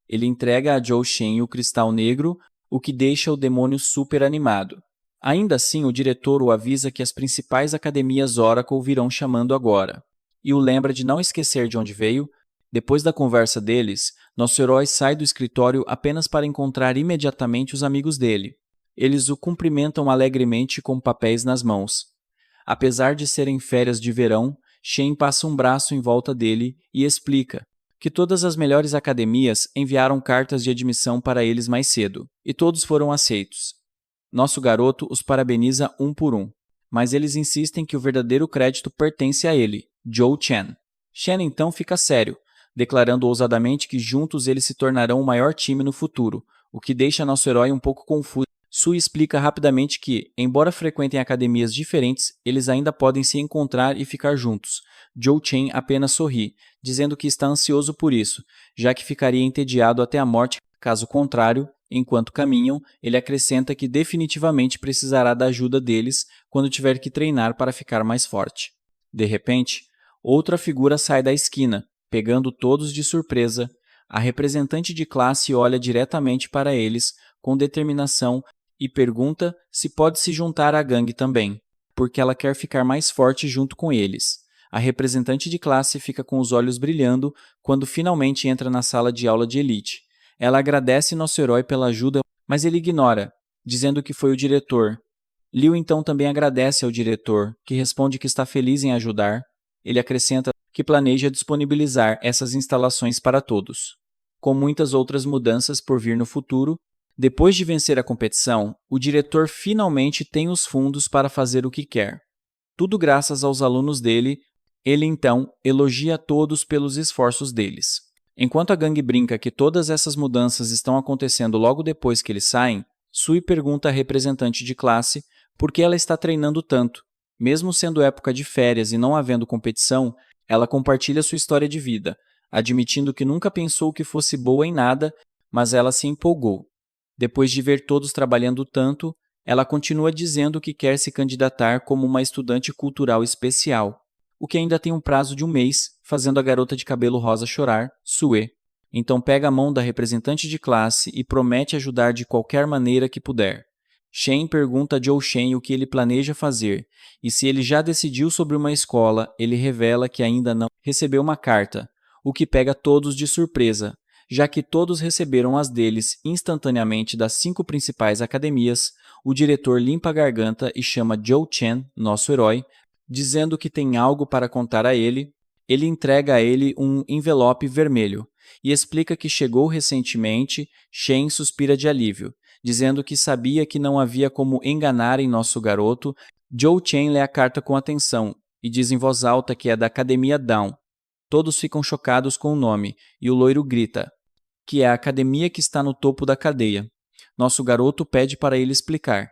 Ele entrega a Joe Chen o cristal negro, o que deixa o demônio super animado. Ainda assim, o diretor o avisa que as principais academias Oracle virão chamando agora, e o lembra de não esquecer de onde veio. Depois da conversa deles, nosso herói sai do escritório apenas para encontrar imediatamente os amigos dele. Eles o cumprimentam alegremente com papéis nas mãos. Apesar de serem férias de verão, Shen passa um braço em volta dele e explica que todas as melhores academias enviaram cartas de admissão para eles mais cedo, e todos foram aceitos. Nosso garoto os parabeniza um por um, mas eles insistem que o verdadeiro crédito pertence a ele, Joe Chen. Shen então fica sério, declarando ousadamente que juntos eles se tornarão o maior time no futuro, o que deixa nosso herói um pouco confuso. Sue explica rapidamente que, embora frequentem academias diferentes, eles ainda podem se encontrar e ficar juntos. Joe Chen apenas sorri, dizendo que está ansioso por isso, já que ficaria entediado até a morte caso contrário. Enquanto caminham, ele acrescenta que definitivamente precisará da ajuda deles quando tiver que treinar para ficar mais forte. De repente, outra figura sai da esquina, pegando todos de surpresa. A representante de classe olha diretamente para eles com determinação e pergunta se pode se juntar à gangue também, porque ela quer ficar mais forte junto com eles. A representante de classe fica com os olhos brilhando quando finalmente entra na sala de aula de elite. Ela agradece nosso herói pela ajuda, mas ele ignora, dizendo que foi o diretor. Liu então também agradece ao diretor, que responde que está feliz em ajudar. Ele acrescenta que planeja disponibilizar essas instalações para todos. Com muitas outras mudanças por vir no futuro, depois de vencer a competição, o diretor finalmente tem os fundos para fazer o que quer. Tudo graças aos alunos dele, ele então elogia a todos pelos esforços deles. Enquanto a gangue brinca que todas essas mudanças estão acontecendo logo depois que eles saem, Sui pergunta à representante de classe por que ela está treinando tanto. Mesmo sendo época de férias e não havendo competição, ela compartilha sua história de vida, admitindo que nunca pensou que fosse boa em nada, mas ela se empolgou. Depois de ver todos trabalhando tanto, ela continua dizendo que quer se candidatar como uma estudante cultural especial, o que ainda tem um prazo de um mês, fazendo a garota de cabelo rosa chorar, Sue. Então pega a mão da representante de classe e promete ajudar de qualquer maneira que puder. Shen pergunta a Zhou Shen o que ele planeja fazer, e se ele já decidiu sobre uma escola, ele revela que ainda não recebeu uma carta, o que pega todos de surpresa, já que todos receberam as deles instantaneamente das 5 principais academias. O diretor limpa a garganta e chama Zhou Chen, nosso herói, dizendo que tem algo para contar a ele. Ele entrega a ele um envelope vermelho e explica que chegou recentemente. Shen suspira de alívio, dizendo que sabia que não havia como enganarem nosso garoto. Zhou Chen lê a carta com atenção e diz em voz alta que é da Academia Dawn. Todos ficam chocados com o nome e o loiro grita, que é a academia que está no topo da cadeia. Nosso garoto pede para ele explicar.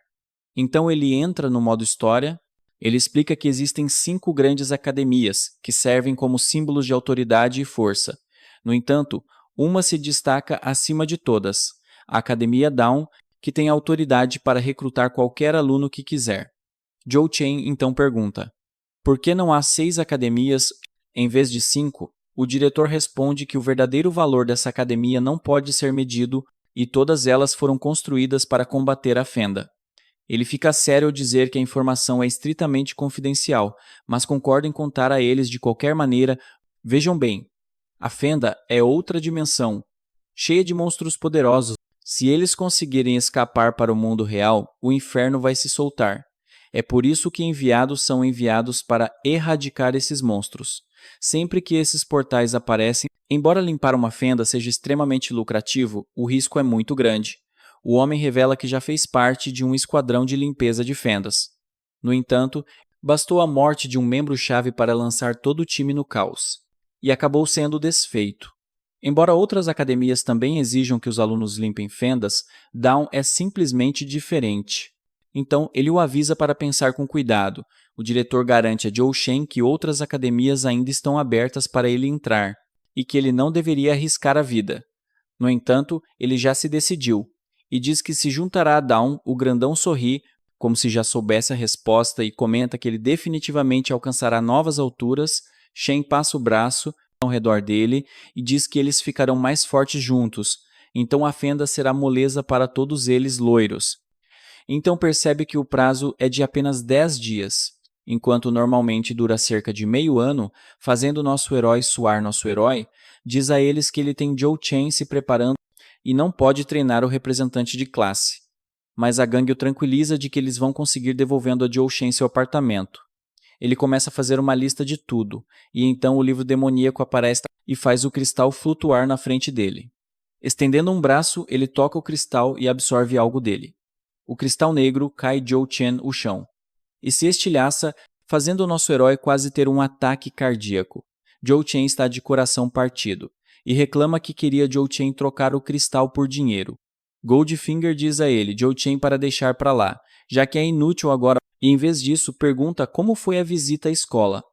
Então ele entra no modo história. Ele explica que existem 5 grandes academias, que servem como símbolos de autoridade e força. No entanto, uma se destaca acima de todas, a Academia Dawn, que tem autoridade para recrutar qualquer aluno que quiser. Zhou Chen então pergunta, por que não há 6 academias em vez de 5? O diretor responde que o verdadeiro valor dessa academia não pode ser medido e todas elas foram construídas para combater a Fenda. Ele fica sério ao dizer que a informação é estritamente confidencial, mas concorda em contar a eles de qualquer maneira. Vejam bem, a Fenda é outra dimensão, cheia de monstros poderosos. Se eles conseguirem escapar para o mundo real, o inferno vai se soltar. É por isso que enviados são enviados para erradicar esses monstros. Sempre que esses portais aparecem, embora limpar uma fenda seja extremamente lucrativo, o risco é muito grande. O homem revela que já fez parte de um esquadrão de limpeza de fendas. No entanto, bastou a morte de um membro-chave para lançar todo o time no caos, e acabou sendo desfeito. Embora outras academias também exijam que os alunos limpem fendas, Dawn é simplesmente diferente. Então, ele o avisa para pensar com cuidado. O diretor garante a Zhou Shen que outras academias ainda estão abertas para ele entrar, e que ele não deveria arriscar a vida. No entanto, ele já se decidiu, e diz que se juntará a Dawn. O grandão sorri, como se já soubesse a resposta, e comenta que ele definitivamente alcançará novas alturas. Shen passa o braço ao redor dele e diz que eles ficarão mais fortes juntos, então a fenda será moleza para todos eles loiros. Então percebe que o prazo é de apenas 10 dias, enquanto normalmente dura cerca de meio ano, fazendo nosso herói suar nosso herói. Diz a eles que ele tem Zhou Chen se preparando e não pode treinar o representante de classe. Mas a gangue o tranquiliza de que eles vão conseguir devolvendo a Zhou Shen seu apartamento. Ele começa a fazer uma lista de tudo, e então o livro demoníaco aparece e faz o cristal flutuar na frente dele. Estendendo um braço, ele toca o cristal e absorve algo dele. O cristal negro cai Zhou Chen o chão, e se estilhaça, fazendo o nosso herói quase ter um ataque cardíaco. Zhou Chen está de coração partido, e reclama que queria Zhou Chen trocar o cristal por dinheiro. Goldfinger diz a ele, Zhou Chen, para deixar para lá, já que é inútil agora, e em vez disso pergunta como foi a visita à escola.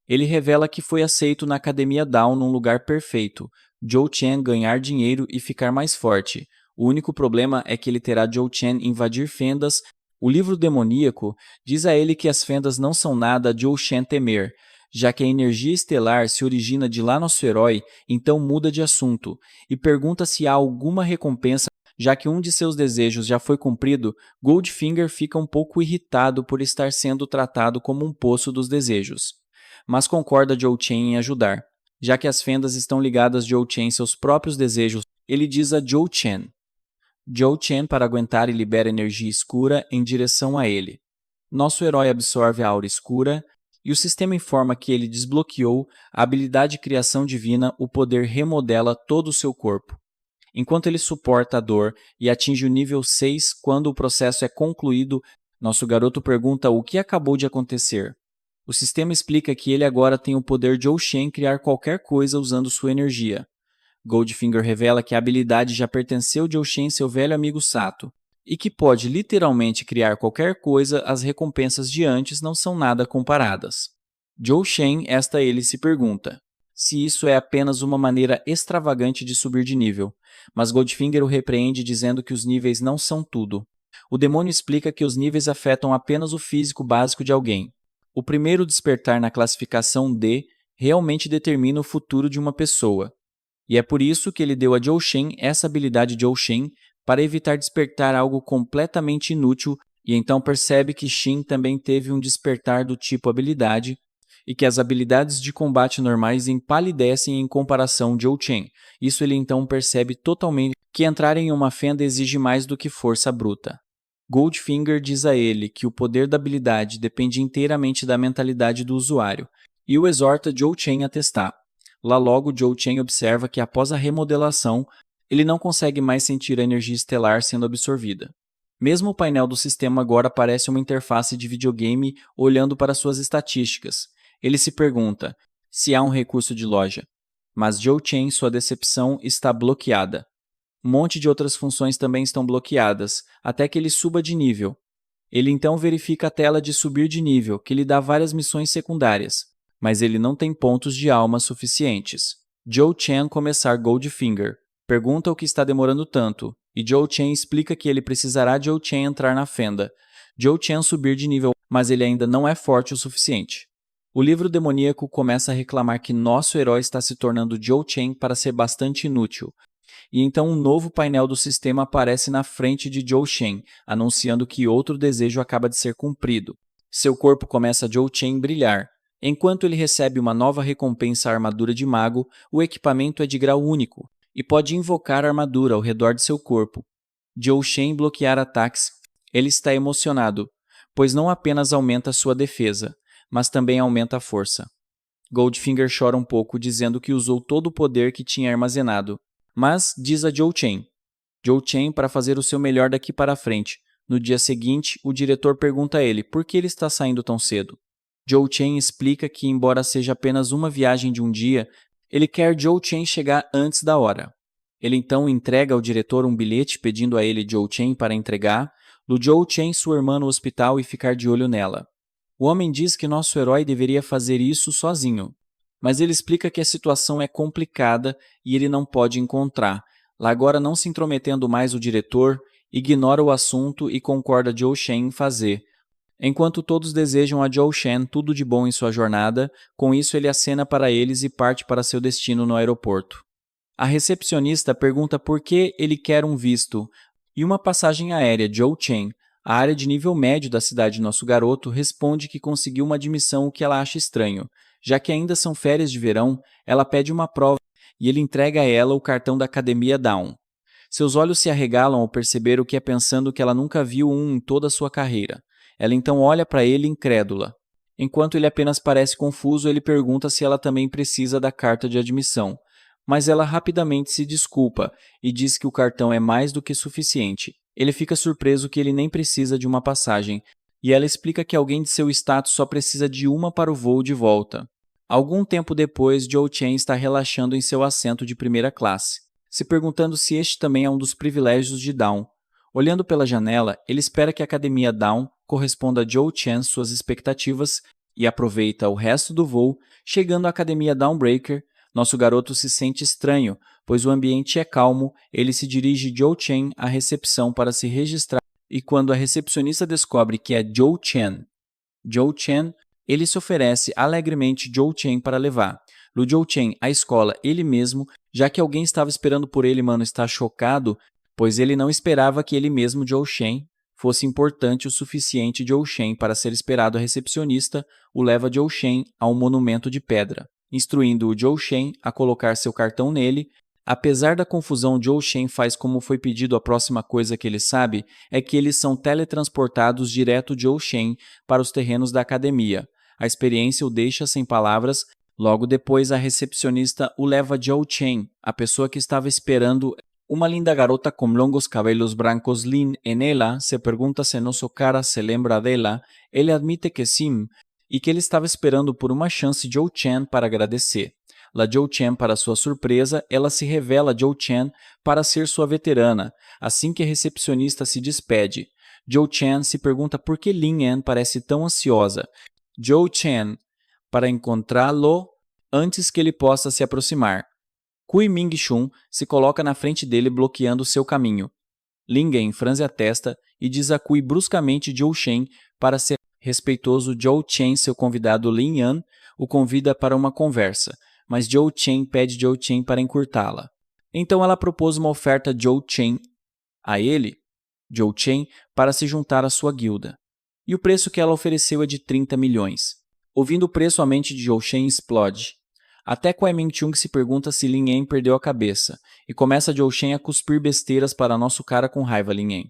Ele revela que foi aceito na Academia Dawn num lugar perfeito, Zhou Chen ganhar dinheiro e ficar mais forte. O único problema é que ele terá Zhou Chen invadir fendas. O livro demoníaco diz a ele que as fendas não são nada a Zhou Chen temer, já que a energia estelar se origina de lá nosso herói. Então muda de assunto e pergunta se há alguma recompensa, Já que um de seus desejos já foi cumprido, Goldfinger fica um pouco irritado por estar sendo tratado como um poço dos desejos, mas concorda Joe Chen em ajudar. Já que as fendas estão ligadas Joe Chen em seus próprios desejos, ele diz a Joe Chen para aguentar e libera energia escura em direção a ele. Nosso herói absorve a aura escura e o sistema informa que ele desbloqueou a habilidade de criação divina, o poder remodela todo o seu corpo. Enquanto ele suporta a dor e atinge o nível 6 quando o processo é concluído, nosso garoto pergunta o que acabou de acontecer. O sistema explica que ele agora tem o poder de Oushen criar qualquer coisa usando sua energia. Goldfinger revela que a habilidade já pertenceu de Oushen, seu velho amigo Sato, e que pode literalmente criar qualquer coisa, as recompensas de antes não são nada comparadas. De Oushen, ele se pergunta se isso é apenas uma maneira extravagante de subir de nível, mas Goldfinger o repreende dizendo que os níveis não são tudo. O demônio explica que os níveis afetam apenas o físico básico de alguém. O primeiro despertar na classificação D realmente determina o futuro de uma pessoa. E é por isso que ele deu a Joe Shen essa habilidade de Oushen para evitar despertar algo completamente inútil, e então percebe que Shin também teve um despertar do tipo habilidade e que as habilidades de combate normais empalidecem em comparação de Ou-Chen. Isso ele então percebe totalmente que entrar em uma fenda exige mais do que força bruta. Goldfinger diz a ele que o poder da habilidade depende inteiramente da mentalidade do usuário e o exorta Joe Chen a testar. Lá logo, Joe Chen observa que após a remodelação, ele não consegue mais sentir a energia estelar sendo absorvida. Mesmo o painel do sistema agora parece uma interface de videogame olhando para suas estatísticas. Ele se pergunta se há um recurso de loja. Mas Joe Chen, sua decepção, está bloqueada. Um monte de outras funções também estão bloqueadas, até que ele suba de nível. Ele então verifica a tela de subir de nível, que lhe dá várias missões secundárias, mas ele não tem pontos de alma suficientes. Joe Chen começar Goldfinger. Pergunta o que está demorando tanto, e Joe Chen explica que ele precisará de Joe Chen entrar na fenda. Joe Chen subir de nível, mas ele ainda não é forte o suficiente. O livro demoníaco começa a reclamar que nosso herói está se tornando Joe Chen para ser bastante inútil. E então um novo painel do sistema aparece na frente de Joe Chen, anunciando que outro desejo acaba de ser cumprido. Seu corpo começa a Joe Chen brilhar. Enquanto ele recebe uma nova recompensa à armadura de mago, o equipamento é de grau único e pode invocar a armadura ao redor de seu corpo. Joe Chen bloquear ataques. Ele está emocionado, pois não apenas aumenta sua defesa, mas também aumenta a força. Goldfinger chora um pouco, dizendo que usou todo o poder que tinha armazenado. Mas diz a Joe Chen para fazer o seu melhor daqui para frente. No dia seguinte, o diretor pergunta a ele por que ele está saindo tão cedo. Joe Chen explica que, embora seja apenas uma viagem de um dia, ele quer Joe Chen chegar antes da hora. Ele então entrega ao diretor um bilhete pedindo a ele Joe Chen para entregar, Joe Chen sua irmã no hospital e ficar de olho nela. O homem diz que nosso herói deveria fazer isso sozinho, mas ele explica que a situação é complicada e ele não pode encontrar. Lá agora, não se intrometendo mais, o diretor ignora o assunto e concorda Joe Chen em fazer. Enquanto todos desejam a Joe Chen tudo de bom em sua jornada, com isso ele acena para eles e parte para seu destino no aeroporto. A recepcionista pergunta por que ele quer um visto e uma passagem aérea. Joe Chen, a área de nível médio da cidade de nosso garoto, responde que conseguiu uma admissão, o que ela acha estranho. Já que ainda são férias de verão, ela pede uma prova e ele entrega a ela o cartão da Academia Dawn. Seus olhos se arregalam ao perceber o que é, pensando que ela nunca viu um em toda a sua carreira. Ela então olha para ele incrédula. Enquanto ele apenas parece confuso, ele pergunta se ela também precisa da carta de admissão. Mas ela rapidamente se desculpa e diz que o cartão é mais do que suficiente. Ele fica surpreso que ele nem precisa de uma passagem, e ela explica que alguém de seu status só precisa de uma para o voo de volta. Algum tempo depois, Joe Chen está relaxando em seu assento de primeira classe, se perguntando se este também é um dos privilégios de Dawn. Olhando pela janela, ele espera que a Academia Dawn corresponda a Joe Chen suas expectativas e aproveita o resto do voo. Chegando à Academia Dawnbreaker, nosso garoto se sente estranho, pois o ambiente é calmo. Ele se dirige Joe Chen à recepção para se registrar, e quando a recepcionista descobre que é Joe Chen, ele se oferece alegremente Joe Chen para levar. Joe Chen à escola ele mesmo, já que alguém estava esperando por ele. Está chocado, pois ele não esperava que ele mesmo, Zhou Shen, fosse importante o suficiente. Zhou Shen, para ser esperado a recepcionista, o leva Zhou Shen a um monumento de pedra, instruindo o Zhou Shen a colocar seu cartão nele. Apesar da confusão, Zhou Shen faz como foi pedido. A próxima coisa que ele sabe é que eles são teletransportados direto de Zhou Shen para os terrenos da academia. A experiência o deixa sem palavras. Logo depois, a recepcionista o leva a Zhou Chen, a pessoa que estava esperando. Uma linda garota com longos cabelos brancos. Lin, en ela, se pergunta se nosso cara se lembra dela. Ele admite que sim, e que ele estava esperando por uma chance de Zhou Chen para agradecer. La Zhou Chen, para sua surpresa, ela se revela a Zhou Chen para ser sua veterana, assim que a recepcionista se despede. Zhou Chen se pergunta por que Lin Yan parece tão ansiosa. Zhou Chen, para encontrá-lo antes que ele possa se aproximar. Cui Ming Shun se coloca na frente dele, bloqueando seu caminho. Lin Yan franze a testa e diz a Cui bruscamente Zhou Shen para ser respeitoso. Zhou Chen, seu convidado Lin Yan, o convida para uma conversa, mas Zhou Chen pede Zhou Chen para encurtá-la. Então ela propôs uma oferta Zhou Chen a ele, Zhou Chen, para se juntar à sua guilda. E o preço que ela ofereceu é de 30 milhões. Ouvindo o preço, a mente de Zhou Shen explode. Até Kuai Ming-chung se pergunta se Lin Yan perdeu a cabeça, e começa Zhou Shen a cuspir besteiras para nosso cara com raiva. Lin Yan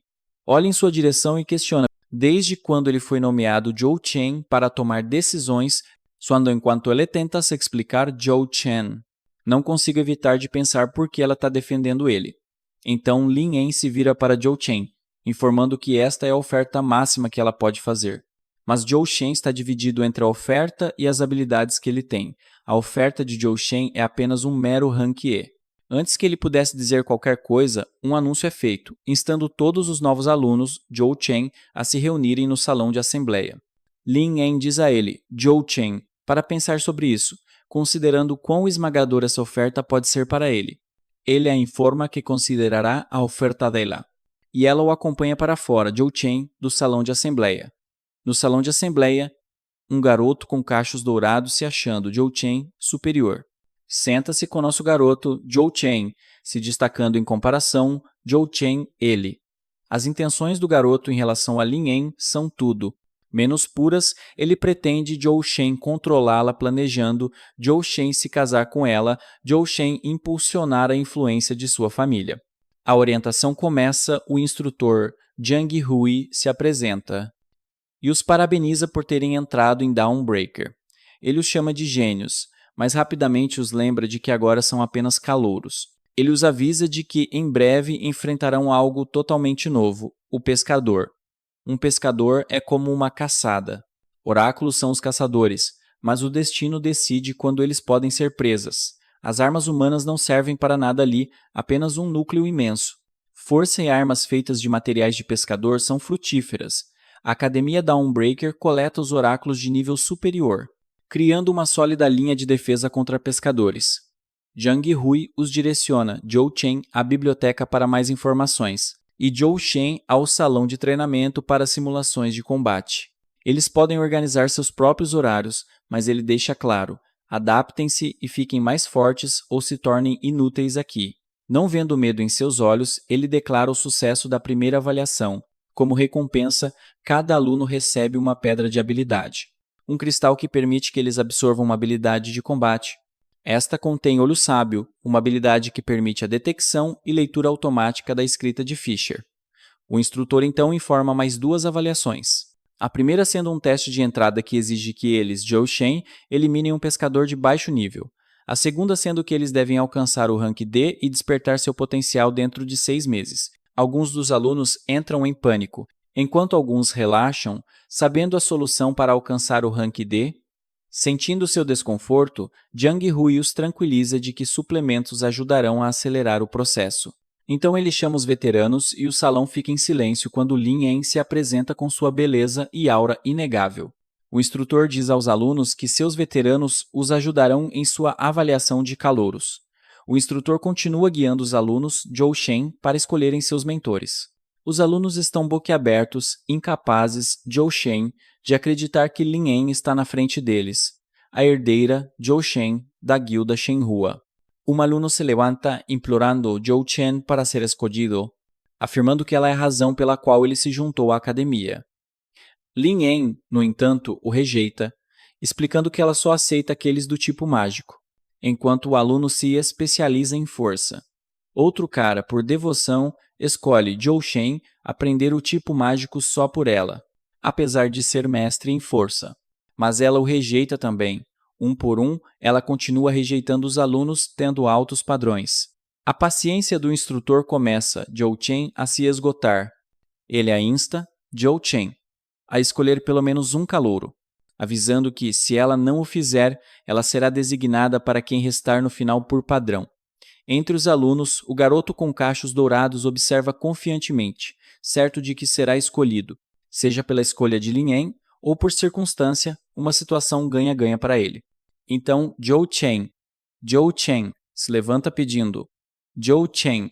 olha em sua direção e questiona desde quando ele foi nomeado Zhou Chen para tomar decisões, soando enquanto ele tenta se explicar. Zhou Chen não consigo evitar de pensar por que ela está defendendo ele. Então Lin Yan se vira para Zhou Chen, informando que esta é a oferta máxima que ela pode fazer. Mas Zhou Shen está dividido entre a oferta e as habilidades que ele tem. A oferta de Zhou Shen é apenas um mero rank E. Antes que ele pudesse dizer qualquer coisa, um anúncio é feito, instando todos os novos alunos Zhou Chen a se reunirem no salão de assembleia. Lin Yan diz a ele, Zhou Chen, para pensar sobre isso, considerando quão esmagadora essa oferta pode ser para ele. Ele a informa que considerará a oferta dela, e ela o acompanha para fora, Zhou Chen, do salão de assembleia. No salão de assembleia, um garoto com cachos dourados se achando Zhou Chen superior. Senta-se com nosso garoto Zhou Chen, se destacando em comparação, Zhou Chen, ele. As intenções do garoto em relação a Lin Yan são tudo. Menos puras, ele pretende Zhou Shen controlá-la, planejando Zhou Shen se casar com ela, Zhou Shen impulsionar a influência de sua família. A orientação começa, o instrutor Jiang Hui se apresenta e os parabeniza por terem entrado em Dawnbreaker. Ele os chama de gênios, mas rapidamente os lembra de que agora são apenas calouros. Ele os avisa de que em breve enfrentarão algo totalmente novo, o pescador. Um pescador é como uma caçada. Oráculos são os caçadores, mas o destino decide quando eles podem ser presas. As armas humanas não servem para nada ali, apenas um núcleo imenso. Força e armas feitas de materiais de pescador são frutíferas. A Academia Dawnbreaker coleta os oráculos de nível superior, criando uma sólida linha de defesa contra pescadores. Jiang Hui os direciona, Zhou Chen, à biblioteca para mais informações, e Zhou Shen ao salão de treinamento para simulações de combate. Eles podem organizar seus próprios horários, mas ele deixa claro, adaptem-se e fiquem mais fortes ou se tornem inúteis aqui. Não vendo medo em seus olhos, ele declara o sucesso da primeira avaliação. Como recompensa, cada aluno recebe uma pedra de habilidade, um cristal que permite que eles absorvam uma habilidade de combate. Esta contém Olho Sábio, uma habilidade que permite a detecção e leitura automática da escrita de Fisher. O instrutor então informa mais duas avaliações. A primeira sendo um teste de entrada que exige que eles, Zhou Shen, eliminem um pescador de baixo nível. A segunda sendo que eles devem alcançar o rank D e despertar seu potencial dentro de 6 meses. Alguns dos alunos entram em pânico, enquanto alguns relaxam, sabendo a solução para alcançar o rank D. Sentindo seu desconforto, Jiang Hui os tranquiliza de que suplementos ajudarão a acelerar o processo. Então ele chama os veteranos e o salão fica em silêncio quando Lin Yan se apresenta com sua beleza e aura inegável. O instrutor diz aos alunos que seus veteranos os ajudarão em sua avaliação de calouros. O instrutor continua guiando os alunos Zhou Shen para escolherem seus mentores. Os alunos estão boquiabertos, incapazes, Zhou Shen, de acreditar que Lin Yan está na frente deles, a herdeira Zhou Shen da guilda Shenhua. Um aluno se levanta implorando Zhou Chen para ser escolhido. afirmando que ela é a razão pela qual ele se juntou à academia. Lin En, no entanto, o rejeita, explicando que ela só aceita aqueles do tipo mágico, enquanto o aluno se especializa em força. Outro cara, por devoção, escolhe Zhou Shen aprender o tipo mágico só por ela, apesar de ser mestre em força. Mas ela o rejeita também. Um por um, ela continua rejeitando os alunos tendo altos padrões. A paciência do instrutor começa, Zhou Chen, a se esgotar. Ele a insta, Zhou Chen, a escolher pelo menos um calouro, avisando que, se ela não o fizer, ela será designada para quem restar no final por padrão. Entre os alunos, o garoto com cachos dourados observa confiantemente, certo de que será escolhido, seja pela escolha de Lin En ou por circunstância, uma situação ganha-ganha para ele. Então, Zhou Chen se levanta pedindo Zhou Chen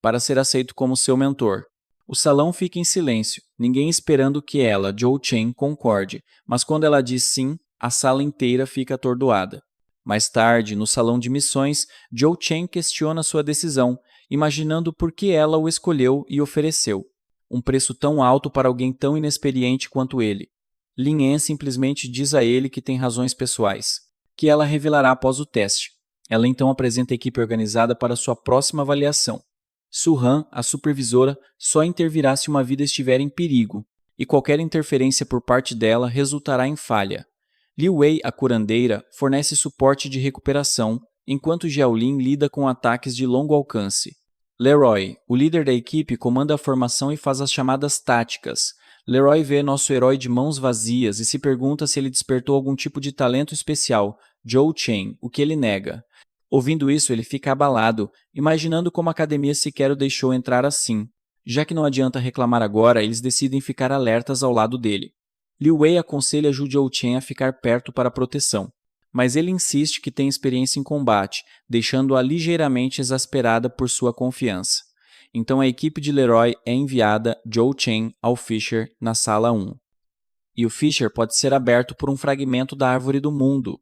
para ser aceito como seu mentor. O salão fica em silêncio, ninguém esperando que ela, Zhou Chen, concorde, mas quando ela diz sim, a sala inteira fica atordoada. Mais tarde, no salão de missões, Zhou Chen questiona sua decisão, imaginando por que ela o escolheu e ofereceu. Um preço tão alto para alguém tão inexperiente quanto ele. Lin En simplesmente diz a ele que tem razões pessoais, que ela revelará após o teste. Ela então apresenta a equipe organizada para sua próxima avaliação. Su Han, a supervisora, só intervirá se uma vida estiver em perigo, e qualquer interferência por parte dela resultará em falha. Liu Wei, a curandeira, fornece suporte de recuperação, enquanto Xiaolin lida com ataques de longo alcance. Leroy, o líder da equipe, comanda a formação e faz as chamadas táticas. Leroy vê nosso herói de mãos vazias e se pergunta se ele despertou algum tipo de talento especial, Zhou Chen, o que ele nega. Ouvindo isso, ele fica abalado, imaginando como a academia sequer o deixou entrar assim. Já que não adianta reclamar agora, eles decidem ficar alertas ao lado dele. Liu Wei aconselha Zhu Zhou a ficar perto para proteção, mas ele insiste que tem experiência em combate, deixando-a ligeiramente exasperada por sua confiança. Então a equipe de Leroy é enviada, Zhou Chen, ao Fisher na sala 1. E o Fisher pode ser aberto por um fragmento da Árvore do Mundo.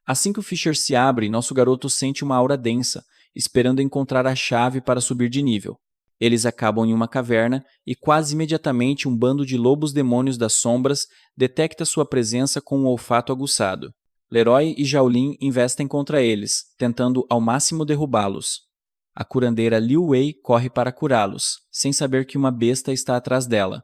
Assim que o Fisher se abre, nosso garoto sente uma aura densa, esperando encontrar a chave para subir de nível. Eles acabam em uma caverna e quase imediatamente um bando de lobos demônios das sombras detecta sua presença com um olfato aguçado. Leroy e Xiaolin investem contra eles, tentando ao máximo derrubá-los. A curandeira Liu Wei corre para curá-los, sem saber que uma besta está atrás dela.